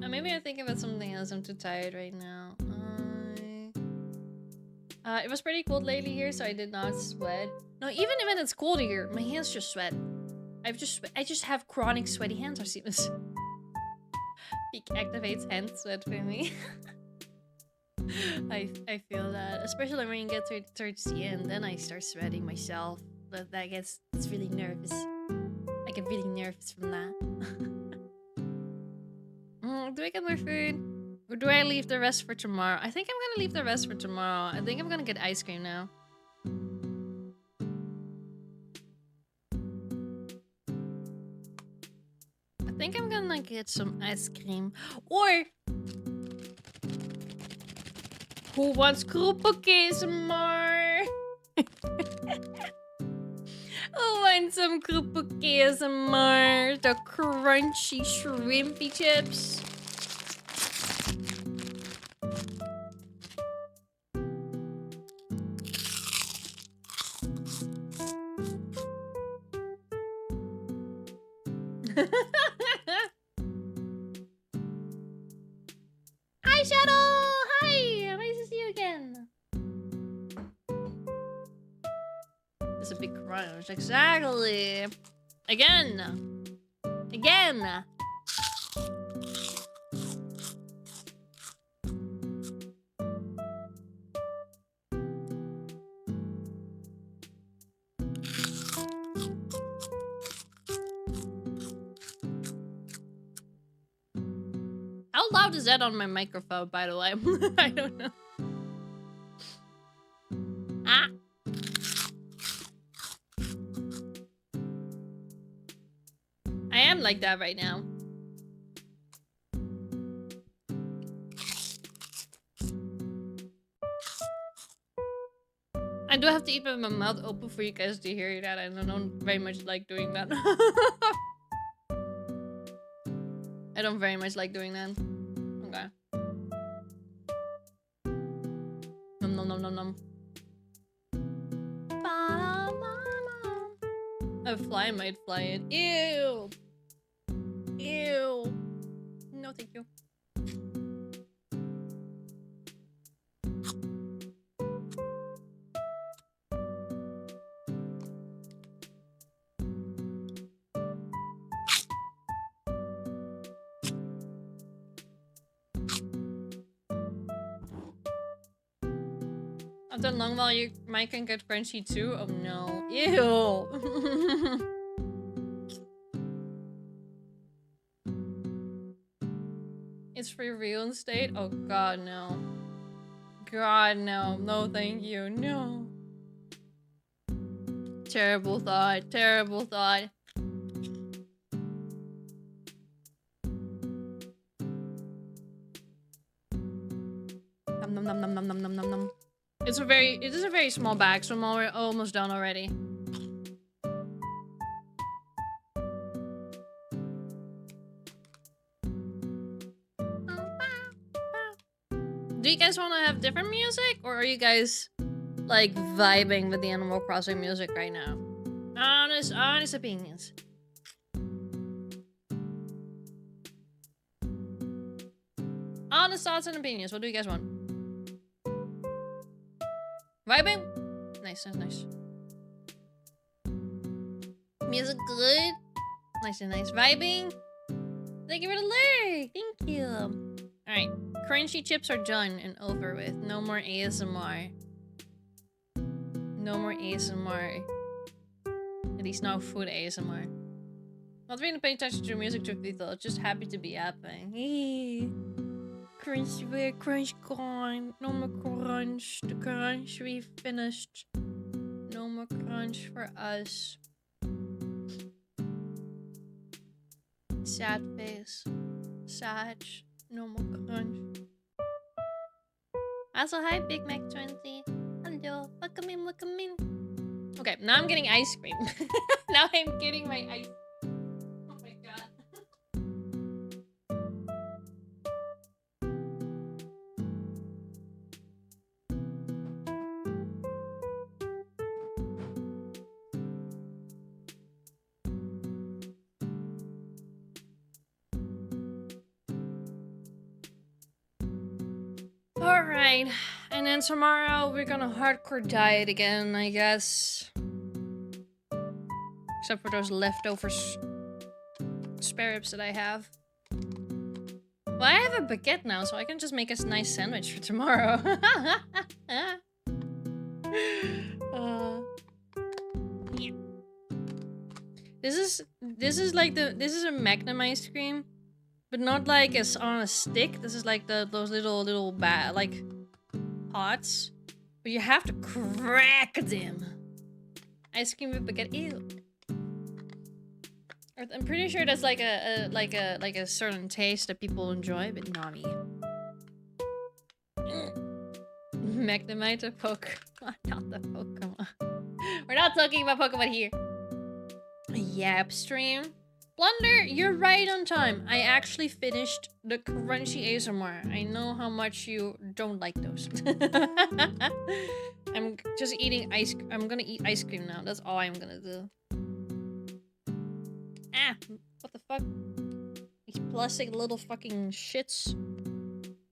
Maybe I'm thinking about something else. I'm too tired right now. It was pretty cold lately here, so I did not sweat. No, even when it's cold here, my hands just sweat. I just have chronic sweaty hands, Arsemus. Peak activates hand sweat for me. I feel that, especially when you get towards the end, then I start sweating myself. It's really nervous. I get really nervous from that. Do I get more food? Or do I leave the rest for tomorrow? I think I'm gonna leave the rest for tomorrow. I think I'm gonna get ice cream now. I think I'm gonna get some ice cream. Or... who wants Kroepelkees more? Who wants some Kroepelkees more? The crunchy shrimpy chips. Hi, Shadow! Hi! Nice to see you again. It's a big crunch. Exactly. Again. Again. How loud is that on my microphone, by the way? I don't know. Ah. I am like that right now. I do have to eat with my mouth open for you guys to hear that. I don't very much like doing that. I don't very much like doing that. Okay. Nom nom nom nom nom. A fly might fly it. Ew! Ew! No, thank you. After long while your mic can get crunchy too? Oh no. Ew! It's free real estate? Oh god, no. God, no. No, thank you. No. Terrible thought. Terrible thought. Nom nom nom nom nom nom nom nom. It is a very small bag, so I'm almost done already. Do you guys want to have different music, or are you guys like vibing with the Animal Crossing music right now? Honest opinions. Honest thoughts and opinions. What do you guys want? Vibing? Nice, nice, nice. Music good? Nice and nice. Vibing? Thank you for the lyric! Thank you! Alright. Crunchy chips are done and over with. No more ASMR. No more ASMR. At least no food ASMR. Not really paying attention to music to people. Just happy to be happy. Crunch, we're crunch gone. No more crunch. The crunch we finished. No more crunch for us. Sad face. Sad. No more crunch. Also, hi, Big Mac 20. Hello. Welcome in, welcome in. Okay, now I'm getting ice cream. Now I'm getting my ice. Oh my god. Alright, and then tomorrow we're gonna hardcore diet again, I guess. Except for those leftover spare ribs that I have. Well, I have a baguette now, so I can just make a nice sandwich for tomorrow. Yeah. This is like this is a Magnum ice cream, but not like it's on a stick. This is like those little like pots, but you have to crack them. Ice cream with baguette. Ew. I'm pretty sure that's like a certain taste that people enjoy, but not me. Magnemite Pokemon, not the Pokemon. We're not talking about Pokemon here. Yap stream. Blunder, you're right on time. I actually finished the crunchy ASMR. I know how much you don't like those. I'm just eating ice. I'm gonna eat ice cream now. That's all I'm gonna do. Ah, what the fuck? These plastic little fucking shits.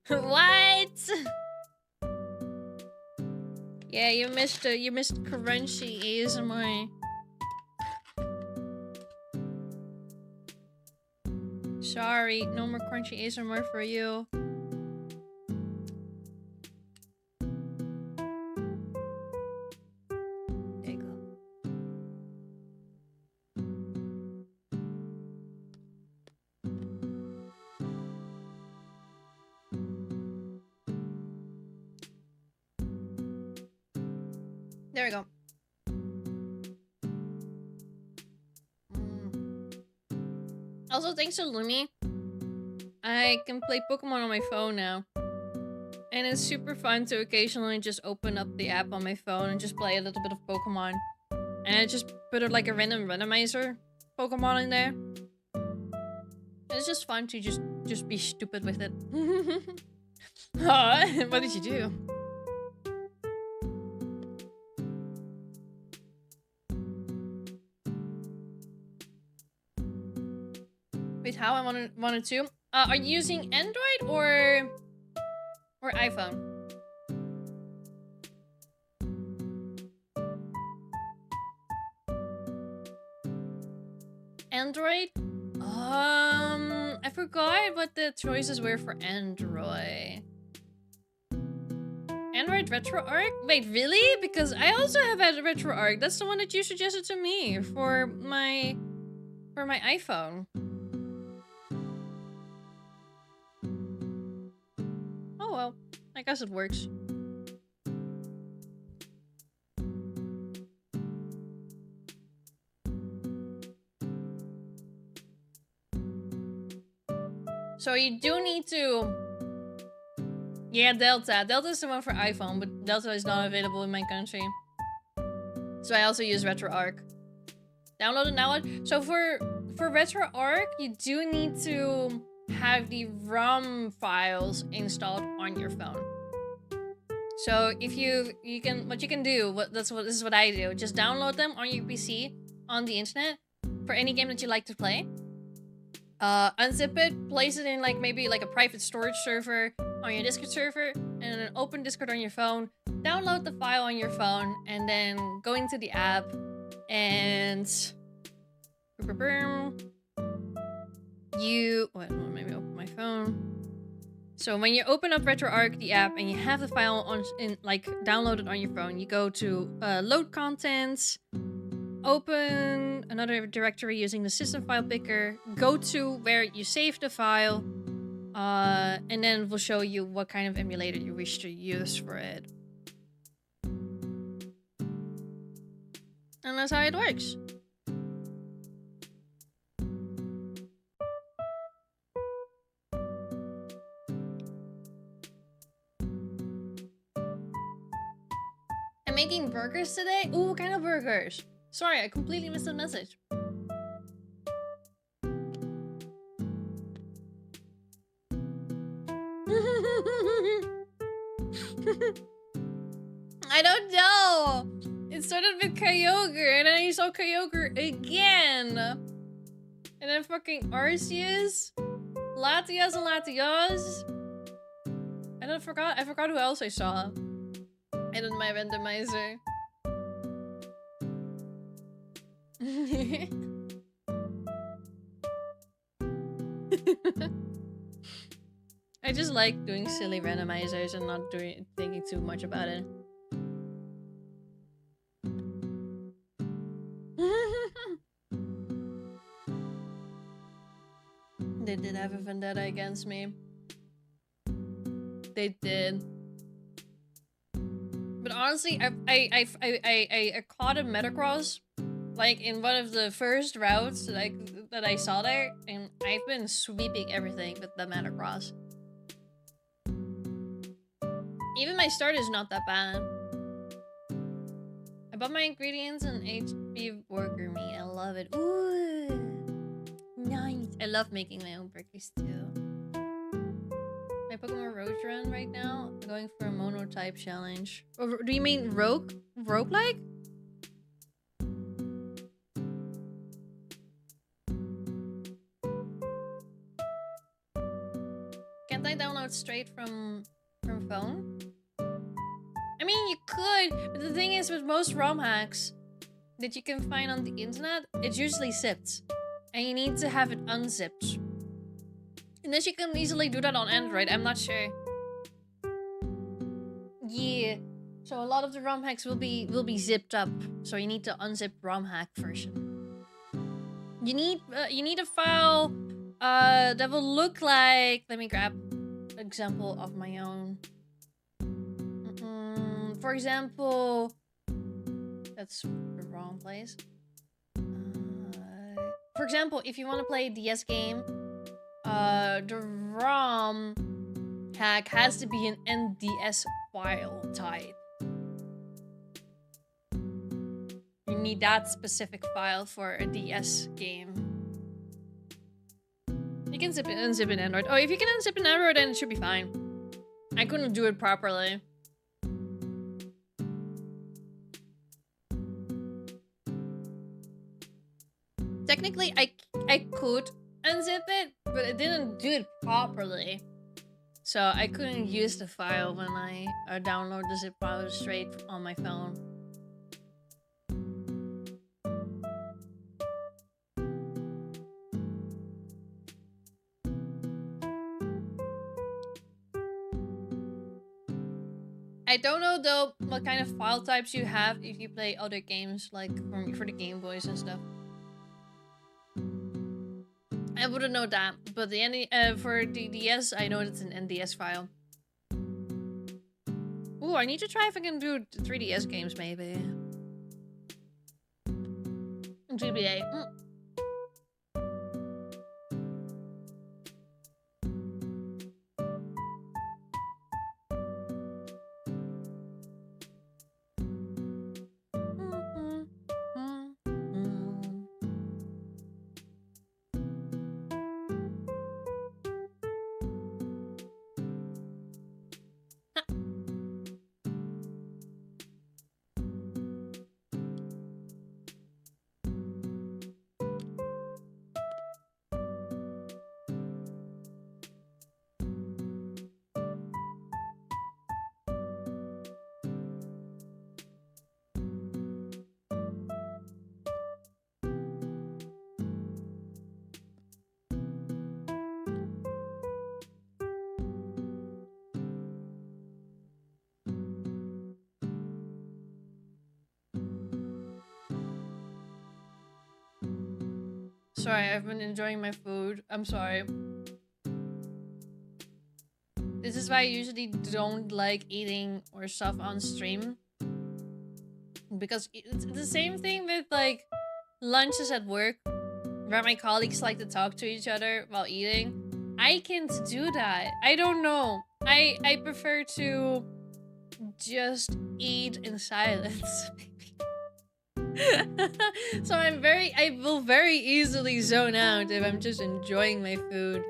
What? Yeah, you missed crunchy ASMR. Sorry, no more crunchy ASMR for you. There you go. There we go. Also, thanks to Lumi, I can play Pokemon on my phone now. And it's super fun to occasionally just open up the app on my phone and just play a little bit of Pokemon. And I just put like a random randomizer Pokemon in there. It's just fun to just be stupid with it. Huh? What did you do? Wait, how I wanted to? Are you using Android or iPhone? Android? I forgot what the choices were for Android. Android RetroArch? Wait, really? Because I also have a RetroArch. That's the one that you suggested to me for my iPhone. Oh well, I guess it works. So you do need to... Yeah, Delta. Delta is the one for iPhone, but Delta is not available in my country. So I also use RetroArch. Download it now. So for RetroArch, you do need to have the ROM files installed on your phone. So if you can, what you can do, this is what I do. Just download them on your PC on the internet for any game that you like to play. Unzip it, place it in maybe a private storage server on your Discord server, and then open Discord on your phone. Download the file on your phone, and then go into the app, and maybe open my phone. So when you open up RetroArch, the app, and you have the file downloaded on your phone, you go to load contents. Open another directory using the system file picker, go to where you saved the file, and then we'll show you what kind of emulator you wish to use for it. And that's how it works. making burgers today? Ooh, what kind of burgers? Sorry, I completely missed the message. I don't know. It started with Kyogre, and then I saw Kyogre again. And then fucking Arceus, Latias and Latias. And I forgot who else I saw. And then my randomizer. I just like doing silly randomizers and not thinking too much about it. They did have a vendetta against me. They did. But honestly, I caught a Metagross like in one of the first routes that I saw there, and I've been sweeping everything with the Metagross. Even my start is not that bad. I bought my ingredients and HB burger meat. I love it. Ooh, nice. I love making my own burgers too. My Pokemon Road Run right now. I'm going for a monotype challenge. Or do you mean roguelike? Can't I download straight from phone? I mean, you could, but the thing is with most ROM hacks that you can find on the internet, it's usually zipped. And you need to have it unzipped. Unless you can easily do that on Android, I'm not sure. Yeah. So a lot of the ROM hacks will be zipped up. So you need to unzip ROM hack version. You need a file that will look like, let me grab an example of my own. For example, that's the wrong place. For example, if you want to play a DS game, the ROM hack has to be an NDS file type. You need that specific file for a DS game. You can unzip in Android. Oh, if you can unzip in Android, then it should be fine. I couldn't do it properly. Technically, I could unzip it, but I didn't do it properly. So I couldn't use the file when I download the zip file straight on my phone. I don't know though what kind of file types you have if you play other games like for the Game Boys and stuff. I wouldn't know that, but for the DS, I know it's an NDS file. Ooh, I need to try if I can do 3DS games, maybe. GBA. Sorry, I've been enjoying my food. I'm sorry. This is why I usually don't like eating or stuff on stream. Because it's the same thing with like lunches at work where my colleagues like to talk to each other while eating. I can't do that. I don't know. I prefer to just eat in silence. So I will very easily zone out if I'm just enjoying my food.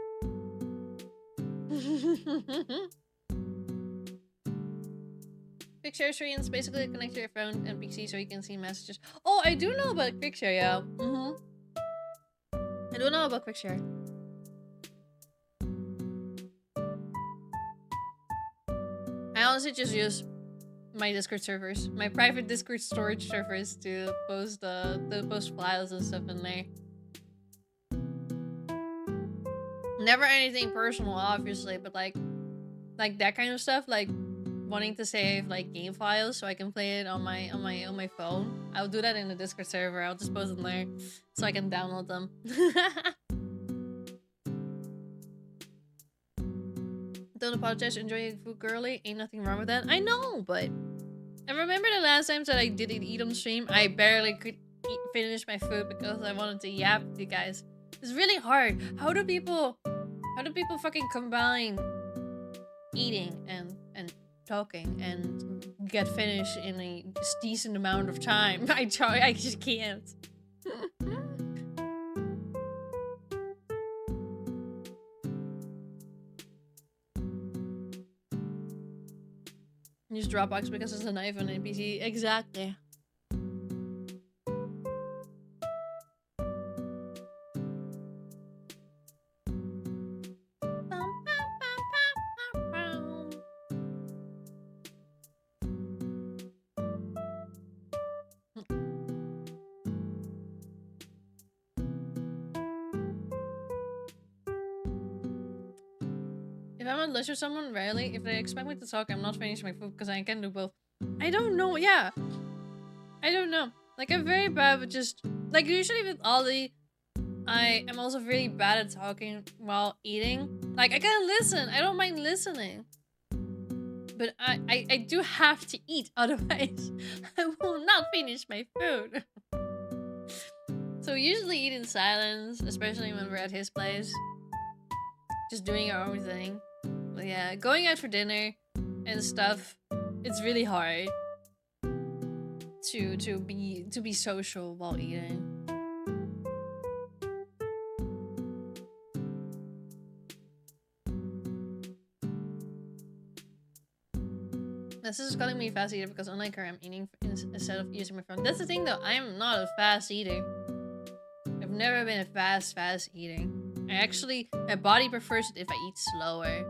Quick share screens basically connect to your phone and PC so you can see messages. Oh, I do know about quick share, yeah. I do know about quick share. I honestly just use my Discord servers, my private Discord storage servers to post post files and stuff in there. Never anything personal, obviously, but like that kind of stuff, like wanting to save like game files so I can play it on my phone. I'll do that in the Discord server. I'll just post them there so I can download them. Don't apologize, enjoy your food, girly. Ain't nothing wrong with that. I know, but I remember the last times that I did eat on stream, I barely could finish my food because I wanted to yap with you guys. It's really hard. How do people fucking combine eating and talking and get finished in a decent amount of time? I just can't. Use Dropbox because it's an iPhone and PC. Exactly. If I'm on lunch with someone, rarely. If they expect me to talk, I'm not finishing my food because I can do both. I don't know. Yeah. I don't know. Like, I'm very bad with just... Like, usually with Ollie, I am also really bad at talking while eating. Like, I can listen. I don't mind listening. But I do have to eat. Otherwise, I will not finish my food. So we usually eat in silence, especially when we're at his place. Just doing our own thing. But yeah, going out for dinner and stuff, it's really hard to be social while eating. This is calling me a fast eater because unlike her, I'm eating instead of using my phone. That's the thing though, I'm not a fast eater. I've never been a fast eating. My body prefers it if I eat slower.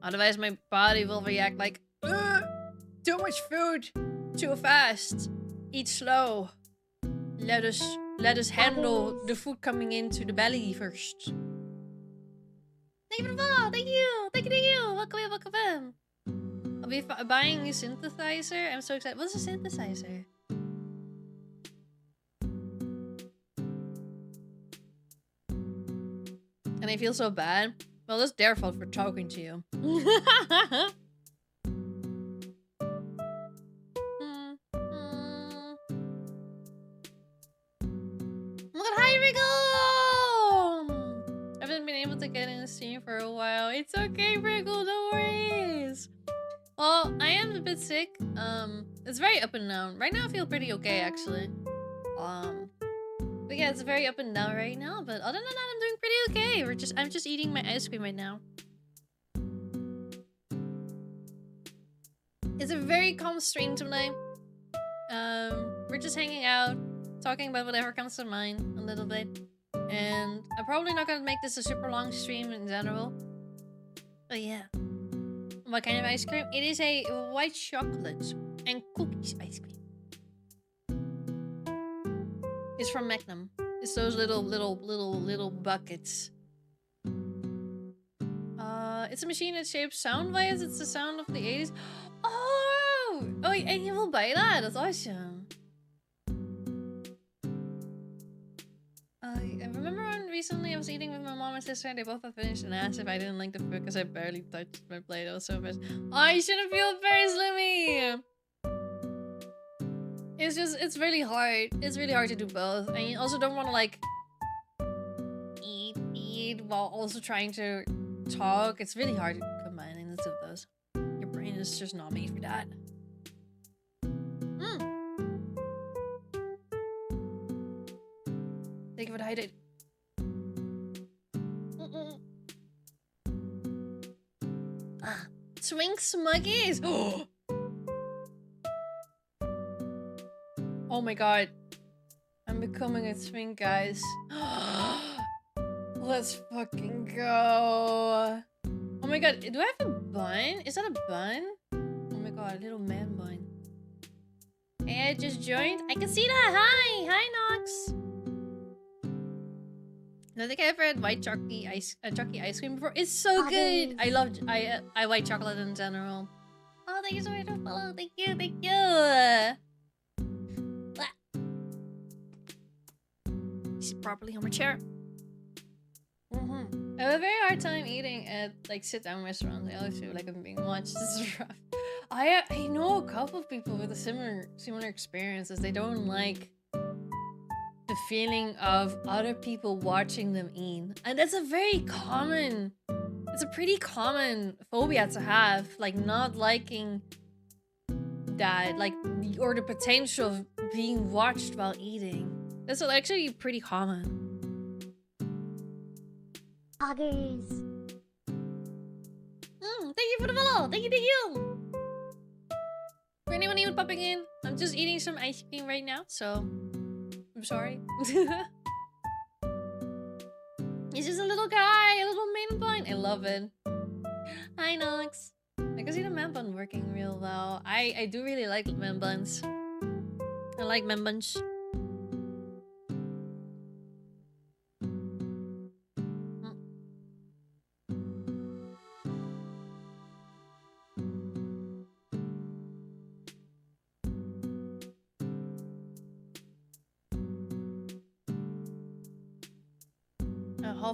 Otherwise, my body will react like, too much food, too fast, eat slow. Let us handle the food coming into the belly first. Thank you for the follow, thank you. Welcome in. I'll be buying a synthesizer. I'm so excited. What's a synthesizer? And I feel so bad. Well, it's their fault for talking to you. Look at hi, Wriggle! I haven't been able to get in the stream for a while. It's okay, Wriggle, no worries. Well, I am a bit sick. It's very up and down. Right now I feel pretty okay, actually. But yeah, it's very up and down right now. But other than that, I'm doing pretty okay. I'm just eating my ice cream right now. It's a very calm stream tonight. We're just hanging out, talking about whatever comes to mind a little bit. And I'm probably not gonna make this a super long stream in general. But yeah. What kind of ice cream? It is a white chocolate and cookies ice cream. It's from Magnum. It's those little buckets. It's a machine that shapes sound-wise. It's the sound of the 80s. Oh, and you will buy that. That's awesome. I remember when recently I was eating with my mom and sister and they both had finished and asked if I didn't like the food because I barely touched my plate. I was so pissed. Oh, you shouldn't feel very slimy. It's really hard. It's really hard to do both. And you also don't want to like eat while also trying to talk. It's really hard to combine the two of those. Your brain is just not made for that. Thank you for the hydrate. Twink Smuggies! Oh my god. I'm becoming a twink, guys. Let's fucking go. Oh my god, do I have a bun? Is that a bun? Oh my god, a little man bun. Hey, I just joined. I can see that. Hi! Hi, Nox! I don't think I ever had white chocolate ice cream before. It's so good. I love white chocolate in general. Oh, thank you so much for follow. Thank you, thank you. Sit properly on my chair. I have a very hard time eating at like sit-down restaurants. I always feel like I'm being watched. This is rough. I know a couple of people with a similar experiences. They don't like the feeling of other people watching them eat, and that's a very common. It's a pretty common phobia to have, like not liking that, like or the potential of being watched while eating. That's actually pretty common. Poggers. Thank you for the follow. Thank you. For anyone new popping in, I'm just eating some ice cream right now, so I'm sorry. He's just a little guy, a little man bun. I love it. Hi, Nox. I can see the man bun working real well. I do really like man buns. I like man buns.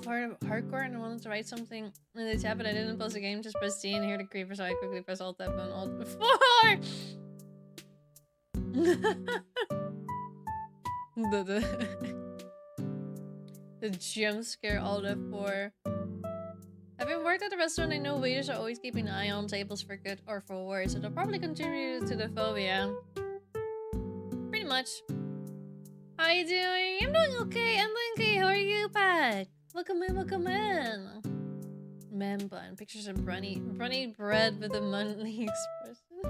Hardcore, and I wanted to write something in the chat, but I didn't post the game. Just press D and hear the creeper, so I quickly press Alt Tab and Alt 4. the jump scare Alt F4. Having worked at a restaurant, I know waiters are always keeping an eye on tables for good or for worse, so they'll probably contribute to the phobia. Pretty much. How are you doing? I'm doing okay. I'm doing okay. How are you, Pat? Welcome in, welcome in. Man bun. Pictures of brunny bread with a monthly expression.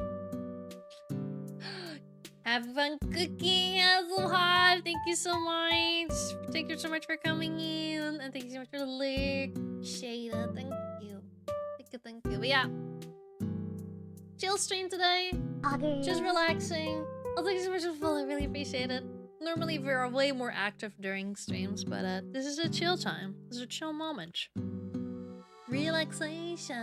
Have fun cooking, Hazelhot. Thank you so much. Thank you so much for coming in. And thank you so much for the lurk. Shada, thank you. Thank you. But yeah. Chill stream today. Poggers. Just relaxing. Oh, thank you so much for following. I really appreciate it. Normally we're way more active during streams, but this is a chill time. This is a chill moment. Relaxation.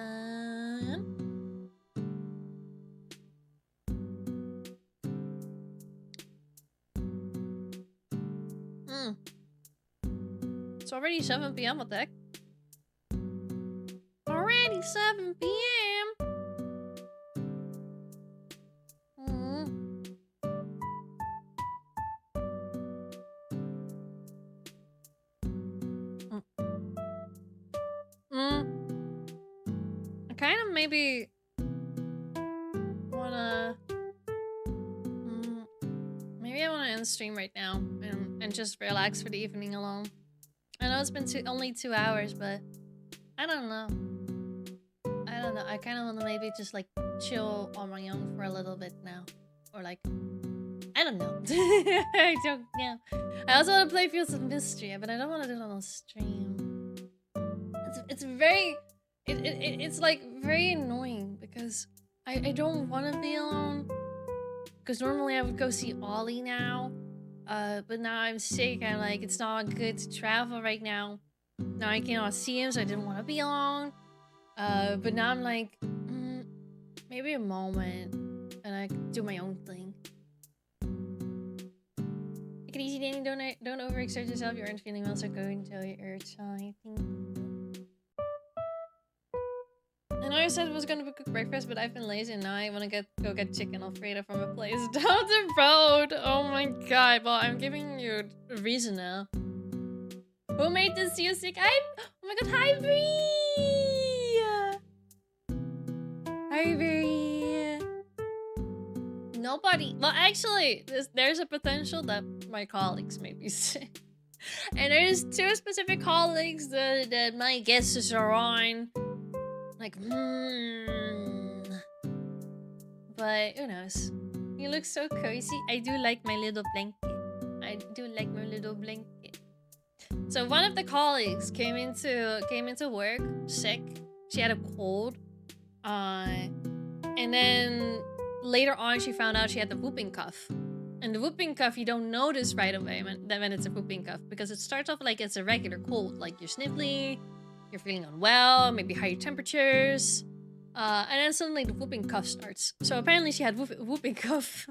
It's already 7 PM, what the heck? Already 7 PM. I kind of maybe wanna maybe I wanna end stream right now and just relax for the evening alone. I know it's been only 2 hours, but I don't know. I kind of want to maybe just like chill on my own for a little bit now, or like I don't know. I don't know. I also want to play Fields of Mystery, but I don't want to do it on a stream. It's very it's like very annoying because I don't want to be alone. Because normally I would go see Ollie now, but now I'm sick. I'm like, it's not good to travel right now. Now I cannot see him, so I didn't want to be alone. But now I'm like, maybe a moment, and I do my own thing. Take it easy, Danny. Don't overexert yourself. You aren't feeling well, so go enjoy your time. I know I said I was gonna cook breakfast, but I've been lazy and now I wanna go get chicken Alfredo from a place down the road. Oh my god, well I'm giving you a reason now. Who made this music? Oh my god, hi Bree! Hi Bree! Nobody. Well, actually, there's a potential that my colleagues may be sick. And there's 2 specific colleagues that my guesses are on. Like, But who knows? You look so cozy. I do like my little blanket. I do like my little blanket. So one of the colleagues came into work sick. She had a cold. And then later on she found out she had the whooping cough. And the whooping cough you don't notice right away when it's a whooping cough, because it starts off like it's a regular cold, like you're sniffly, you're feeling unwell, maybe higher temperatures, and then suddenly the whooping cough starts. So apparently she had whooping cough.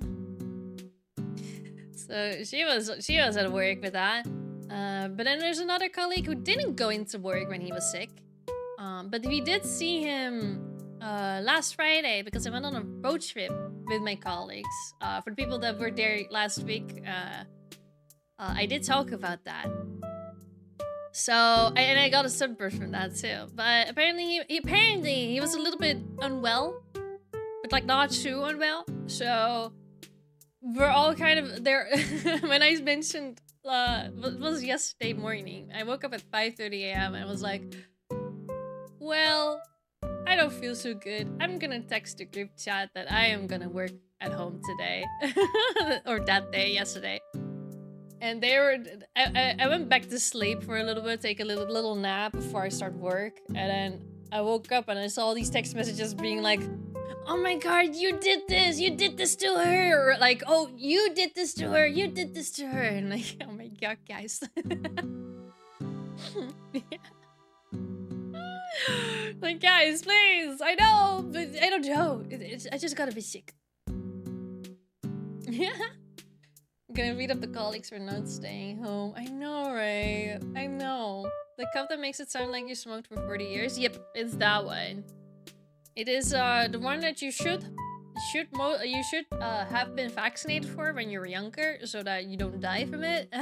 So she was at work with that. But then there's another colleague who didn't go into work when he was sick. But we did see him last Friday because I went on a road trip with my colleagues. For the people that were there last week, I did talk about that. So, and I got a sunburst from that too. But apparently he was a little bit unwell, but like not too unwell. So we're all kind of there. When I mentioned, it was yesterday morning. I woke up at 5:30 a.m. and I was like, well, I don't feel so good. I'm gonna text the group chat that I am gonna work at home today. Or that day, yesterday. And they were... I went back to sleep for a little bit, take a little nap before I start work. And then I woke up and I saw all these text messages being like, oh my god, you did this to her. Or like, oh, you did this to her, you did this to her. And like, oh my god, guys. Yeah. Like, guys, please, I know, but I don't know. I just gotta be sick. Yeah. I'm gonna read up the colleagues for not staying home. I know, right? I know. The cup that makes it sound like you smoked for 40 years? Yep, it's that one. It is the one that you should have been vaccinated for when you were younger, so that you don't die from it.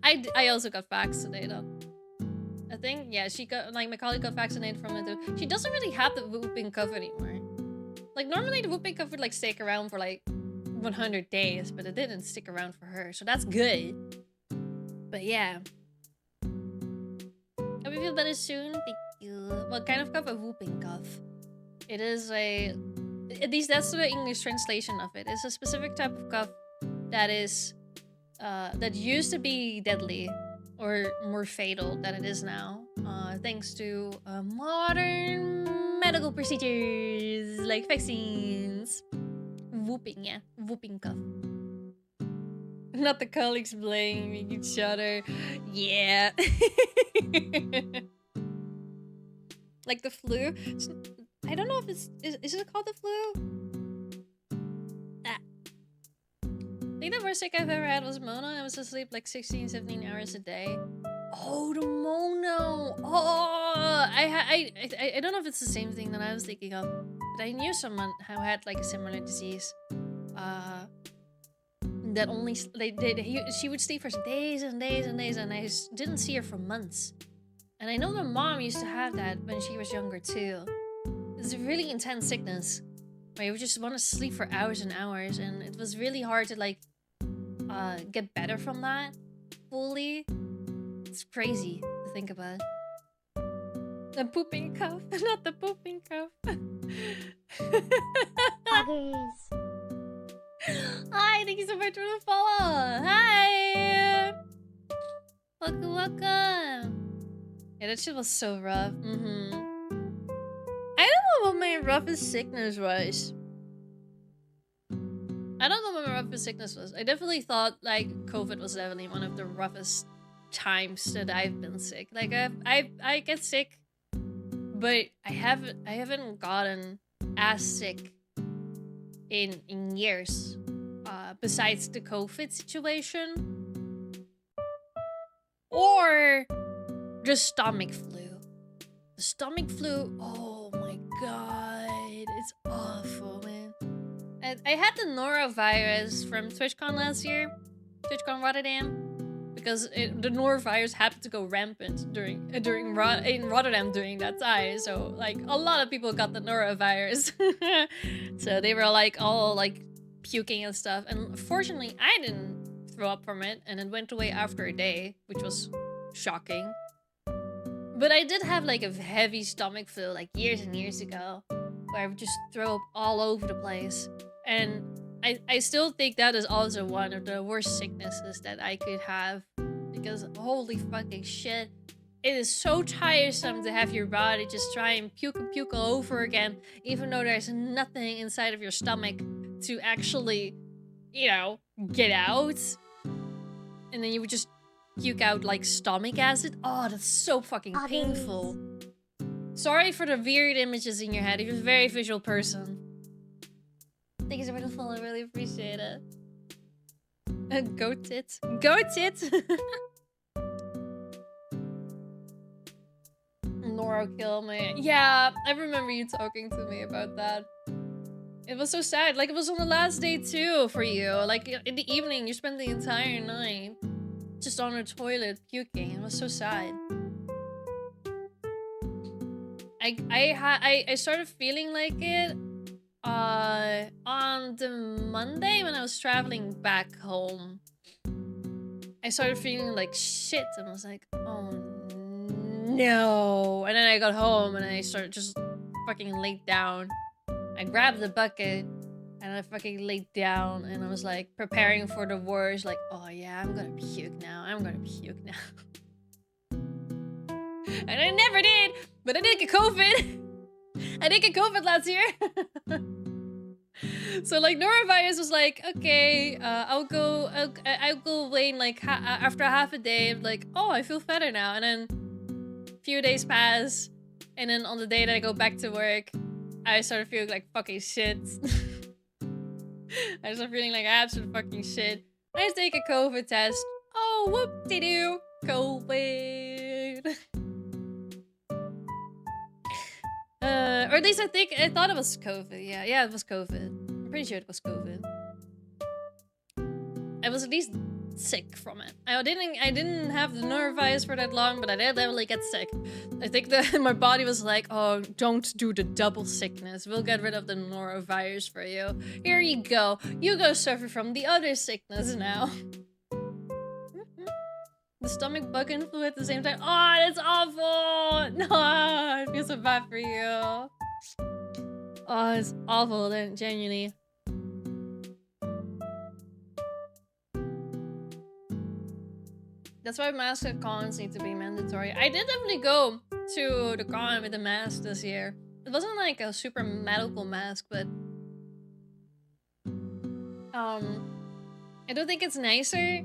I also got vaccinated. I think, yeah, she got, like, my colleague got vaccinated from it too. She doesn't really have the whooping cough anymore. Like, normally the whooping cough would, like, stick around for, like, 100 days, but it didn't stick around for her, so that's good. But yeah. Hope you feel better soon. Thank you. What kind of cough? A whooping cough. It is a... At least that's the English translation of it. It's a specific type of cough that is... that used to be deadly. Or more fatal than it is now, thanks to modern medical procedures like vaccines. Whooping, yeah, whooping cough. Not the colleagues blaming each other. Yeah. Like the flu. I don't know if it's is it called the flu? I think the worst sick I've ever had was mono. I was asleep like 16, 17 hours a day. Oh, the mono. Oh, I don't know if it's the same thing that I was thinking of, but I knew someone who had like a similar disease. That only she would sleep for days and days and days, and I didn't see her for months. And I know my mom used to have that when she was younger too. It's a really intense sickness where you would just want to sleep for hours and hours, and it was really hard to like get better from that fully. It's crazy to think about. The pooping cough, not the pooping cough. Poggers. Hi, thank you so much for the follow. Hi. Welcome. Yeah, that shit was so rough. I don't know what my roughest sickness was. I don't know what my roughest sickness was. I definitely thought like COVID was definitely one of the roughest times that I've been sick. Like I get sick, but I haven't gotten as sick in years. Besides the COVID situation or the stomach flu. The stomach flu. Oh my god, it's awful, man. I had the norovirus from TwitchCon last year, TwitchCon Rotterdam, because the norovirus happened to go rampant in Rotterdam during that time. So like a lot of people got the norovirus. So they were like all like puking and stuff. And fortunately, I didn't throw up from it, and it went away after a day, which was shocking. But I did have like a heavy stomach flu like years and years ago, where I would just throw up all over the place. And I still think that is also one of the worst sicknesses that I could have, because holy fucking shit, it is so tiresome to have your body just try and puke all over again, even though there's nothing inside of your stomach to actually, you know, get out. And then you would just puke out like stomach acid. Oh, that's so fucking painful. Sorry for the weird images in your head. You're a very visual person. Thank you so much for the follow. I really appreciate it. Go tits. Go tits! Nora kill me. Yeah, I remember you talking to me about that. It was so sad. Like, it was on the last day too for you. Like, in the evening, you spent the entire night just on the toilet puking. It was so sad. I started feeling like it on the Monday when I was traveling back home. I started feeling like shit and I was like, oh no. And then I got home and I started just fucking laid down. I grabbed the bucket and I fucking laid down and I was like preparing for the worst, like, oh yeah, I'm gonna puke now. I'm gonna puke now. And I never did, but I did get COVID. I did get COVID last year. So like norovirus was like, okay, I'll go away in like after half a day. I'm like, oh, I feel better now. And then a few days pass, and then on the day that I go back to work, I started feeling like fucking shit. I started feeling like absolute fucking shit. I just take a COVID test. Oh, whoop-de-doo, COVID. Or at least I thought it was COVID. Yeah, it was COVID. I'm pretty sure it was COVID. I was at least sick from it. I didn't have the norovirus for that long, but I did definitely get sick. I think that my body was like, oh, don't do the double sickness. We'll get rid of the norovirus for you. Here you go. You go suffer from the other sickness now. The stomach bug and flu at the same time. Oh, that's awful! No, I feel so bad for you. Oh, it's awful, then, genuinely. That's why masks at cons need to be mandatory. I did definitely go to the con with a mask this year. It wasn't like a super medical mask, but I don't think it's nicer.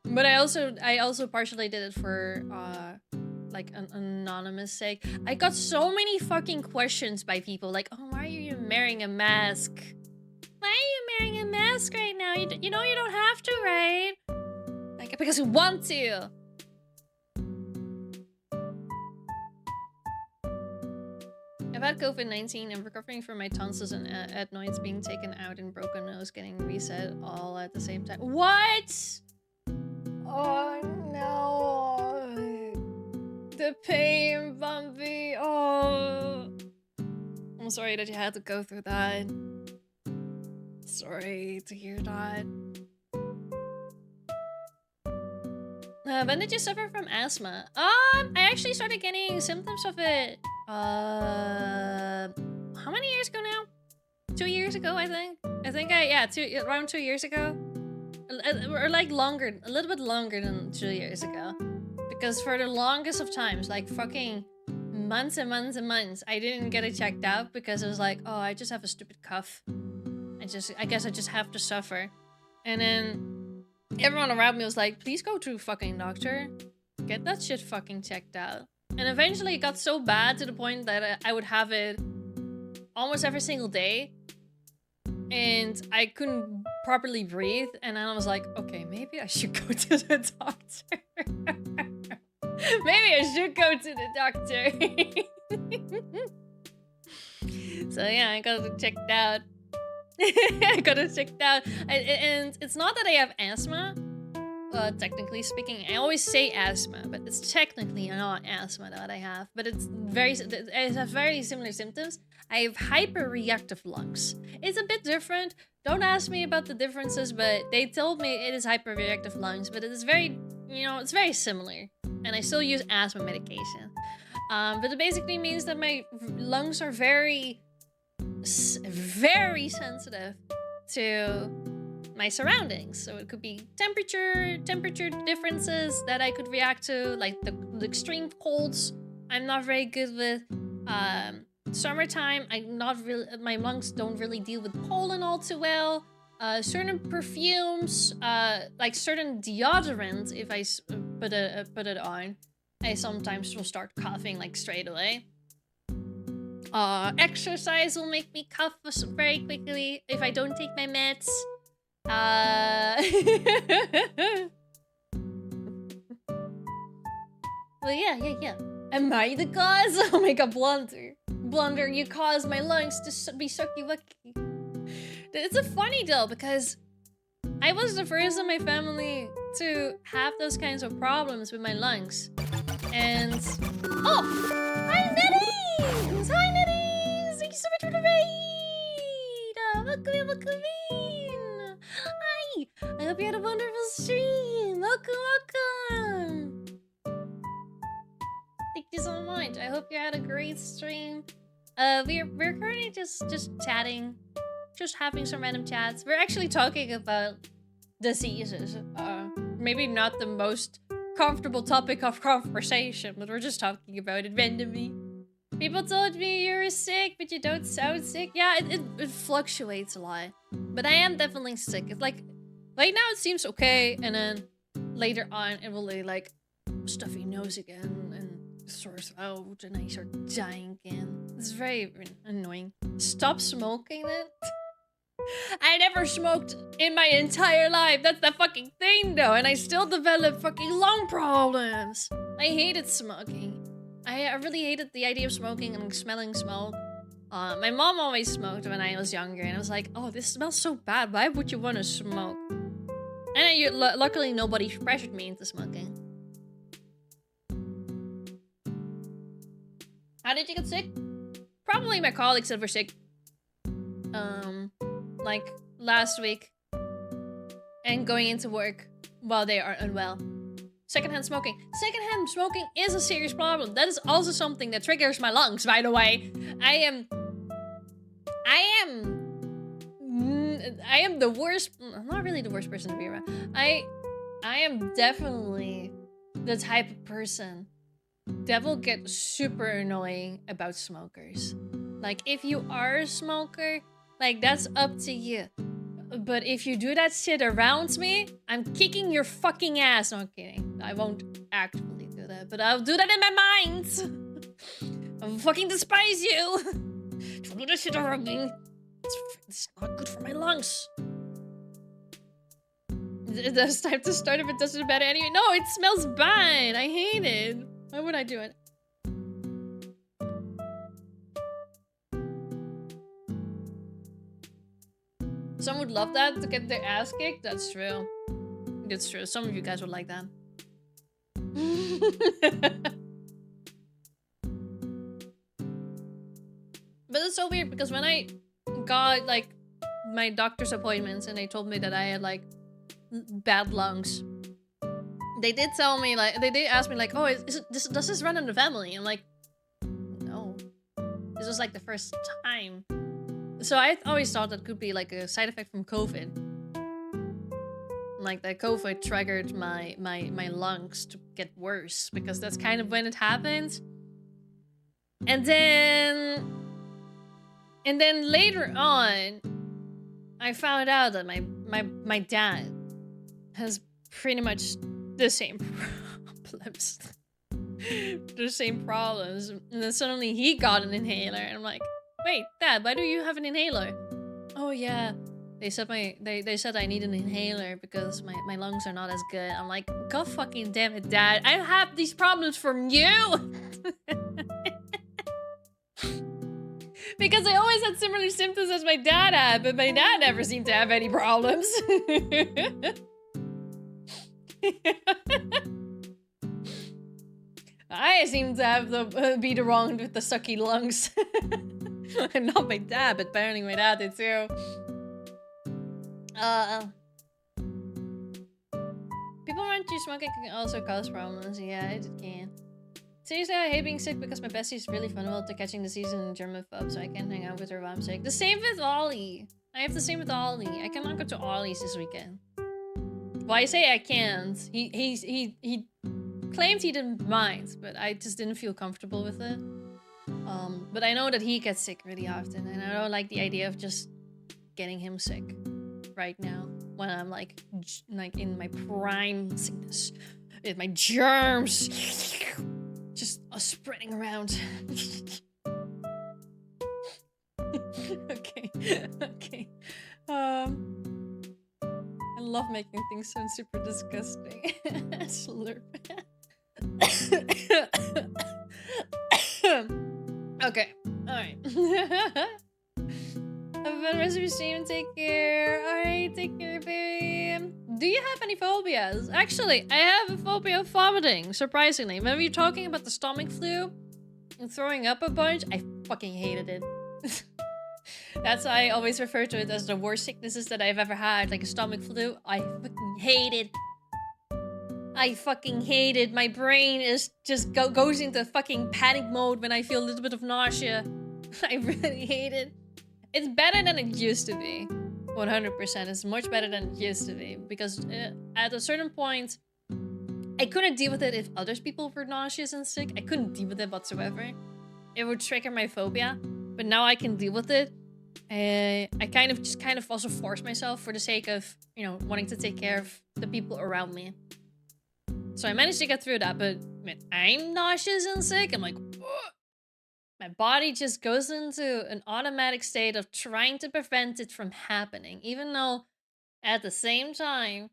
But I also partially did it for like an anonymous sake. I got so many fucking questions by people like, oh, why are you wearing a mask? Why are you wearing a mask right now? You know you don't have to, right? Like, because you want to. I've had COVID-19 and recovering from my tonsils and adenoids being taken out and broken nose getting reset all at the same time. What? Oh no. The pain, Bumpy. Oh. I'm sorry that you had to go through that. Sorry to hear that. When did you suffer from asthma? I actually started getting symptoms of it. How many years ago now? 2 years ago, I think. Around 2 years ago. Or like longer, a little bit longer than 2 years ago. Because for the longest of times, like fucking months and months and months, I didn't get it checked out because it was like, oh, I just have a stupid cough. I guess I just have to suffer. And then everyone around me was like, please go to a fucking doctor. Get that shit fucking checked out. And eventually it got so bad to the point that I would have it almost every single day. And I couldn't properly breathe. And then I was like, okay, maybe I should go to the doctor. Maybe I should go to the doctor. So yeah, I got it checked out. I got it checked out. And it's not that I have asthma. Technically speaking, I always say asthma, but it's technically not asthma that I have. But it has very similar symptoms. I have hyperreactive lungs. It's a bit different. Don't ask me about the differences, but they told me it is hyperreactive lungs, but it is very, you know, it's very similar. And I still use asthma medication. But it basically means that my lungs are very sensitive to my surroundings. So it could be temperature differences that I could react to, like the extreme colds I'm not very good with. Summertime, my lungs don't really deal with pollen all too well. Certain perfumes, like certain deodorant, if I put it on, I sometimes will start coughing like straight away. Exercise will make me cough very quickly if I don't take my meds. Well, yeah. Am I the cause? Oh my god, Blunder, you caused my lungs to be sucky-wucky. It's a funny though, because I was the first in my family to have those kinds of problems with my lungs. And... Oh! Hi, Nettings! Hi, Nettings! Thank you so much for the raid! Welcome in! Hi! I hope you had a wonderful stream! Welcome! Thank you so much. I hope you had a great stream. We're currently just chatting. Just having some random chats. We're actually talking about diseases. Maybe not the most comfortable topic of conversation, but we're just talking about it randomly. People told me you were sick, but you don't sound sick. Yeah, it fluctuates a lot. But I am definitely sick. It's like, right now it seems okay, and then later on it will be like stuffy nose again, and sore throat, and I start dying again. It's very annoying. Stop smoking it. I never smoked in my entire life. That's the fucking thing though. And I still develop fucking lung problems. I hated smoking. I really hated the idea of smoking and smelling smoke. My mom always smoked when I was younger. And I was like, oh, this smells so bad. Why would you want to smoke? And luckily nobody pressured me into smoking. How did you get sick? Probably my colleagues that were sick. Like last week. And going into work while they are unwell. Secondhand smoking. Secondhand smoking is a serious problem. That is also something that triggers my lungs, by the way. I am the worst. I'm not really the worst person to be around. I am definitely the type of person that will get super annoying about smokers. Like, if you are a smoker, like, that's up to you. But if you do that shit around me, I'm kicking your fucking ass. No, I'm kidding. I won't actively do that, but I'll do that in my mind. I'll fucking despise you. Don't do that shit around me. It's not good for my lungs. It's time to start if it doesn't matter anyway. No, it smells bad. I hate it. Why would I do it? Some would love that, to get their ass kicked. That's true. That's true. Some of you guys would like that. But it's so weird because when I got like my doctor's appointments and they told me that I had like bad lungs, they did tell me, like, they did ask me like, oh, does this run in the family? I'm like, no. This was like the first time. So I always thought that could be like a side effect from COVID. Like that COVID triggered my lungs to get worse because that's kind of when it happened. And then later on, I found out that my dad has pretty much the same problems. The same problems. And then suddenly he got an inhaler and I'm like, wait, Dad, why do you have an inhaler? Oh yeah, they said they said I need an inhaler because my lungs are not as good. I'm like, God fucking damn it, Dad, I have these problems from you. Because I always had similar symptoms as my dad had, but my dad never seemed to have any problems. I seem to have be the wrong with the sucky lungs. Not my dad, but apparently my dad did too. People around you smoking can also cause problems. Yeah, it can. Seriously, I hate being sick because my bestie is really vulnerable to catching the season in germaphobe, so I can't hang out with her while I'm sick. The same with Ollie. I have the same with Ollie. I cannot go to Ollie's this weekend. Well, I say I can't. He claimed he didn't mind, but I just didn't feel comfortable with it. But I know that he gets sick really often, and I don't like the idea of just getting him sick right now when I'm like in my prime sickness, with my germs just spreading around. Okay, okay. I love making things sound super disgusting. Slurp. Okay, alright. Have a fun rest of your stream. Take care. Alright, take care, babe. Do you have any phobias? Actually, I have a phobia of vomiting, surprisingly. When we were talking about the stomach flu and throwing up a bunch, I fucking hated it. That's why I always refer to it as the worst sicknesses that I've ever had, like a stomach flu. I fucking hated. I fucking hate it. My brain is just goes into fucking panic mode when I feel a little bit of nausea. I really hate it. It's better than it used to be. 100%. It's much better than it used to be. Because at a certain point, I couldn't deal with it if other people were nauseous and sick. I couldn't deal with it whatsoever. It would trigger my phobia. But now I can deal with it. I kind of also force myself for the sake of, you know, wanting to take care of the people around me. So I managed to get through that, but when I'm nauseous and sick, I'm like, ugh. My body just goes into an automatic state of trying to prevent it from happening, even though at the same time,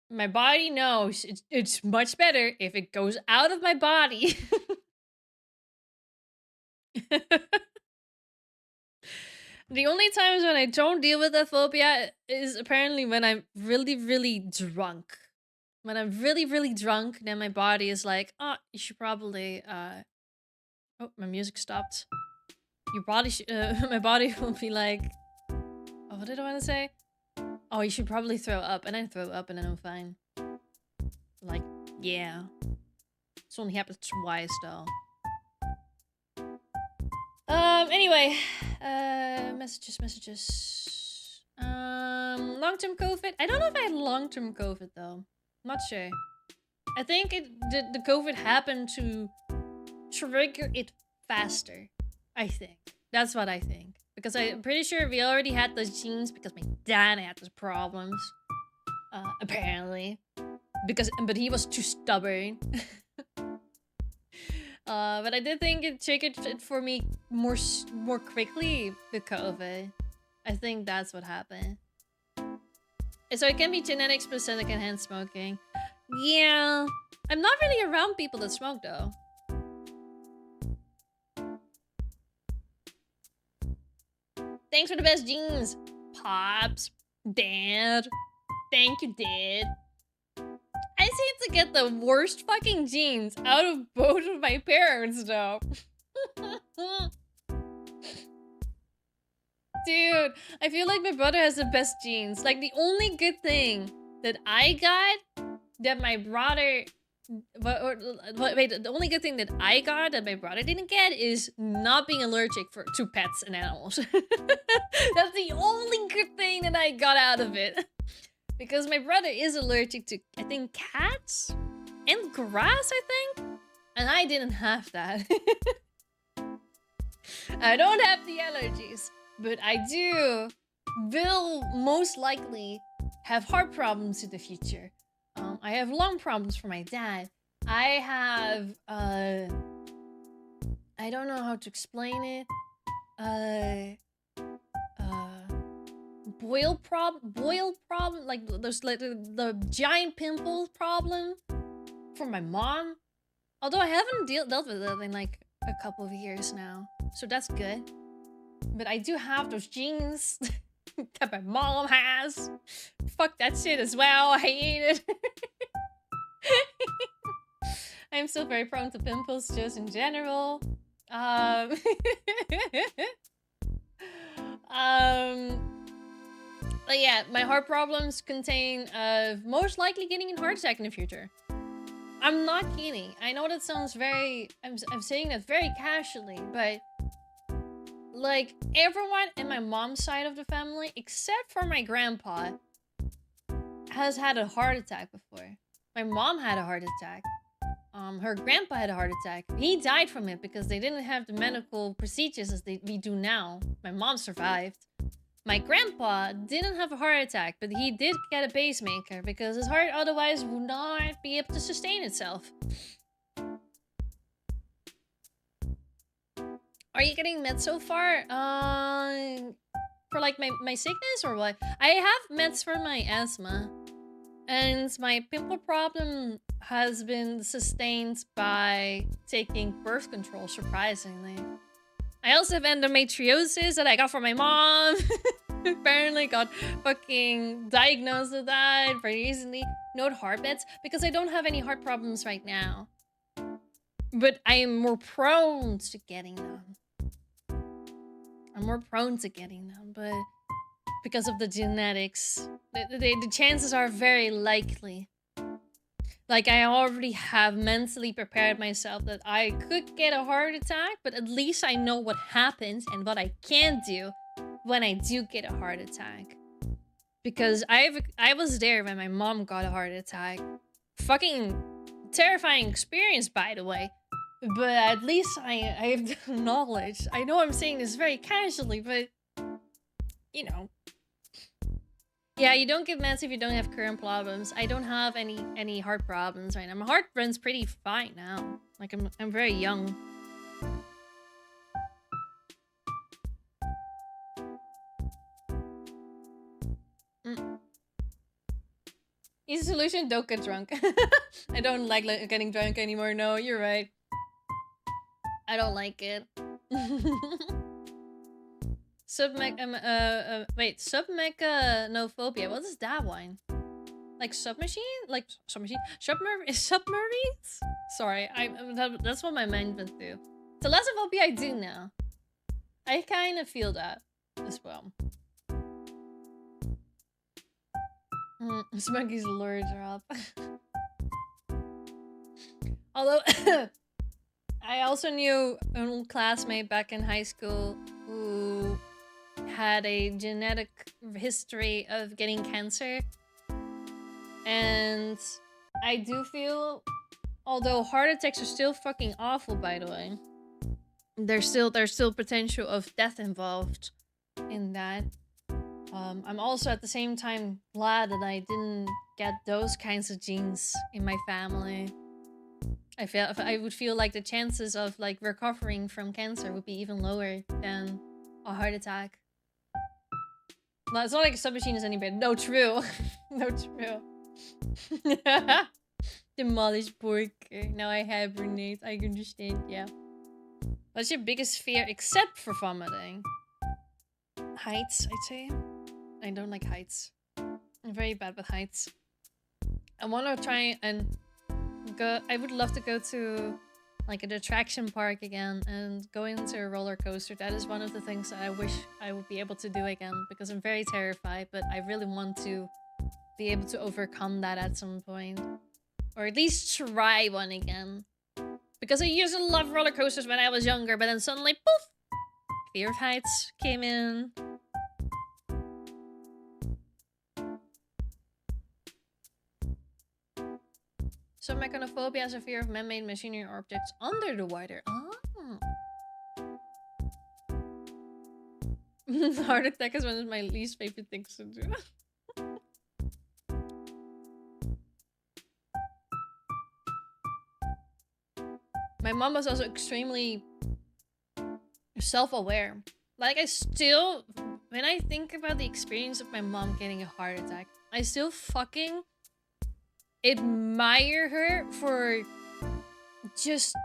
my body knows it's much better if it goes out of my body. The only times when I don't deal with that phobia is apparently when I'm really, really drunk. When I'm really, really drunk, then my body is like, oh, you should probably, oh, my music stopped. Your body my body will be like, oh, what did I want to say? Oh, you should probably throw up. And I throw up and then I'm fine. Like, yeah. This only happens twice, though. Anyway, messages. Long-term COVID. I don't know if I had long-term COVID, though. Not sure. I think the COVID happened to trigger it faster. I think. That's what I think. Because I'm pretty sure we already had those genes because my dad had those problems. Apparently. But he was too stubborn. But I did think it triggered it for me more quickly, the COVID. I think that's what happened. So it can be genetics, but then it can hand smoking. Yeah. I'm not really around people that smoke, though. Thanks for the best genes, Pops. Dad. Thank you, Dad. I seem to get the worst fucking genes out of both of my parents, though. Dude, I feel like my brother has the best genes. Like, the only good thing that I got that my brother... Wait, the only good thing that I got that my brother didn't get is not being allergic to pets and animals. That's the only good thing that I got out of it. Because my brother is allergic to, I think, cats and grass, I think? And I didn't have that. I don't have the allergies, but I will most likely have heart problems in the future. I have lung problems for my dad. I have, I don't know how to explain it. Boil problem, like there's like the giant pimples problem for my mom. Although I haven't dealt with it in like a couple of years now, so that's good. But I do have those genes that my mom has. Fuck that shit as well. I hate it. I'm still very prone to pimples just in general. But yeah, my heart problems contain most likely getting a heart attack in the future. I'm not kidding. I know that sounds very... I'm saying that very casually, but... Like, everyone in my mom's side of the family, except for my grandpa, has had a heart attack before. My mom had a heart attack. Her grandpa had a heart attack. He died from it because they didn't have the medical procedures as we do now. My mom survived. My grandpa didn't have a heart attack, but he did get a pacemaker because his heart otherwise would not be able to sustain itself. Are you getting meds so far? For like my sickness or what? I have meds for my asthma. And my pimple problem has been sustained by taking birth control, surprisingly. I also have endometriosis that I got from my mom. Apparently got fucking diagnosed with that very recently. No heart meds because I don't have any heart problems right now. But I am more prone to getting them. I'm more prone to getting them, but because of the genetics, the chances are very likely. Like, I already have mentally prepared myself that I could get a heart attack, but at least I know what happens and what I can do when I do get a heart attack. Because I was there when my mom got a heart attack. Fucking terrifying experience, by the way. But at least I have the knowledge. I know I'm saying this very casually, but... You know. Yeah, you don't get meds if you don't have current problems. I don't have any heart problems right now. My heart runs pretty fine now. Like, I'm very young. Easy solution, don't get drunk. I don't like getting drunk anymore. No, you're right. I don't like it. Submechanophobia. What is that one? Like submachine? Like submachine? Submarines? Sorry, that's what my mind went through. Thalassophobia I do now. I kind of feel that as well. Smuggy's lure drop. Although, I also knew an old classmate back in high school who had a genetic history of getting cancer. And I do feel, although heart attacks are still fucking awful, by the way, there's still potential of death involved in that. I'm also at the same time glad that I didn't get those kinds of genes in my family. I would feel like the chances of like recovering from cancer would be even lower than a heart attack. Well, it's not like a submachine is any better. No, true. No, true. Demolish pork. Now I hibernate. I understand, yeah. What's your biggest fear except for vomiting? Heights, I'd say. I don't like heights. I'm very bad with heights. I want to try and go... I would love to go to like an attraction park again and go into a roller coaster. That is one of the things that I wish I would be able to do again because I'm very terrified, but I really want to be able to overcome that at some point. Or at least try one again. Because I used to love roller coasters when I was younger, but then suddenly, poof! Fear of heights came in. So mechanophobia is a fear of man-made machinery or objects under the water. Oh. Heart attack is one of my least favorite things to do. My mom was also extremely self-aware. Like, I still, when I think about the experience of my mom getting a heart attack, I still fucking admire her for just,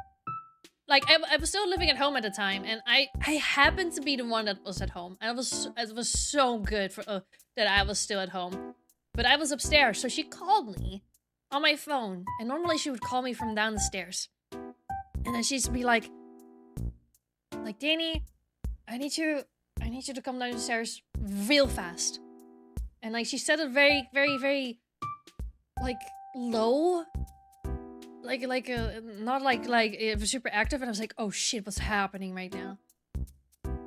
like, I was still living at home at the time, and I happened to be the one that was at home. And it was so good for that I was still at home. But I was upstairs, so she called me on my phone. And normally she would call me from down the stairs. And then she'd be like, like, Danny, I need you to come down the stairs real fast. And like she said it very, very, very like low. Like not like it was super active, and I was like, oh shit, what's happening right now?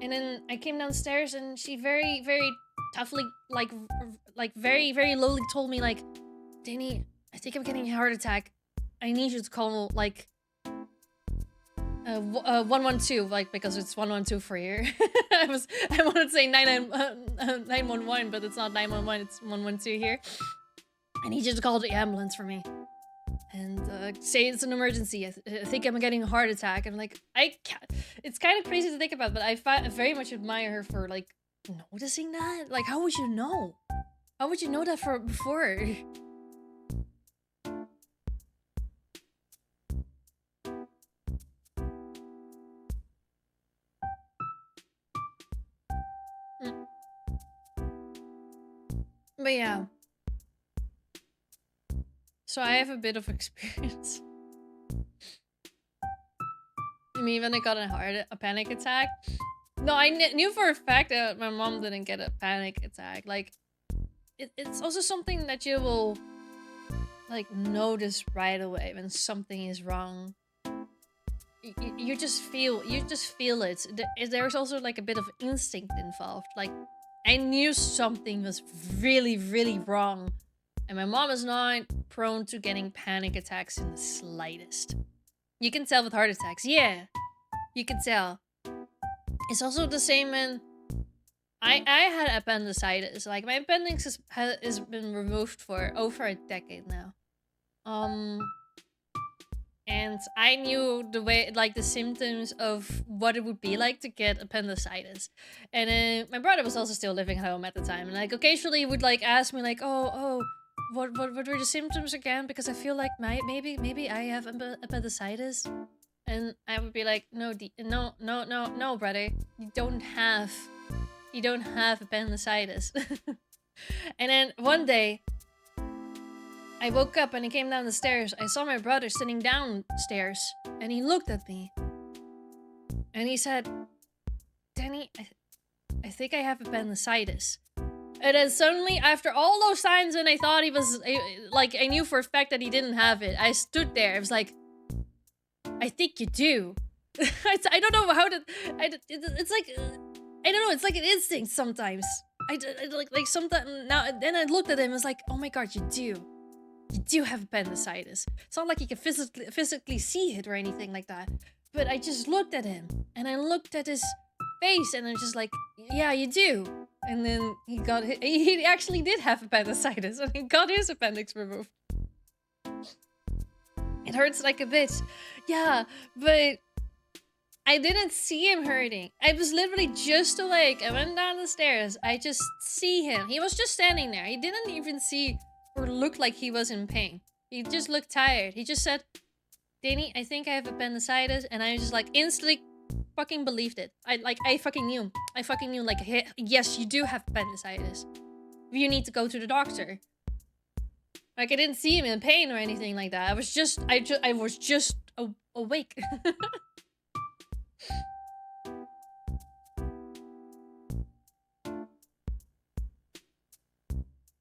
And then I came downstairs and she very, very toughly, like very, very lowly told me like, Danny, I think I'm getting a heart attack. I need you to call like 112, like, because it's 112 for here. I wanted to say 911, but it's not 911, it's 112 here. I need you to call the ambulance for me. And say it's an emergency. I think I'm getting a heart attack. I'm like, I can't. It's kind of crazy to think about, but I very much admire her for like noticing that. Like, how would you know? How would you know that before? But yeah. So I have a bit of experience. I mean, when I got a panic attack. No, I knew for a fact that my mom didn't get a panic attack. Like, it's also something that you will, like, notice right away when something is wrong. You just feel it. There's also, like, a bit of instinct involved. Like, I knew something was really, really wrong. And my mom is not prone to getting panic attacks in the slightest. You can tell with heart attacks. Yeah, you can tell. It's also the same when I had appendicitis. Like, my appendix has been removed for over a decade now. And I knew the way, like, the symptoms of what it would be like to get appendicitis. And my brother was also still living at home at the time. And, like, occasionally he would, like, ask me, like, oh, what were the symptoms again? Because I feel like maybe I have appendicitis. And I would be like, no, brother. You don't have appendicitis. And then one day, I woke up and he came down the stairs. I saw my brother sitting downstairs and he looked at me. And he said, Danny, I think I have appendicitis. And then suddenly, after all those times when I thought he was, like, I knew for a fact that he didn't have it, I stood there. I was like, I think you do. I don't know how to, it's like, I don't know, it's like an instinct sometimes. Like sometimes, now, then I looked at him and was like, oh my god, you do. You do have appendicitis. It's not like you can physically see it or anything like that. But I just looked at him, and I looked at his face, and I'm just like, yeah, you do. And then he actually did have appendicitis, and he got his appendix removed. It hurts like a bitch. Yeah, but I didn't see him hurting. I was literally just awake. I went down the stairs. I just see him. He was just standing there. He didn't even see or look like he was in pain. He just looked tired. He just said, Danny, I think I have appendicitis. And I just like instantly fucking believed it. I fucking knew. I fucking knew, like, hey, yes, you do have appendicitis. You need to go to the doctor. Like, I didn't see him in pain or anything like that. I was just awake.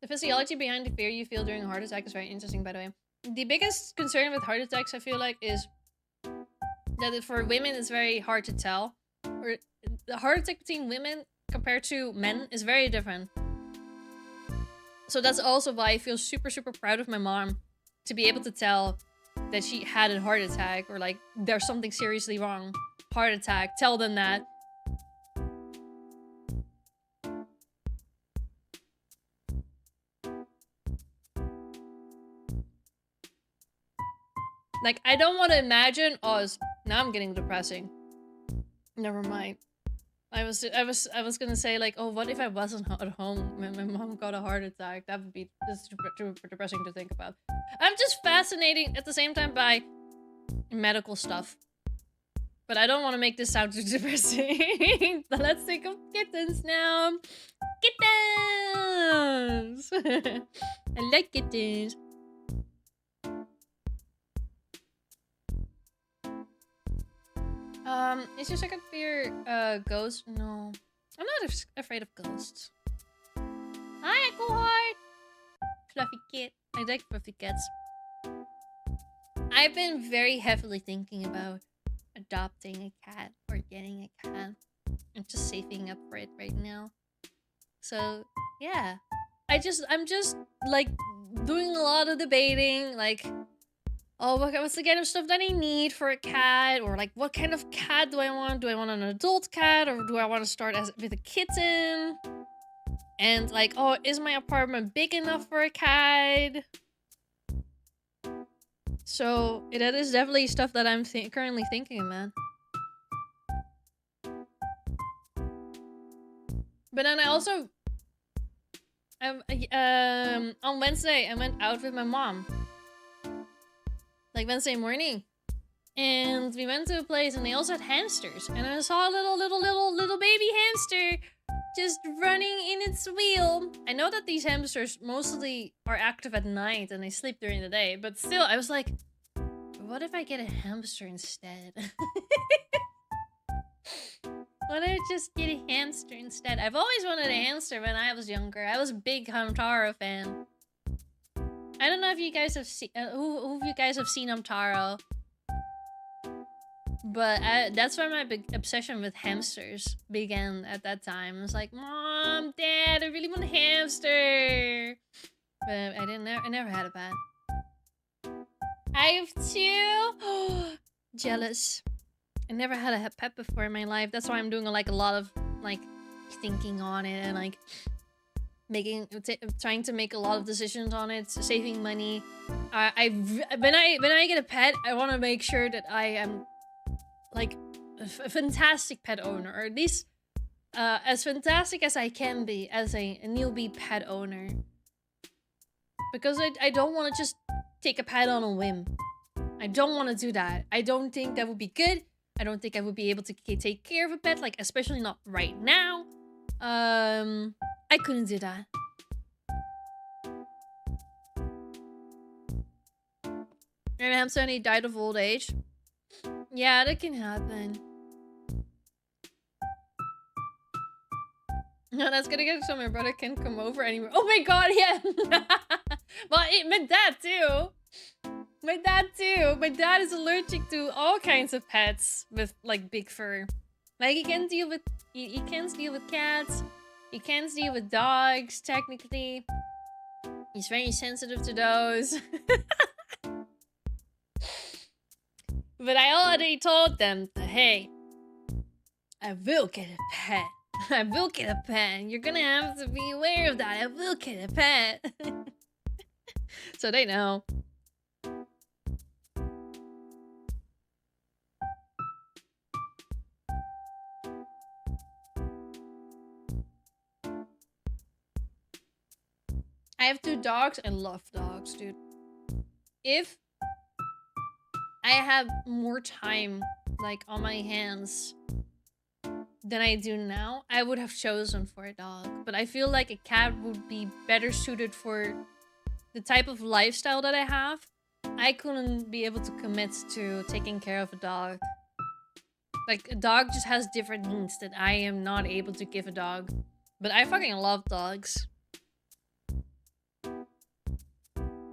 The physiology behind the fear you feel during a heart attack is very interesting, by the way. The biggest concern with heart attacks, I feel like, is that for women it's very hard to tell. Or the heart attack between women compared to men is very different. So that's also why I feel super, super proud of my mom to be able to tell that she had a heart attack, or like there's something seriously wrong. Heart attack, tell them that. Like, I don't want to imagine us. Now I'm getting depressing. Never mind. I was gonna say, like, oh, what if I wasn't at home when my mom got a heart attack? That would be too depressing to think about. I'm just fascinated at the same time by medical stuff. But I don't want to make this sound too depressing. So let's think of kittens now. Kittens! I like kittens. Is your second fear ghosts? No. I'm not afraid of ghosts. Hi, Echo Heart! Fluffy kit. I like fluffy cats. I've been very heavily thinking about adopting a cat or getting a cat. I'm just saving up for it right now. So, yeah. I'm just like doing a lot of debating, like, oh, what's the kind of stuff that I need for a cat? Or like, what kind of cat do I want? Do I want an adult cat? Or do I want to start with a kitten? And like, oh, is my apartment big enough for a cat? So, that is definitely stuff that I'm currently thinking, man. But then I also... on Wednesday, I went out with my mom. Like Wednesday morning. And we went to a place and they also had hamsters. And I saw a little baby hamster just running in its wheel. I know that these hamsters mostly are active at night and they sleep during the day. But still, I was like, what if I get a hamster instead? What if I just get a hamster instead? I've always wanted a hamster when I was younger. I was a big Hamtaro fan. I don't know if you guys have seen who of you guys have seen Hamtaro, but that's where my big obsession with hamsters began at that time. I was like, Mom, Dad, I really want a hamster, but I never had a pet. I have two. Jealous. I never had a pet before in my life. That's why I'm doing like a lot of like thinking on it and like trying to make a lot of decisions on it, saving money. When I get a pet, I want to make sure that I am like a fantastic pet owner, or at least as fantastic as I can be as a newbie pet owner. Because I don't want to just take a pet on a whim. I don't want to do that. I don't think that would be good. I don't think I would be able to take care of a pet, like especially not right now. I couldn't do that. And hamster and he died of old age. Yeah, that can happen. No, that's gonna get so my brother can't come over anymore. Oh my god, yeah! Well, my dad too. My dad too. My dad is allergic to all kinds of pets with like big fur. Like he can't deal with he can't deal with cats. He can't deal with dogs, technically. He's very sensitive to those. But I already told them that, hey, I will get a pet. I will get a pet. You're gonna have to be aware of that. I will get a pet. So they know. I have 2 dogs. I love dogs, dude. If I had more time, like, on my hands than I do now, I would have chosen for a dog. But I feel like a cat would be better suited for the type of lifestyle that I have. I couldn't be able to commit to taking care of a dog. Like, a dog just has different needs that I am not able to give a dog. But I fucking love dogs.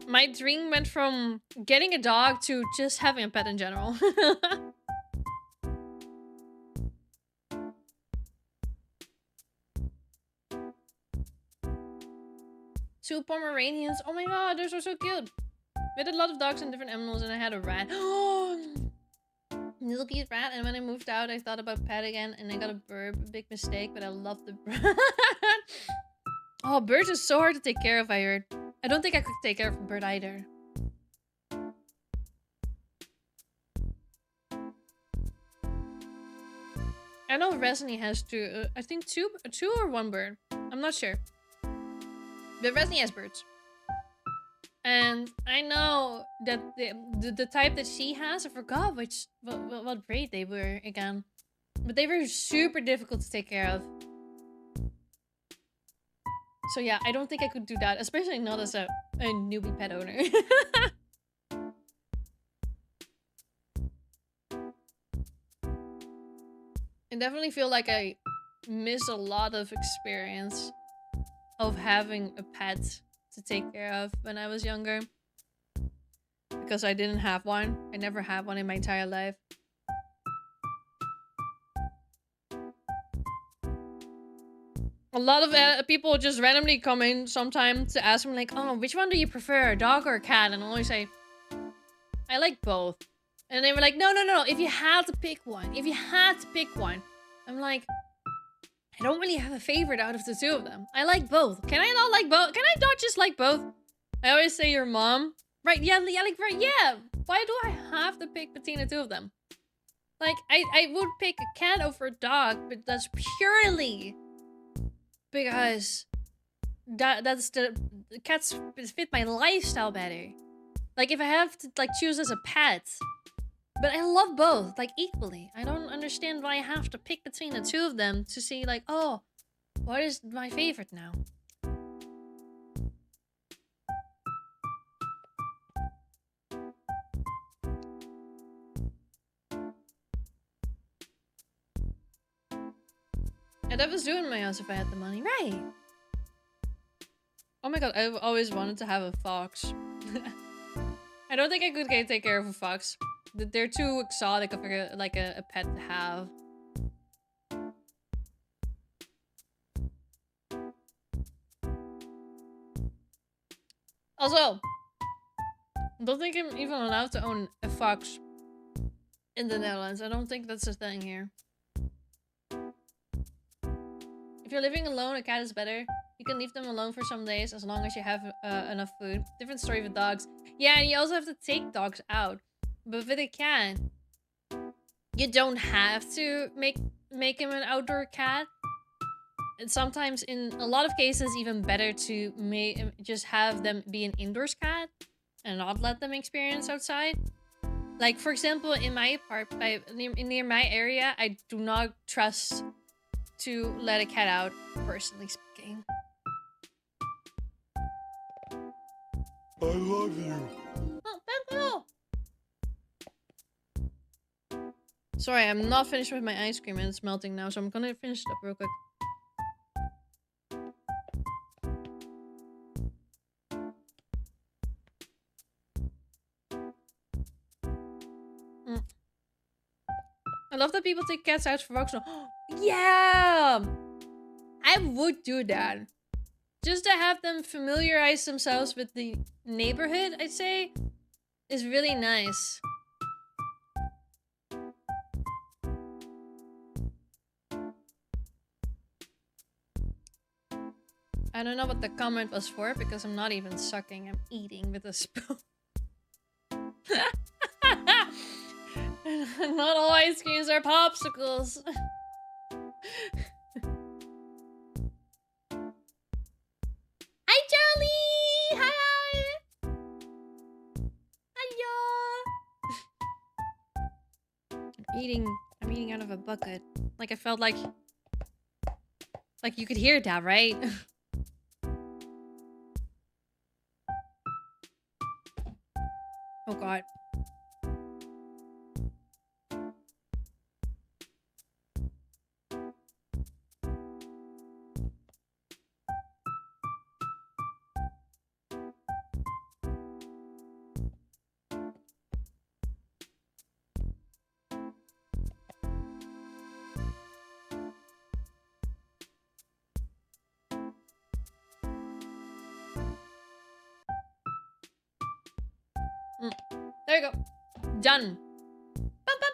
My dream went from getting a dog to just having a pet in general. 2 Pomeranians. Oh my god, those are so cute. We had a lot of dogs and different animals, and I had a rat. Little cute rat. And when I moved out, I thought about pet again, and I got a bird. A big mistake, but I love the bird. Oh, birds are so hard to take care of, I heard. I don't think I could take care of a bird either. I know Resny has 2. I think 2 or 1 bird. I'm not sure. But Resny has birds. And I know that the type that she has, I forgot what breed they were again. But they were super difficult to take care of. So yeah, I don't think I could do that, especially not as a newbie pet owner. definitely feel like I miss a lot of experience of having a pet to take care of when I was younger. Because I didn't have one. I never had one in my entire life. A lot of people just randomly come in sometimes to ask me like, oh, which one do you prefer, a dog or a cat? And I always say, I like both. And they were like, no, if you had to pick one, I'm like, I don't really have a favorite out of the two of them. I like both. Can I not like both? Can I not just like both? I always say your mom. Right, yeah, like, right, yeah. Why do I have to pick between the two of them? Like, I would pick a cat over a dog, but that's purely because that's the cats fit my lifestyle better. Like, if I have to, like, choose as a pet. But I love both, like, equally. I don't understand why I have to pick between the two of them to see, like, oh, what is my favorite now? And I was doing my house if I had the money, right? Oh my god, I've always wanted to have a fox. I don't think I could take care of a fox. They're too exotic of a pet to have. Also, I don't think I'm even allowed to own a fox in the Netherlands. I don't think that's a thing here. If you're living alone, a cat is better. You can leave them alone for some days as long as you have enough food. Different story with dogs. Yeah, and you also have to take dogs out. But with a cat, you don't have to make him an outdoor cat. And sometimes, in a lot of cases, even better to just have them be an indoors cat and not let them experience outside. Like, for example, in my apartment, near my area, I do not trust to let a cat out, personally speaking. I love you. Oh, Peppo! Sorry, I'm not finished with my ice cream and it's melting now, so I'm gonna finish it up real quick. I love that people take cats out for walks. Yeah! I would do that. Just to have them familiarize themselves with the neighborhood, I'd say, is really nice. I don't know what the comment was for because I'm not even sucking, I'm eating with a spoon. Not all ice creams are popsicles. Hi, Charlie! Hi! Hello! I'm eating out of a bucket. Like I felt like you could hear that, right? Oh god. There you go. Done. Ba, ba,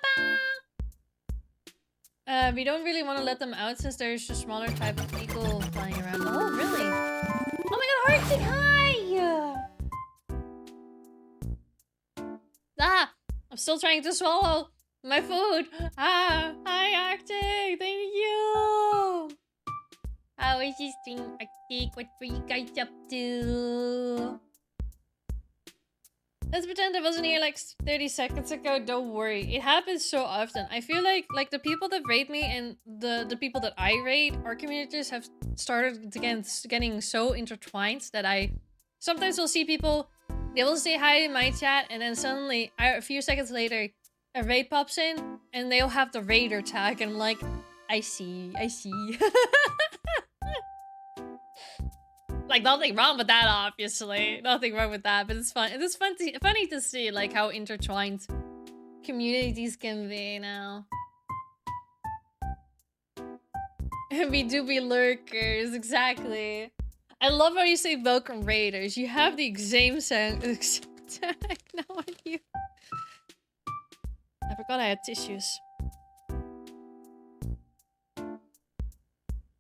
ba. We don't really want to let them out since there's a smaller type of people flying around. Oh, really? Oh my god, Arctic, hi! Ah! I'm still trying to swallow my food. Ah! Hi, Arctic! Thank you! How is this thing, Arctic? What were you guys up to? Let's pretend I wasn't here like 30 seconds ago. Don't worry. It happens so often. I feel like the people that raid me and the people that I raid, our communities have started getting so intertwined that I sometimes will see people, they will say hi in my chat and then suddenly, a few seconds later, a raid pops in and they'll have the raider tag and I'm like, I see. Like, nothing wrong with that, obviously. Nothing wrong with that, but it's fun. It is funny to see, like, how intertwined communities can be now. We do be lurkers, exactly. I love how you say welcome raiders. You have the exact same tag now on you. I forgot I had tissues.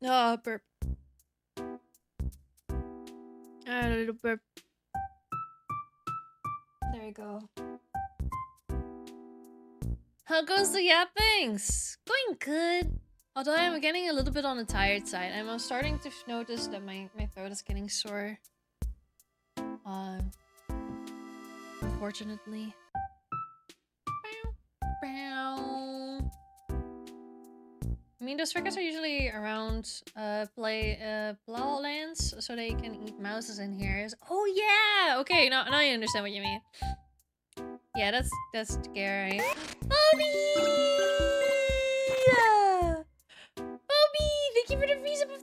Oh, burp. A little burp. There we go. How goes the yappings? Going good. Although I'm getting a little bit on the tired side. I'm starting to notice that my throat is getting sore. Unfortunately. I mean, those crickets are usually around plow lands, so they can eat mouses and hares. Oh yeah! Okay, now I understand what you mean. Yeah, that's scary. Bobby! Bobby! Thank you for the visa of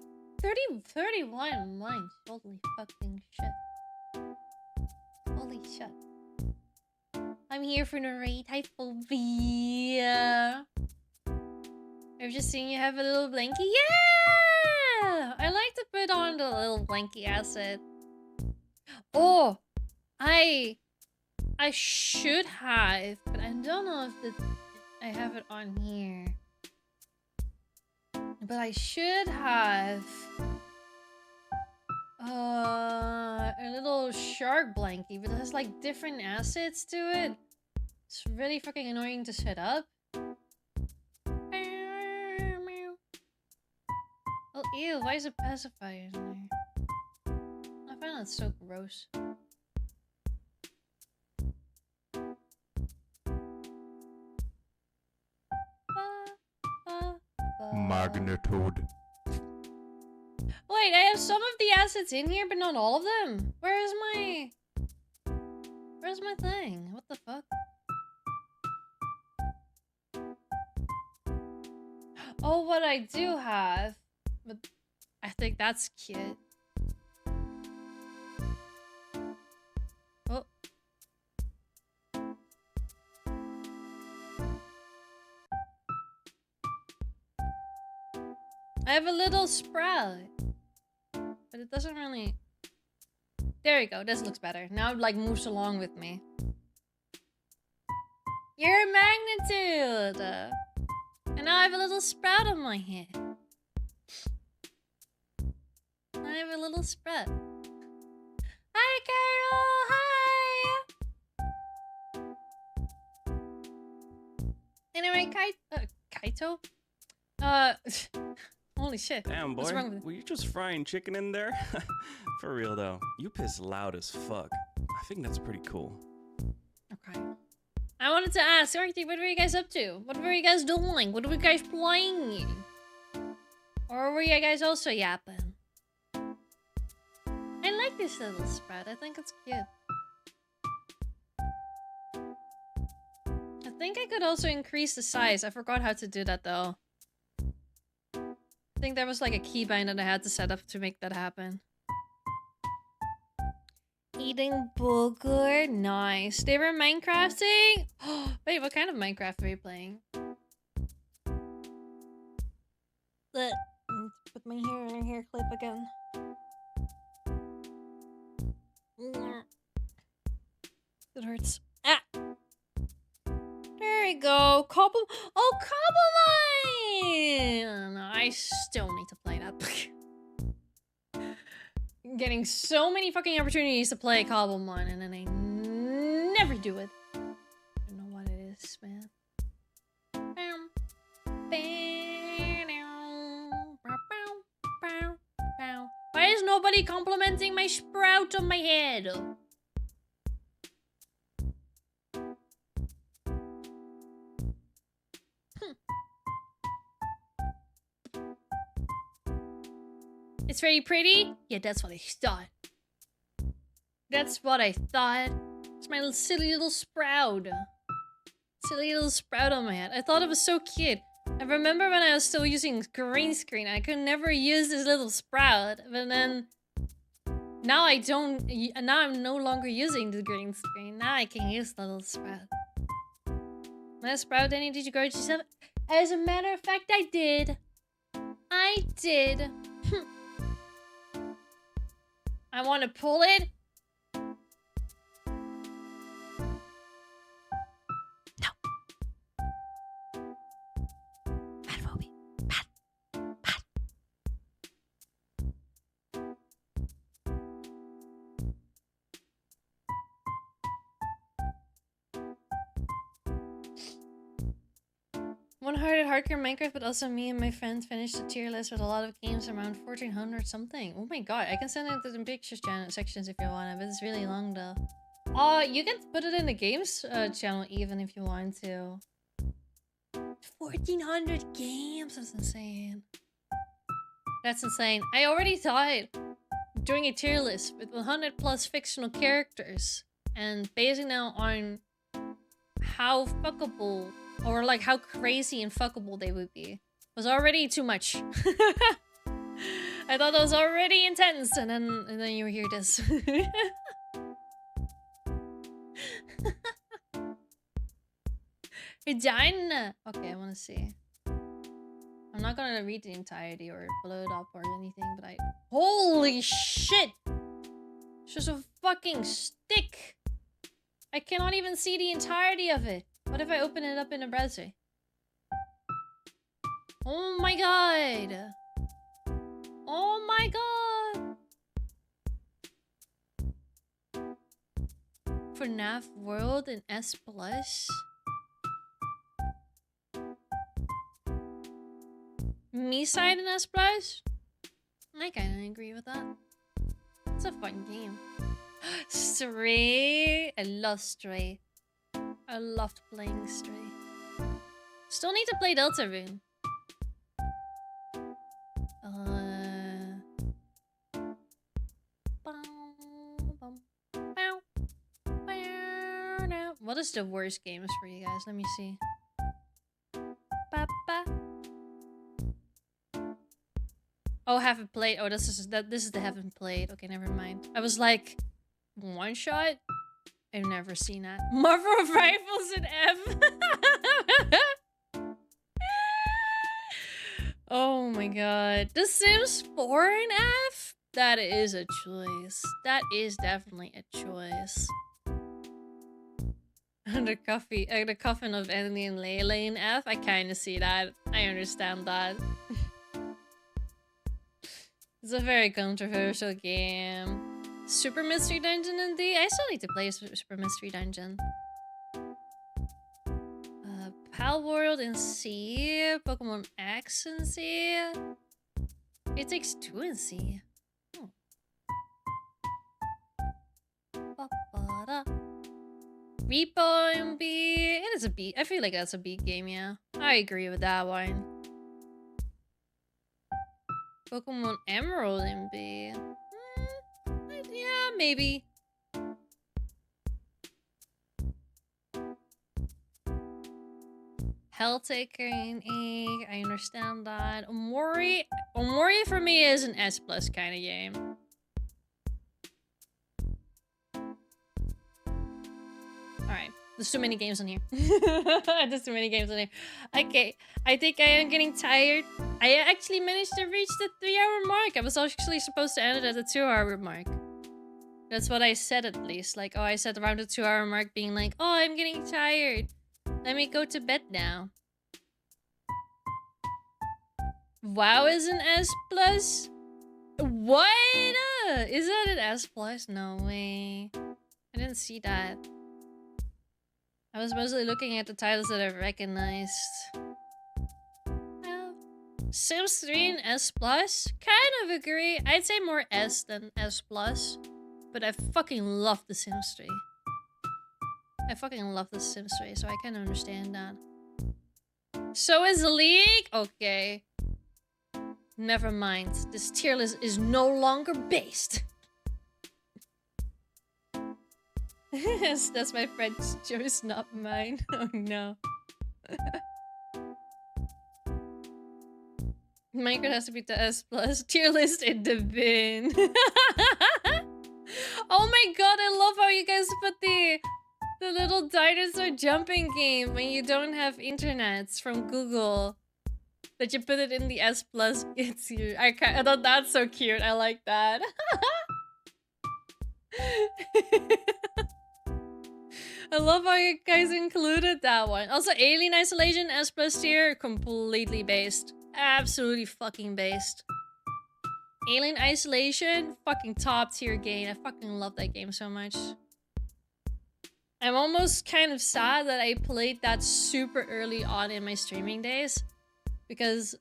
31 months. Holy fucking shit. Holy shit. I'm here for the raid. Hi, Phobia. I've just seen you have a little blankie. Yeah! I like to put on the little blankie asset. Oh! I should have, but I don't know if I have it on here. But I should have a little shark blankie, but it has like different assets to it. It's really fucking annoying to set up. Oh, ew, why is a pacifier in there? I find that so gross. Magnitude. Wait, I have some of the assets in here, but not all of them. Where's my thing? What the fuck? Oh, what I do have. But I think that's cute. Oh. I have a little sprout. But it doesn't really... There we go. This looks better. Now it like moves along with me. You're a magnitude! And now I have a little sprout on my head. I have a little sprout. Hi, Carol! Hi! Anyway, Kaito? Holy shit. Damn, boy. What's wrong with it? Were you just frying chicken in there? For real, though. You piss loud as fuck. I think that's pretty cool. Okay. I wanted to ask, Arctic, what were you guys up to? What were you guys doing? What were you guys playing? Or were you guys also yapping? I like this little spread. I think it's cute. I think I could also increase the size. I forgot how to do that though. I think there was like a keybind that I had to set up to make that happen. Eating booger? Nice. They were Minecrafting? Wait, what kind of Minecraft were you playing? Put my hair in a hair clip again. It hurts. Ah! There we go. Cobble. Oh, Cobble Mine! I still need to play that. Getting so many fucking opportunities to play Cobble Mine, and then I never do it. I don't know what it is, man. Why is nobody complimenting my sprout on my head? It's very pretty? Yeah, that's what I thought. That's what I thought. It's my silly little sprout. Silly little sprout on my head. I thought it was so cute. I remember when I was still using green screen, I could never use this little sprout, but then now I don't. Now I'm no longer using the green screen. Now I can use the little sprout. Last sprout, Danny, did you go to yourself? As a matter of fact, I did. I did. I want to pull it. No. Bad Phoebe. Bad. Bad. One-hearted hardcore Minecraft, but also me and my friends finished a tier list with a lot of games around 1400 something. Oh my god, I can send it to the pictures sections if you want it, but it's really long though. You can put it in the games channel even if you want to. 1400 games, that's insane. That's insane. I already thought doing a tier list with 100 plus fictional characters and basing now on how fuckable or like how crazy and fuckable they would be was already too much. I thought that was already intense, and then you hear this. You're done. Okay, I want to see. I'm not gonna read the entirety or blow it up or anything, but holy shit! It's just a fucking stick. I cannot even see the entirety of it. What if I open it up in a browser? Oh my god! Oh my god! FNAF World in S+? Me side in S+? I kinda agree with that. It's a fun game. Stray! I love Stray. I loved playing Stray. Still need to play Deltarune. What is the worst games for you guys? Let me see. Oh, haven't played. Oh, this is the haven't played. Okay, never mind. I was like, one shot? I've never seen that. Marvel Rifles in F. Oh my god. The Sims 4 in F? That is a choice. That is definitely a choice. The coffin of Andy and Layla in F? I kinda see that. I understand that. It's a very controversial game. Super Mystery Dungeon in D? I still need to play Super Mystery Dungeon. Pal World in C. Pokemon X in C. It Takes Two in C. Oh. Repo in B. It is a B. I feel like that's a B game, yeah. I agree with that one. Pokemon Emerald in B. Yeah, maybe. Helltaker in A. I understand that. Omori for me is an S+ kind of game. Alright. There's too many games on here. There's too many games on here. Okay. I think I am getting tired. I actually managed to reach the 3-hour mark. I was actually supposed to end it at the 2-hour mark. That's what I said at least. Like, oh, I said around the 2-hour mark being like, oh, I'm getting tired. Let me go to bed now. WoW is an S+? What? Is that an S+? No way. I didn't see that. I was mostly looking at the titles that I recognized. Sims 3 and S+? Kind of agree. I'd say more S than S+. But I fucking love The Sims 3. I fucking love The Sims 3, so I can understand that. So is League? Okay. Never mind. This tier list is no longer based. That's my French choice, not mine. Oh no. Minecraft has to be the S plus tier list in the bin. Oh my god, I love how you guys put the little dinosaur jumping game when you don't have internets from Google. That you put it in the S plus gets you. I thought that's so cute. I like that. I love how you guys included that one. Also, Alien Isolation S plus tier, completely based. Absolutely fucking based. Alien Isolation, fucking top tier game. I fucking love that game so much. I'm almost kind of sad that I played that super early on in my streaming days, because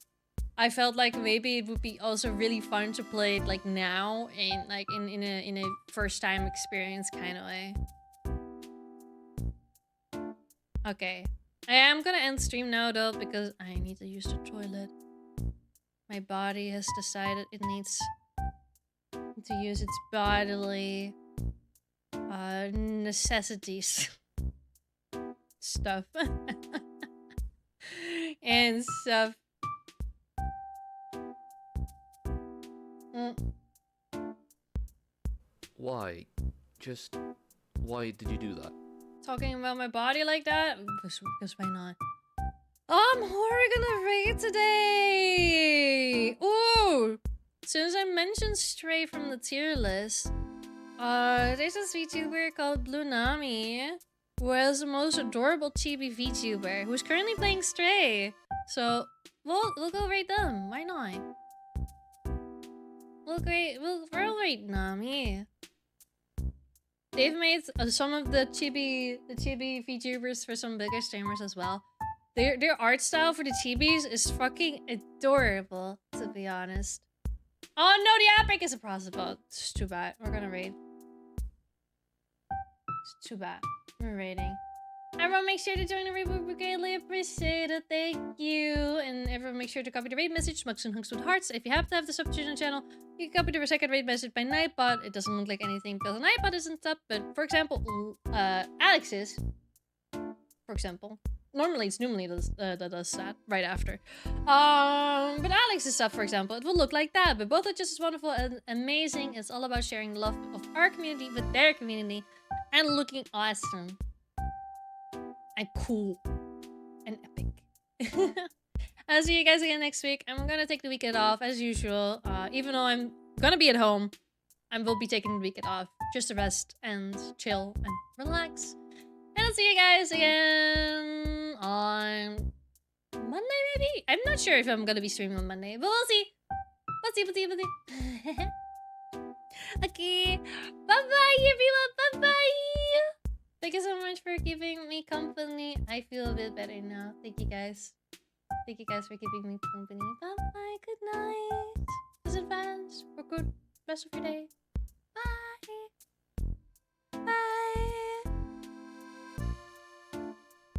I felt like maybe it would be also really fun to play it like now and like in a first time experience kind of way. Okay, I am gonna end stream now though because I need to use the toilet. My body has decided it needs to use its bodily necessities stuff and stuff. Why? Just why did you do that? Talking about my body like that? Because why not? Oh, I'm horror gonna raid today! Ooh! Since I mentioned Stray from the tier list, there's this VTuber called Blue Nami, who has the most adorable chibi VTuber, who's currently playing Stray. So, we'll go raid them. Why not? We'll raid Nami. They've made some of the chibi VTubers for some bigger streamers as well. Their art style for the chibis is fucking adorable, to be honest. Oh no, the outbreak is impossible. It's too bad. We're gonna raid. It's too bad. We're raiding. Everyone make sure to join the raid. We greatly appreciate it. Thank you. And everyone make sure to copy the raid message, Mugs and Hunks with hearts. If you have to have the substitution channel, you can copy the second raid message by Nightbot. It doesn't look like anything because Nightbot isn't up, but for example, Alex is. For example. Normally it's Noomly that does that right after. But Alex's stuff, for example, it will look like that. But both are just as wonderful and amazing. It's all about sharing love of our community with their community and looking awesome. And cool. And epic. I'll see you guys again next week. I'm gonna take the weekend off as usual. Even though I'm gonna be at home, I will be taking the weekend off just to rest and chill and relax. And I'll see you guys again on Monday, maybe? I'm not sure if I'm gonna be streaming on Monday, but we'll see. We'll see. Okay. Bye-bye, everyone. Bye-bye. Thank you so much for keeping me company. I feel a bit better now. Thank you guys. Thank you guys for keeping me company. Bye-bye. Good night. This is advanced. For good rest of your day.